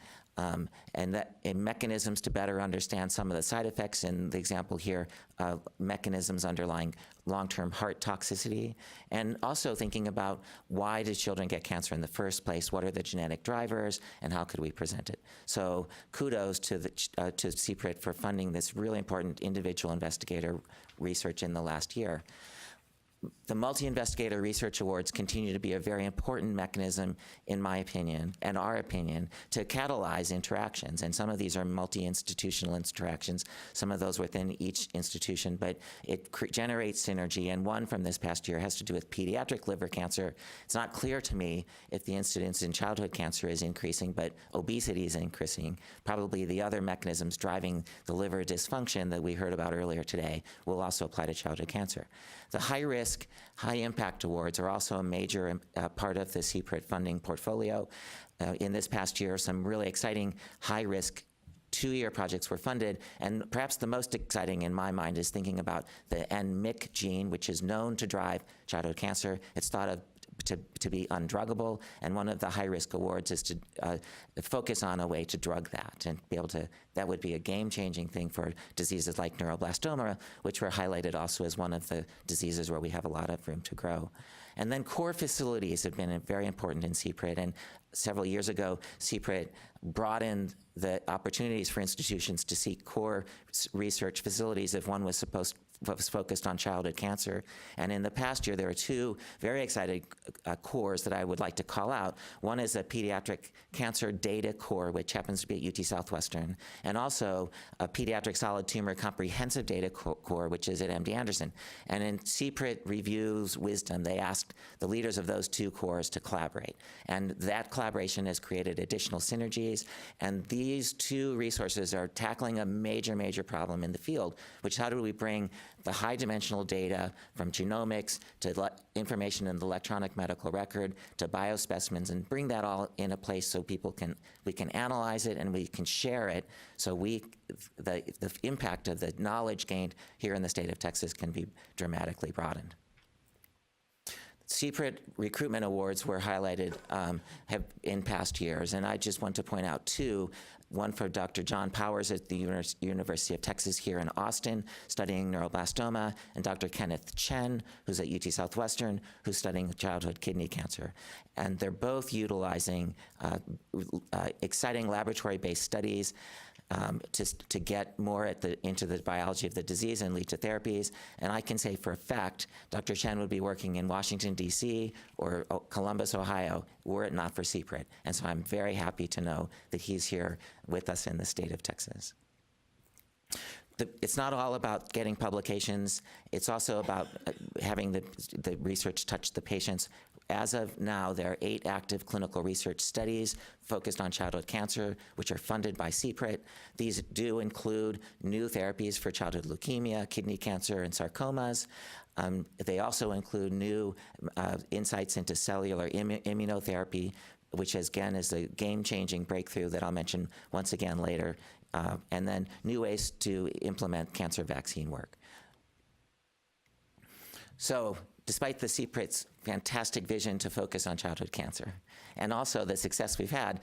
and mechanisms to better understand some of the side effects. In the example here, mechanisms underlying long-term heart toxicity, and also thinking about why do children get cancer in the first place, what are the genetic drivers, and how could we present it. So kudos to CPRIT for funding this really important individual investigator research in the last year. The multi-investigator research awards continue to be a very important mechanism, in my opinion, and our opinion, to catalyze interactions. And some of these are multi-institutional interactions, some of those within each institution, but it generates synergy. And one from this past year has to do with pediatric liver cancer. It's not clear to me if the incidence in childhood cancer is increasing, but obesity is increasing. Probably the other mechanisms driving the liver dysfunction that we heard about earlier today will also apply to childhood cancer. The high-risk, high-impact awards are also a major part of the CPRIT funding portfolio. In this past year, some really exciting high-risk two-year projects were funded, and perhaps the most exciting in my mind is thinking about the NMYC gene, which is known to drive childhood cancer. It's thought of to be undruggable, and one of the high-risk awards is to focus on a way to drug that and be able to, that would be a game-changing thing for diseases like neuroblastoma, which were highlighted also as one of the diseases where we have a lot of room to grow. And then core facilities have been very important in CPRIT, and several years ago, CPRIT broadened the opportunities for institutions to seek core research facilities if one was focused on childhood cancer. And in the past year, there are two very exciting cores that I would like to call out. One is a pediatric cancer data core, which happens to be at UT Southwestern, and also a pediatric solid tumor comprehensive data core, which is at MD Anderson. And in CPRIT Reviews Wisdom, they asked the leaders of those two cores to collaborate. And that collaboration has created additional synergies. And these two resources are tackling a major, major problem in the field, which how do we bring the high-dimensional data from genomics to information in the electronic medical record to biospecimens and bring that all in a place so we can analyze it and we can share it so the impact of the knowledge gained here in the state of Texas can be dramatically broadened. CPRIT recruitment awards were highlighted in past years, and I just want to point out two. One for Dr. John Powers at the University of Texas here in Austin, studying neuroblastoma, and Dr. Kenneth Chen, who's at UT Southwestern, who's studying childhood kidney cancer. And they're both utilizing exciting laboratory-based studies to get more into the biology of the disease and lead to therapies. And I can say for a fact, Dr. Chen would be working in Washington, D.C. or Columbus, Ohio, were it not for CPRIT. And so I'm very happy to know that he's here with us in the state of Texas. It's not all about getting publications. It's also about having the research touch the patients. As of now, there are 8 active clinical research studies focused on childhood cancer, which are funded by CPRIT. These do include new therapies for childhood leukemia, kidney cancer, and sarcomas. They also include new insights into cellular immunotherapy, which again is a game-changing breakthrough that I'll mention once again later, and then new ways to implement cancer vaccine work. So, despite the CPRIT's fantastic vision to focus on childhood cancer, and also the success we've had,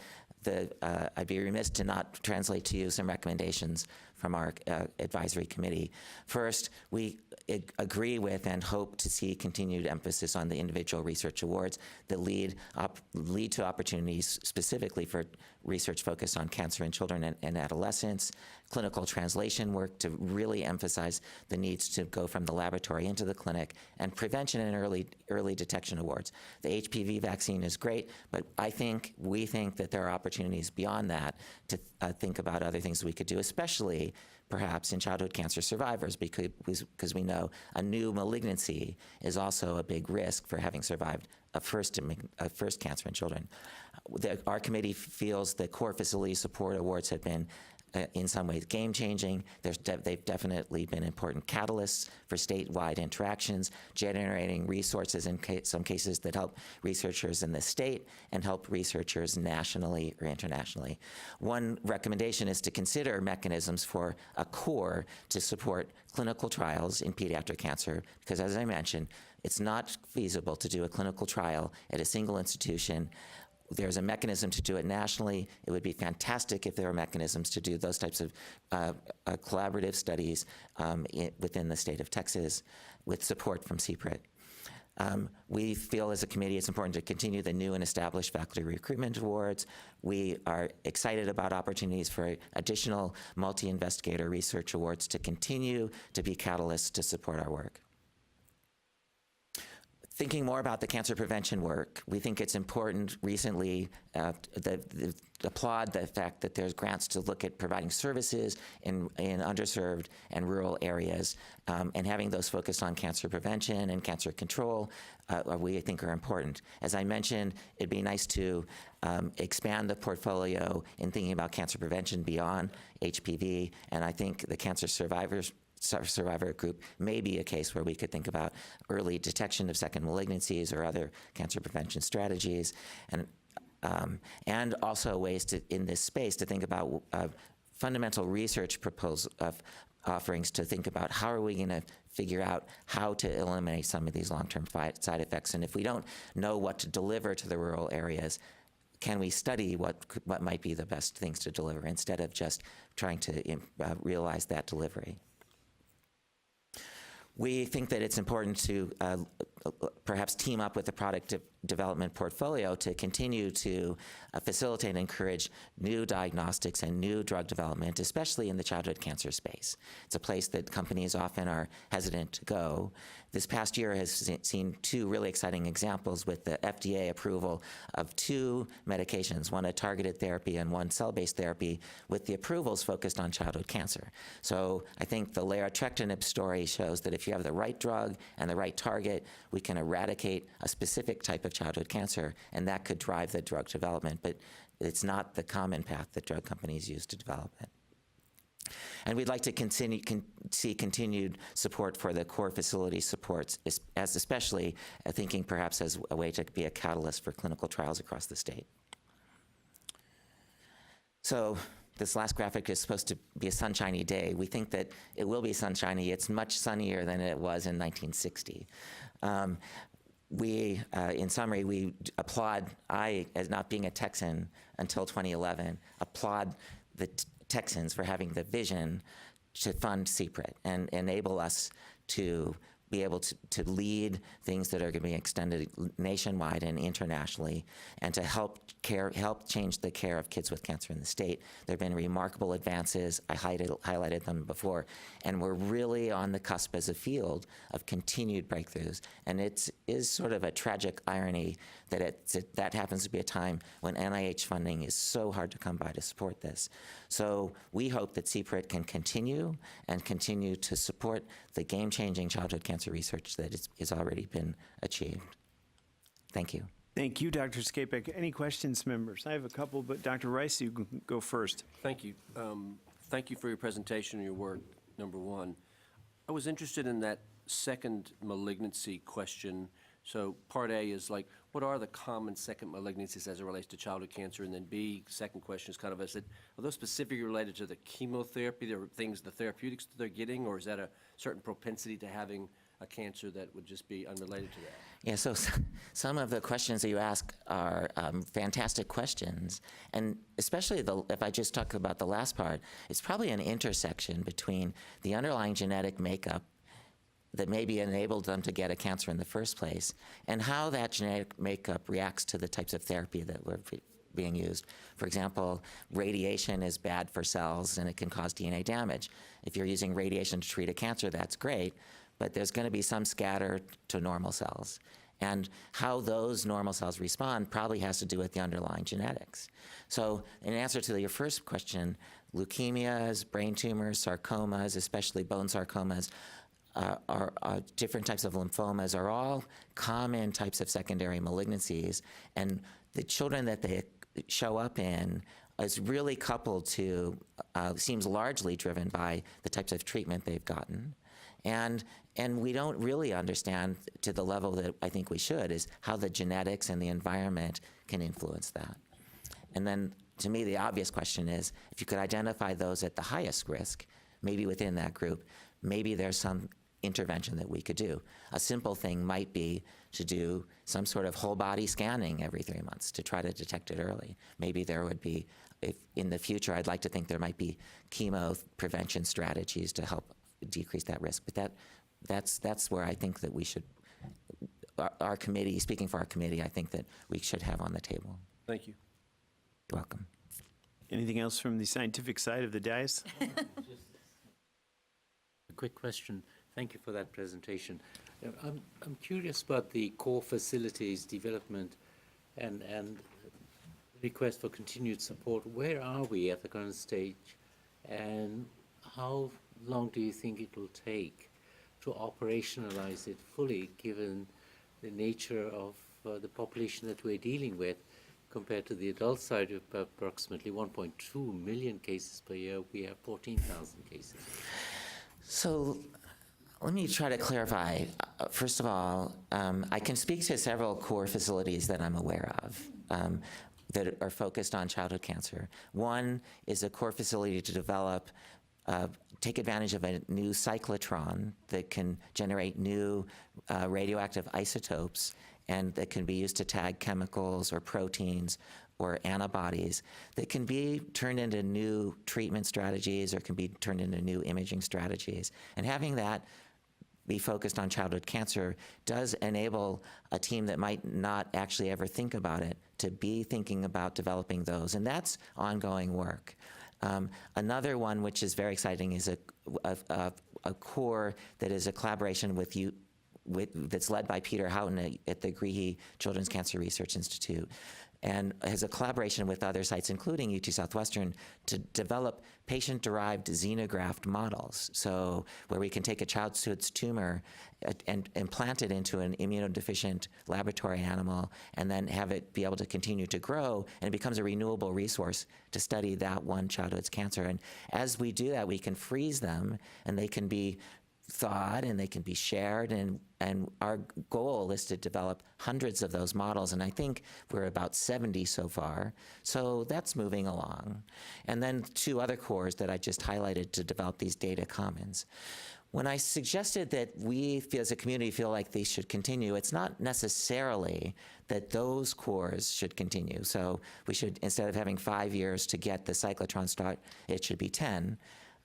I'd be remiss to not translate to you some recommendations from our advisory committee. First, we agree with and hope to see continued emphasis on the individual research awards that lead to opportunities specifically for research focused on cancer in children and adolescents, clinical translation work to really emphasize the needs to go from the laboratory into the clinic, and prevention and early detection awards. The HPV vaccine is great, but we think that there are opportunities beyond that to think about other things we could do, especially perhaps in childhood cancer survivors, because we know a new malignancy is also a big risk for having survived a first cancer in children. Our committee feels the core facility support awards have been in some ways game-changing. They've definitely been important catalysts for statewide interactions, generating resources in some cases that help researchers in the state and help researchers nationally or internationally. One recommendation is to consider mechanisms for a core to support clinical trials in pediatric cancer, because as I mentioned, it's not feasible to do a clinical trial at a single institution. There's a mechanism to do it nationally. It would be fantastic if there were mechanisms to do those types of collaborative studies within the state of Texas with support from CPRIT. We feel as a committee it's important to continue the new and established faculty recruitment awards. We are excited about opportunities for additional multi-investigator research awards to continue to be catalysts to support our work. Thinking more about the cancer prevention work, we think it's important recently applaud the fact that there's grants to look at providing services in underserved and rural areas, and having those focused on cancer prevention and cancer control, we think are important. As I mentioned, it'd be nice to expand the portfolio in thinking about cancer prevention beyond HPV, and I think the cancer survivor group may be a case where we could think about early detection of second malignancies or other cancer prevention strategies, and also ways in this space to think about fundamental research offerings to think about how are we going to figure out how to eliminate some of these long-term side effects, and if we don't know what to deliver to the rural areas, can we study what might be the best things to deliver instead of just trying to realize that delivery. We think that it's important to perhaps team up with the product development portfolio to continue to facilitate and encourage new diagnostics and new drug development, especially in the childhood cancer space. It's a place that companies often are hesitant to go. This past year has seen two really exciting examples with the FDA approval of two medications, one a targeted therapy and one cell-based therapy, with the approvals focused on childhood cancer. So I think the larotrectinib story shows that if you have the right drug and the right target, we can eradicate a specific type of childhood cancer, and that could drive the drug development, but it's not the common path that drug companies use to develop it. And we'd like to see continued support for the core facility supports, as especially thinking perhaps as a way to be a catalyst for clinical trials across the state. So this last graphic is supposed to be a sunshiny day. We think that it will be sunshiny. It's much sunnier than it was in 1960. In summary, we applaud, as not being a Texan until 2011, applaud the Texans for having the vision to fund CPRIT and enable us to be able to lead things that are going to be extended nationwide and internationally, and to help change the care of kids with cancer in the state. There have been remarkable advances. I highlighted them before, and we're really on the cusp as a field of continued breakthroughs. And it is sort of a tragic irony that that happens to be a time when NIH funding is so hard to come by to support this. So we hope that CPRIT can continue to support the game-changing childhood cancer research that has already been achieved. Thank you. Thank you, Dr. Skapek. Any questions, members? I have a couple, but Dr. Rice, you can go first. Thank you. Thank you for your presentation and your work, number one. I was interested in that second malignancy question So part A is like, what are the common second malignancies as it relates to childhood cancer? And then B, second question is kind of, are those specifically related to the chemotherapy, the things, the therapeutics that they're getting, or is that a certain propensity to having a cancer that would just be unrelated to that? Yeah, so some of the questions that you ask are fantastic questions, and especially if I just talk about the last part, it's probably an intersection between the underlying genetic makeup that maybe enabled them to get a cancer in the first place, and how that genetic makeup reacts to the types of therapy that were being used. For example, radiation is bad for cells and it can cause DNA damage. If you're using radiation to treat a cancer, that's great, but there's going to be some scatter to normal cells. And how those normal cells respond probably has to do with the underlying genetics. So in answer to your first question, leukemias, brain tumors, sarcomas, especially bone sarcomas, are different types of lymphomas are all common types of secondary malignancies, and the children that they show up in is really coupled to, seems largely driven by the types of treatment they've gotten. And we don't really understand to the level that I think we should is how the genetics and the environment can influence that. And then to me, the obvious question is, if you could identify those at the highest risk, maybe within that group, maybe there's some intervention that we could do. A simple thing might be to do some sort of whole body scanning every 3 months to try to detect it early. Maybe there would be, if in the future, I'd like to think there might be chemo prevention strategies to help decrease that risk. But that's where I think that we should, our committee, speaking for our committee, I think that we should have on the table. Thank you. You're welcome. Anything else from the scientific side of the dais? A quick question. Thank you for that presentation. I'm curious about the core facilities development and request for continued support. Where are we at the current stage, and how long do you think it will take to operationalize it fully, given the nature of the population that we're dealing with compared to the adult side of approximately 1.2 million cases per year? We have 14,000 cases. So let me try to clarify. First of all, I can speak to several core facilities that I'm aware of that are focused on childhood cancer. One is a core facility to develop, take advantage of a new cyclotron that can generate new radioactive isotopes, and that can be used to tag chemicals or proteins or antibodies that can be turned into new treatment strategies or can be turned into new imaging strategies. And having that be focused on childhood cancer does enable a team that might not actually ever think about it to be thinking about developing those, and that's ongoing work. Another one which is very exciting is a core that is a collaboration that's led by Peter Houghton at the Greehey Children's Cancer Research Institute, and has a collaboration with other sites, including UT Southwestern, to develop patient-derived xenograft models. So where we can take a childhood's tumor and implant it into an immunodeficient laboratory animal and then have it be able to continue to grow, and it becomes a renewable resource to study that one childhood's cancer. And as we do that, we can freeze them, and they can be thawed and they can be shared, and our goal is to develop hundreds of those models, and I think we're about 70 so far, so that's moving along. And then two other cores that I just highlighted to develop these data commons. When I suggested that we as a community feel like they should continue, it's not necessarily that those cores should continue. So we should, instead of having 5 years to get the cyclotron start, it should be 10.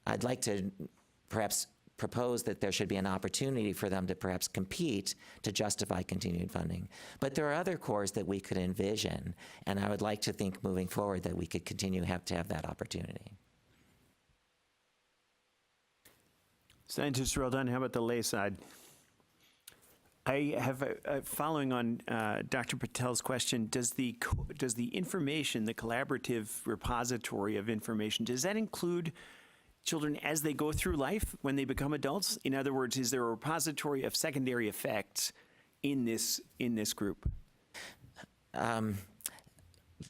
I'd like to perhaps propose that there should be an opportunity for them to perhaps compete to justify continued funding. But there are other cores that we could envision, and I would like to think moving forward that we could continue to have that opportunity. Scientists are all done. How about the lay side? I have, following on Dr. Patel's question, does the information, the collaborative repository of information, does that include children as they go through life when they become adults? In other words, is there a repository of secondary effects in this group? In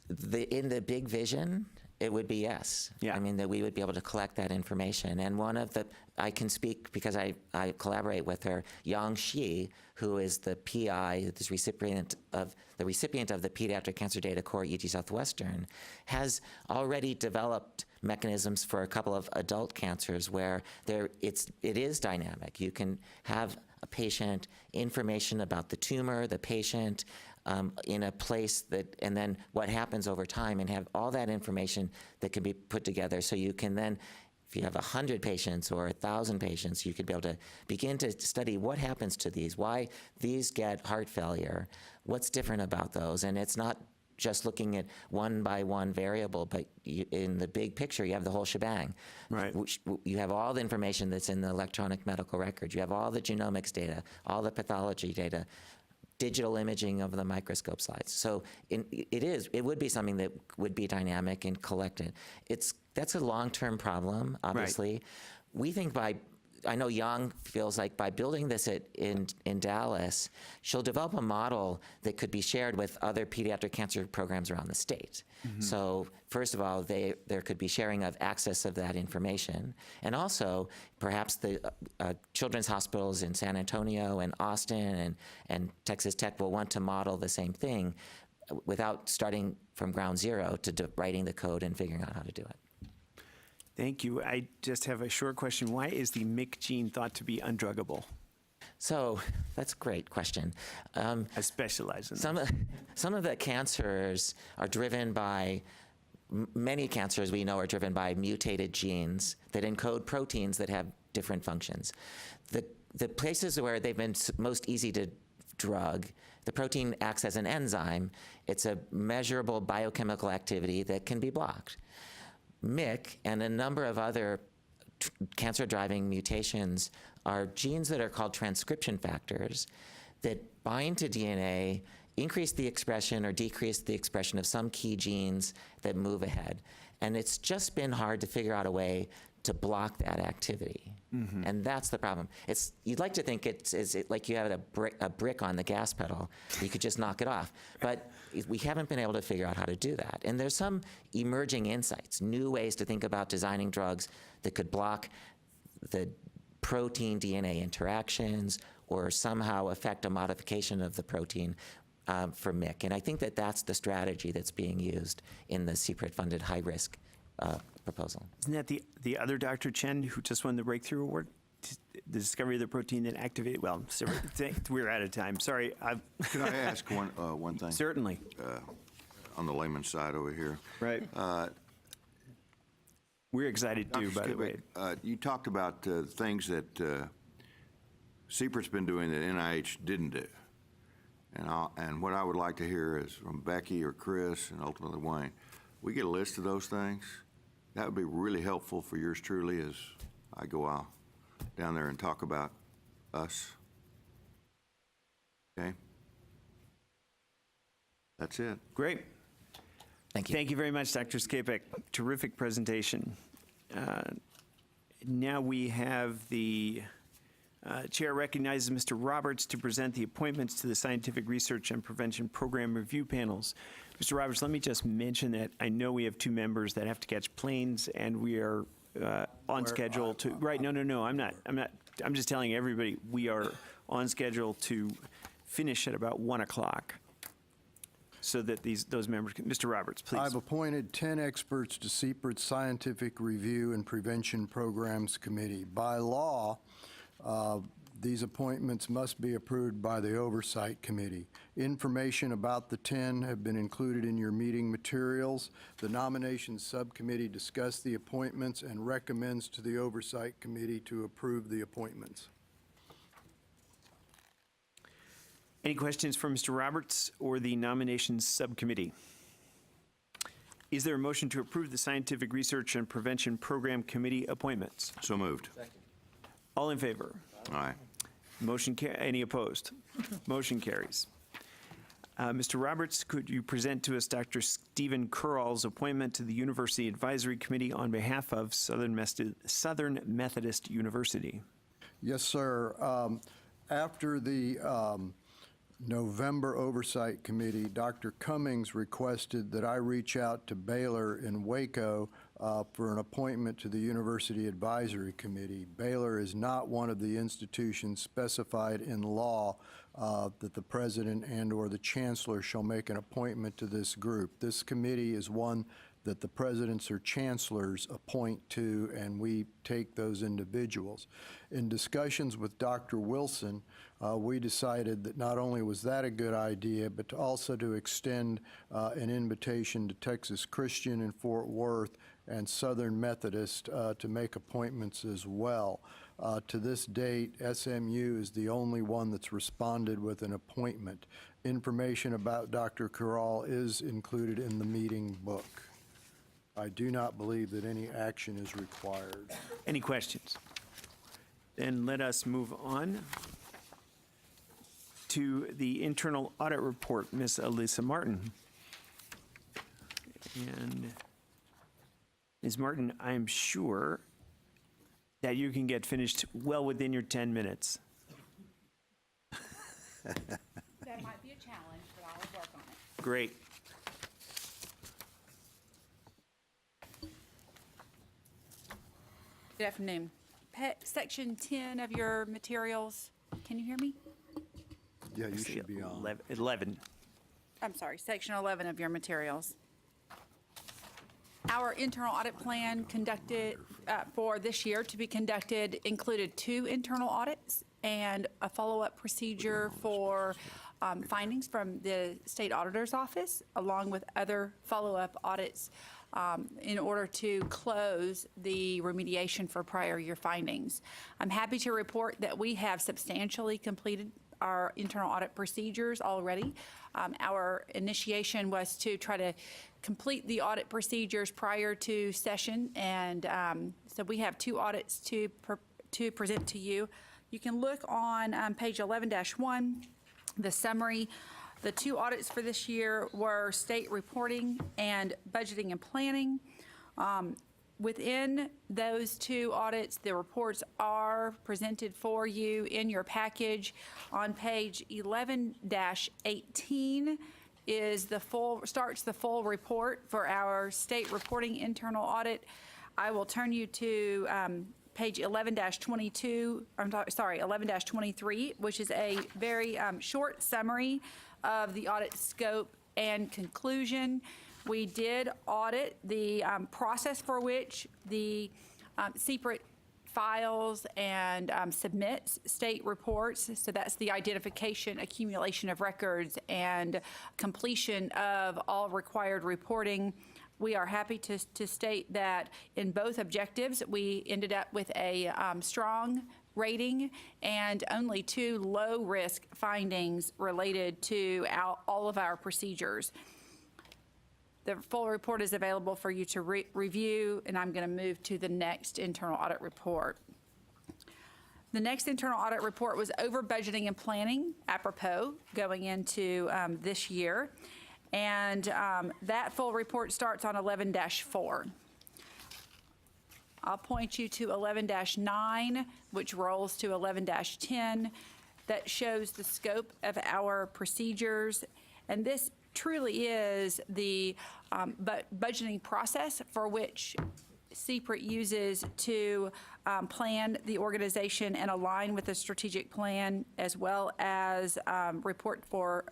the big vision, It would be yes. Yeah. I mean, that we would be able to collect that information. And one of the, I can speak because I collaborate with her, Yang Shi, who is the PI, the recipient of the Pediatric Cancer Data Core, UT Southwestern, has already developed mechanisms for a couple of adult cancers where it is dynamic. You can have a patient information about the tumor, the patient, in a place that, and then what happens over time, and have all that information that can be put together. So you can then, if you have 100 patients or 1,000 patients, you could be able to begin to study what happens to these, why these get heart failure, what's different about those. And it's not just looking at one by one variable, but in the big picture, you have the whole shebang. Right. You have all the information that's in the electronic medical record. You have all the genomics data, all the pathology data, digital imaging of the microscope slides. So it would be something that would be dynamic and collected. That's a long-term problem, obviously. Right. We think I know Yang feels like by building this in Dallas, she'll develop a model that could be shared with other pediatric cancer programs around the state. Mm-hmm. So first of all, there could be sharing of access of that information. And also, perhaps the children's hospitals in San Antonio and Austin and Texas Tech will want to model the same thing without starting from ground zero to writing the code and figuring out how to do it. Thank you. I just have a short question. Why is the MYC gene thought to be undruggable? So that's a great question. I specialize in some of the cancers are driven by, many cancers we know are driven by mutated genes that encode proteins that have different functions. The places where they've been most easy to drug, the protein acts as an enzyme. It's a measurable biochemical activity that can be blocked. MYC and a number of other cancer-driving mutations are genes that are called transcription factors that bind to DNA, increase the expression or decrease the expression of some key genes that move ahead. And it's just been hard to figure out a way to block that activity. Mm-hmm. And that's the problem. You'd like to think it's like you have a brick on the gas pedal. You could just knock it off. But we haven't been able to figure out how to do that. And there's some emerging insights, new ways to think about designing drugs that could block the protein DNA interactions or somehow affect a modification of the protein for MYC. And I think that's the strategy that's being used in the CPRIT-funded high-risk proposal. Isn't that the other Dr. Chen who just won the Breakthrough Award? The discovery of the protein that activated, well, we're out of time. Sorry. Can I ask one thing? Certainly. On the layman's side over here. Right. We're excited too, by the way. You talked about things that CPRIT's been doing that NIH didn't do. And what I would like to hear is from Becky or Chris and ultimately Wayne, we get a list of those things. That would be really helpful for yours truly as I go out down there and talk about us. Okay? That's it. Great. Thank you. Thank you very much, Dr. Skapek. Terrific presentation. Now we have the Chair recognizes Mr. Roberts to present the appointments to the Scientific Research and Prevention Program Review Panels. Mr. Roberts, let me just mention that I know we have two members that have to catch planes, and we are on schedule to. Right? No. I'm not. I'm just telling everybody we are on schedule to finish at about 1 o'clock, so that those members can. Mr. Roberts, please. I've appointed 10 experts to CPRIT's Scientific Review and Prevention Programs Committee. By law, these appointments must be approved by the Oversight Committee. Information about the 10 have been included in your meeting materials. The Nominations Subcommittee discussed the appointments and recommends to the Oversight Committee to approve the appointments. Any questions for Mr. Roberts or the Nominations Subcommittee? Is there a motion to approve the Scientific Research and Prevention Program Committee appointments? So moved. All in favor? Aye. Any opposed? Motion carries. Mr. Roberts, could you present to us Dr. Stephen Curall's appointment to the University Advisory Committee on behalf of Southern Methodist University? Yes, sir. After the November Oversight Committee, Dr. Cummings requested that I reach out to Baylor in Waco for an appointment to the University Advisory Committee. Baylor is not one of the institutions specified in law that the president and/or the chancellor shall make an appointment to this group. This committee is one that the presidents or chancellors appoint to, and we take those individuals. In discussions with Dr. Wilson, we decided that not only was that a good idea, but also to extend an invitation to Texas Christian in Fort Worth and Southern Methodist to make appointments as well. To this date, SMU is the only one that's responded with an appointment. Information about Dr. Corral is included in the meeting book. I do not believe that any action is required. Any questions? Then let us move on to the internal audit report, Ms. Alyssa Martin. And Ms. Martin, I'm sure that you can get finished well within your 10 minutes. That might be a challenge, but I'll work on it. Great. Good afternoon. Section 10 of your materials, can you hear me? Yeah, you should be on. 11. I'm sorry, section 11 of your materials. Our internal audit plan conducted for this year to be conducted included 2 internal audits and a follow-up procedure for findings from the state auditor's office, along with other follow-up audits in order to close the remediation for prior year findings. I'm happy to report that we have substantially completed our internal audit procedures already. Our initiation was to try to complete the audit procedures prior to session, and so we have 2 audits to present to you. You can look on page 11-1, the summary. The 2 audits for this year were state reporting and budgeting and planning. Within those 2 audits, the reports are presented for you in your package. On page 11-18 starts the full report for our state reporting internal audit. I will turn you to page 11-23, which is a very short summary of the audit scope and conclusion. We did audit the process for which the CPRIT files and submits state reports. So that's the identification, accumulation of records, and completion of all required reporting. We are happy to state that in both objectives, we ended up with a strong rating and only 2 low-risk findings related to all of our procedures. The full report is available for you to review, and I'm going to move to the next internal audit report. The next internal audit report was over budgeting and planning, apropos, going into this year. And that full report starts on 11-4. I'll point you to 11-9, which rolls to 11-10. That shows the scope of our procedures. And this truly is the budgeting process for which CPRIT uses to plan the organization and align with the strategic plan, as well as report for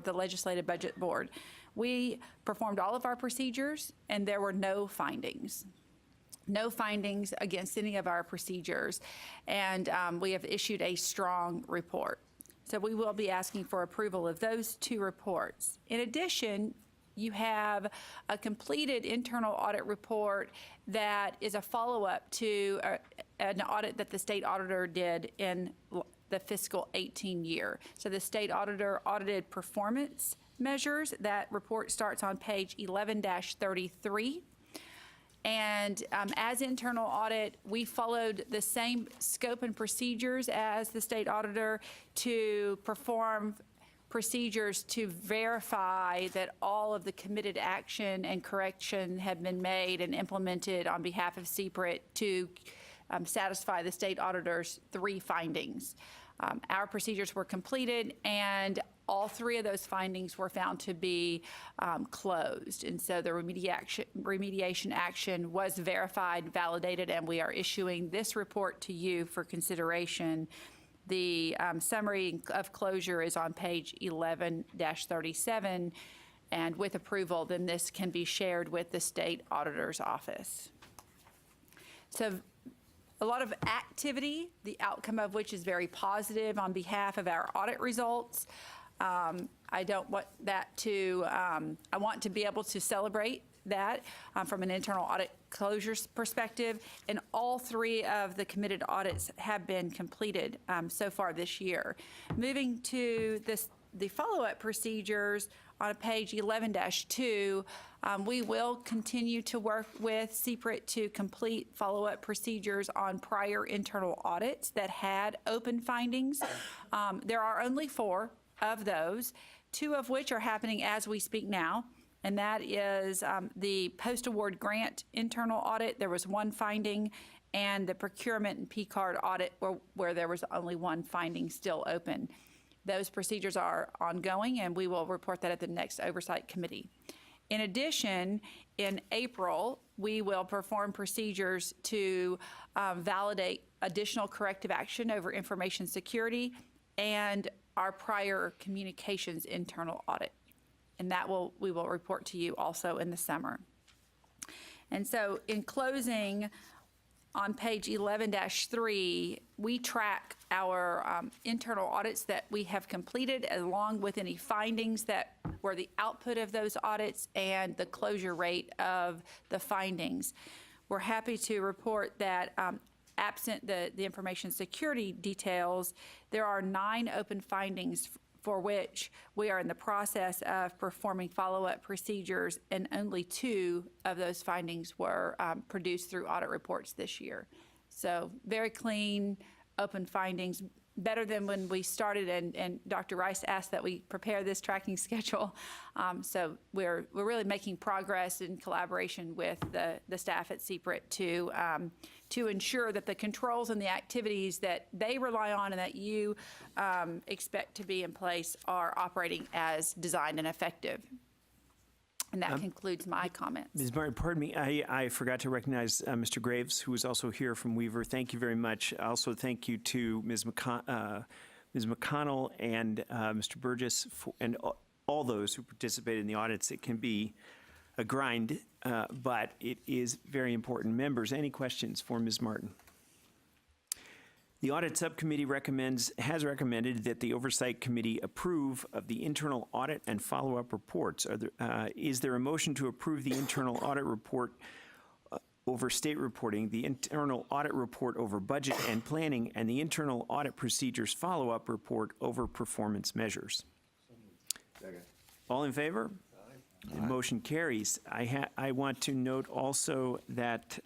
the Legislative Budget Board. We performed all of our procedures, and there were no findings. No findings against any of our procedures, and we have issued a strong report. So we will be asking for approval of those 2 reports. In addition, you have a completed internal audit report that is a follow-up to an audit that the state auditor did in the fiscal 18 year. So the state auditor audited performance measures. That report starts on page 11-33. And as internal audit, we followed the same scope and procedures as the state auditor to perform procedures to verify that all of the committed action and correction have been made and implemented on behalf of CPRIT to satisfy the state auditor's 3 findings. our procedures were completed, and all three of those findings were found to be closed. And so the remediation action was verified, validated, and we are issuing this report to you for consideration. The summary of closure is on page 11-37, and with approval, then this can be shared with the state auditor's office. So a lot of activity, the outcome of which is very positive on behalf of our audit results. I don't want that to, I want to be able to celebrate that from an internal audit closures perspective, and all three of the committed audits have been completed so far this year. Moving to the follow-up procedures on page 11-2, we will continue to work with CPRIT to complete follow-up procedures on prior internal audits that had open findings. There are only 4 of those, 2 of which are happening as we speak now, and that is the post-award grant internal audit. There was 1 finding, and the procurement and P-card audit where there was only 1 finding still open. Those procedures are ongoing, and we will report that at the next Oversight Committee. In addition, in April, we will perform procedures to validate additional corrective action over information security and our prior communications internal audit. And that we will report to you also in the summer. And so in closing, on page 11-3, we track our internal audits that we have completed, along with any findings that were the output of those audits and the closure rate of the findings. We're happy to report that absent the information security details, there are 9 open findings for which we are in the process of performing follow-up procedures, and only 2 of those findings were produced through audit reports this year. So very clean, open findings, better than when we started, and Dr. Rice asked that we prepare this tracking schedule. So we're really making progress in collaboration with the staff at CPRIT to ensure that the controls and the activities that they rely on and that you expect to be in place are operating as designed and effective. And that concludes my comments. Ms. Martin, pardon me, I forgot to recognize Mr. Graves, who is also here from Weaver. Thank you very much. Also, thank you to Ms. McConnell and Mr. Burgess and all those who participated in the audits. It can be a grind, but it is very important. Members, any questions for Ms. Martin? The Audit Subcommittee has recommended that the Oversight Committee approve of the internal audit and follow-up reports. Is there a motion to approve the internal audit report over state reporting, the internal audit report over budget and planning, and the internal audit procedures follow-up report over performance measures? Second. All in favor? The motion carries. I want to note also that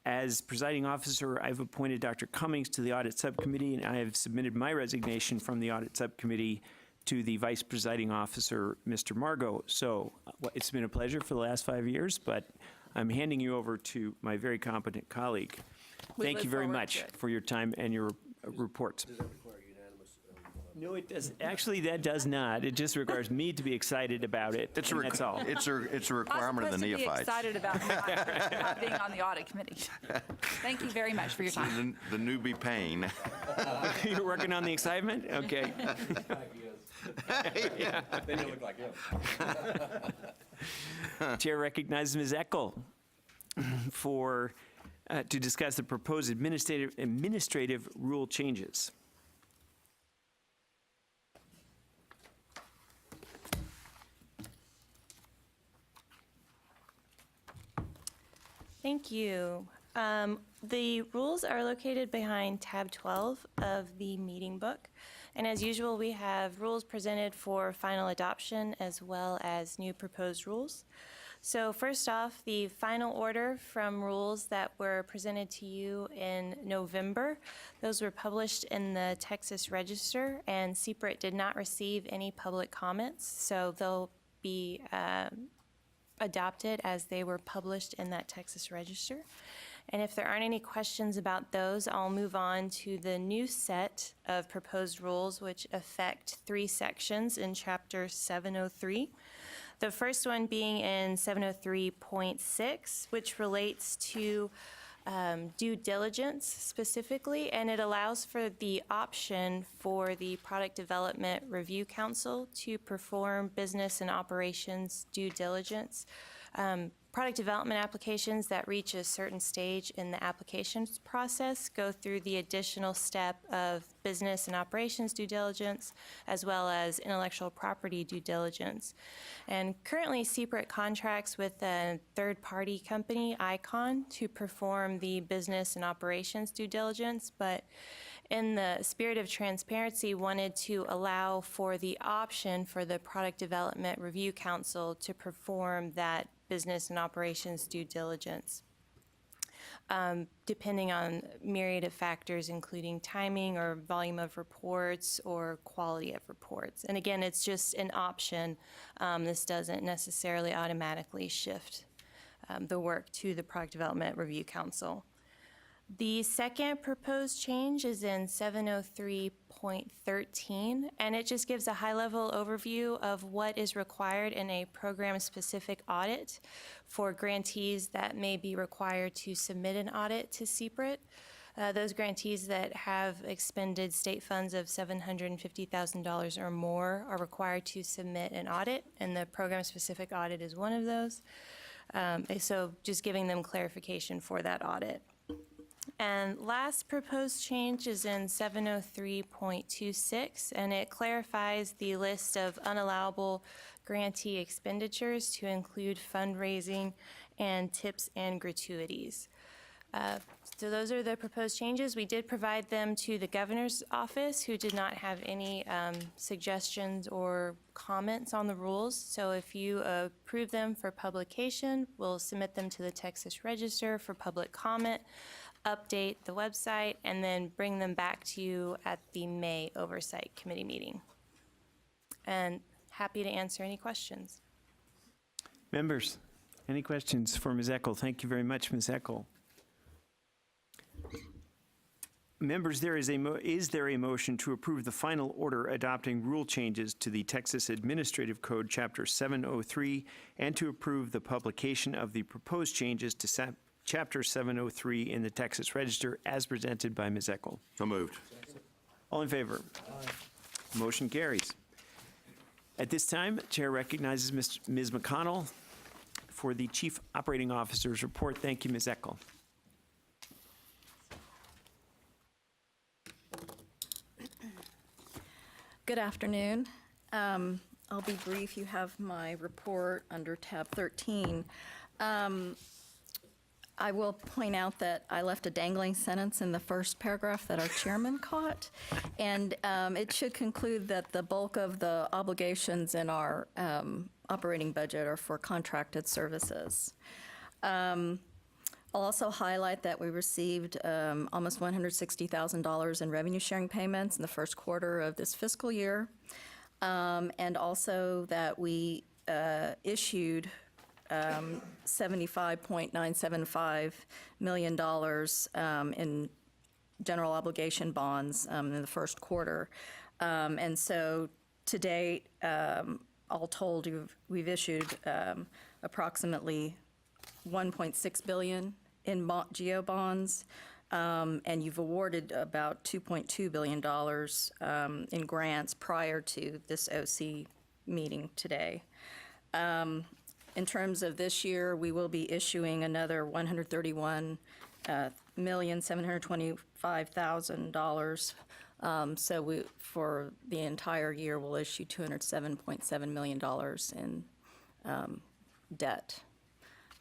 as presiding officer, I've appointed Dr. Cummings to the Audit Subcommittee, and I have submitted my resignation from the Audit Subcommittee to the Vice Presiding Officer, Mr. Margot. So it's been a pleasure for the last 5 years, but I'm handing you over to my very competent colleague. Thank you very much for your time and your reports. Does that require unanimous? No, it does. Actually, that does not. It just requires me to be excited about it. That's all. It's a requirement of the neophytes. I'm supposed to be excited about not being on the audit committee. Thank you very much for your time. The newbie pain. You're working on the excitement? Okay. Yeah. Then you look like him. Chair recognizes Ms. Eckel to discuss the proposed administrative rule changes. Thank you. The rules are located behind tab 12 of the meeting book. And as usual, we have rules presented for final adoption as well as new proposed rules. So first off, the final order from rules that were presented to you in November. Those were published in the Texas Register, and CPRIT did not receive any public comments, so they'll be adopted as they were published in that Texas Register. And if there aren't any questions about those, I'll move on to the new set of proposed rules, which affect 3 sections in Chapter 703. The first one being in 703.6, which relates to due diligence specifically, and it allows for the option for the Product Development Review Council to perform business and operations due diligence. Product development applications that reach a certain stage in the applications process go through the additional step of business and operations due diligence, as well as intellectual property due diligence. And currently, CPRIT contracts with a third-party company, ICON, to perform the business and operations due diligence, but in the spirit of transparency, wanted to allow for the option for the Product Development Review Council to perform that business and operations due diligence, depending on myriad of factors, including timing or volume of reports or quality of reports. And again, it's just an option. This doesn't necessarily automatically shift the work to the Product Development Review Council. The second proposed change is in 703.13, and it just gives a high-level overview of what is required in a program-specific audit for grantees that may be required to submit an audit to CPRIT. Those grantees that have expended state funds of $750,000 or more are required to submit an audit, and the program-specific audit is one of those. So just giving them clarification for that audit. And last proposed change is in 703.26, and it clarifies the list of unallowable grantee expenditures to include fundraising and tips and gratuities. So those are the proposed changes. We did provide them to the governor's office, who did not have any suggestions or comments on the rules. So if you approve them for publication, we'll submit them to the Texas Register for public comment, update the website, and then bring them back to you at the May Oversight Committee meeting. And happy to answer any questions. Members, any questions for Ms. Eckel? Thank you very much, Ms. Eckel. Members, is there a motion to approve the final order adopting rule changes to the Texas Administrative Code, Chapter 703, and to approve the publication of the proposed changes to Chapter 703 in the Texas Register as presented by Ms. Eckel? So moved. All in favor? Aye. Motion carries. At this time, Chair recognizes Ms. McConnell for the Chief Operating Officer's report. Thank you, Ms. Eckel. Good afternoon. I'll be brief. You have my report under tab 13. I will point out that I left a dangling sentence in the first paragraph that our chairman caught, and it should conclude that the bulk of the obligations in our operating budget are for contracted services. I'll also highlight that we received almost $160,000 in revenue sharing payments in the first quarter of this fiscal year, and also that we issued $75.975 million in general obligation bonds in the first quarter. And so to date, all told, we've issued approximately $1.6 billion in GEO bonds, and you've awarded about $2.2 billion in grants prior to this OC meeting today. In terms of this year, we will be issuing another $131,725,000. So for the entire year, we'll issue $207.7 million in debt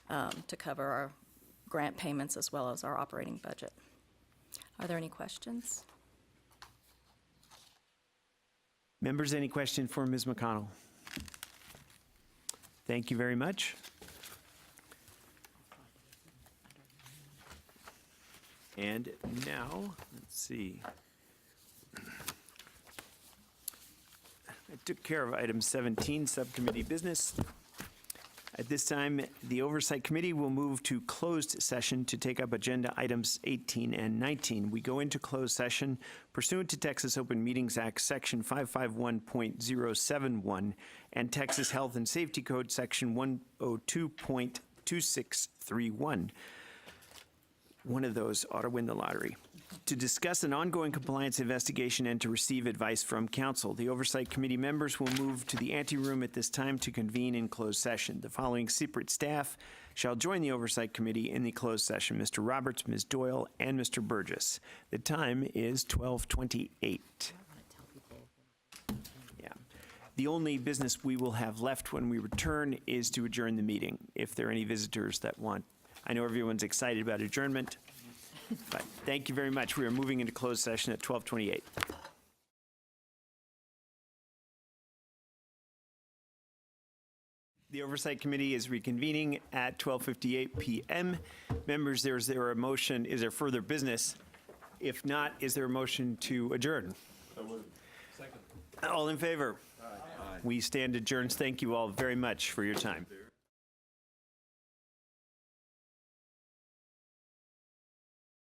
to cover our grant payments as well as our operating budget. Are there any questions? Members, any question for Ms. McConnell? Thank you very much. And now, let's see. I took care of item 17, subcommittee business. At this time, the Oversight Committee will move to closed session to take up agenda items 18 and 19. We go into closed session pursuant to Texas Open Meetings Act, Section 551.071, and Texas Health and Safety Code, Section 102.2631. One of those ought to win the lottery. To discuss an ongoing compliance investigation and to receive advice from counsel. The Oversight Committee members will move to the anteroom at this time to convene in closed session. The following CPRIT staff shall join the Oversight Committee in the closed session: Mr. Roberts, Ms. Doyle, and Mr. Burgess. The time is 12:28. Yeah. The only business we will have left when we return is to adjourn the meeting. If there are any visitors that want, I know everyone's excited about adjournment. But thank you very much. We are moving into closed session at 12:28. The Oversight Committee is reconvening at 12:58 p.m. Members, is there a motion? Is there further business? If not, is there a motion to adjourn? Second. All in favor? Aye. We stand adjourned. Thank you all very much for your time.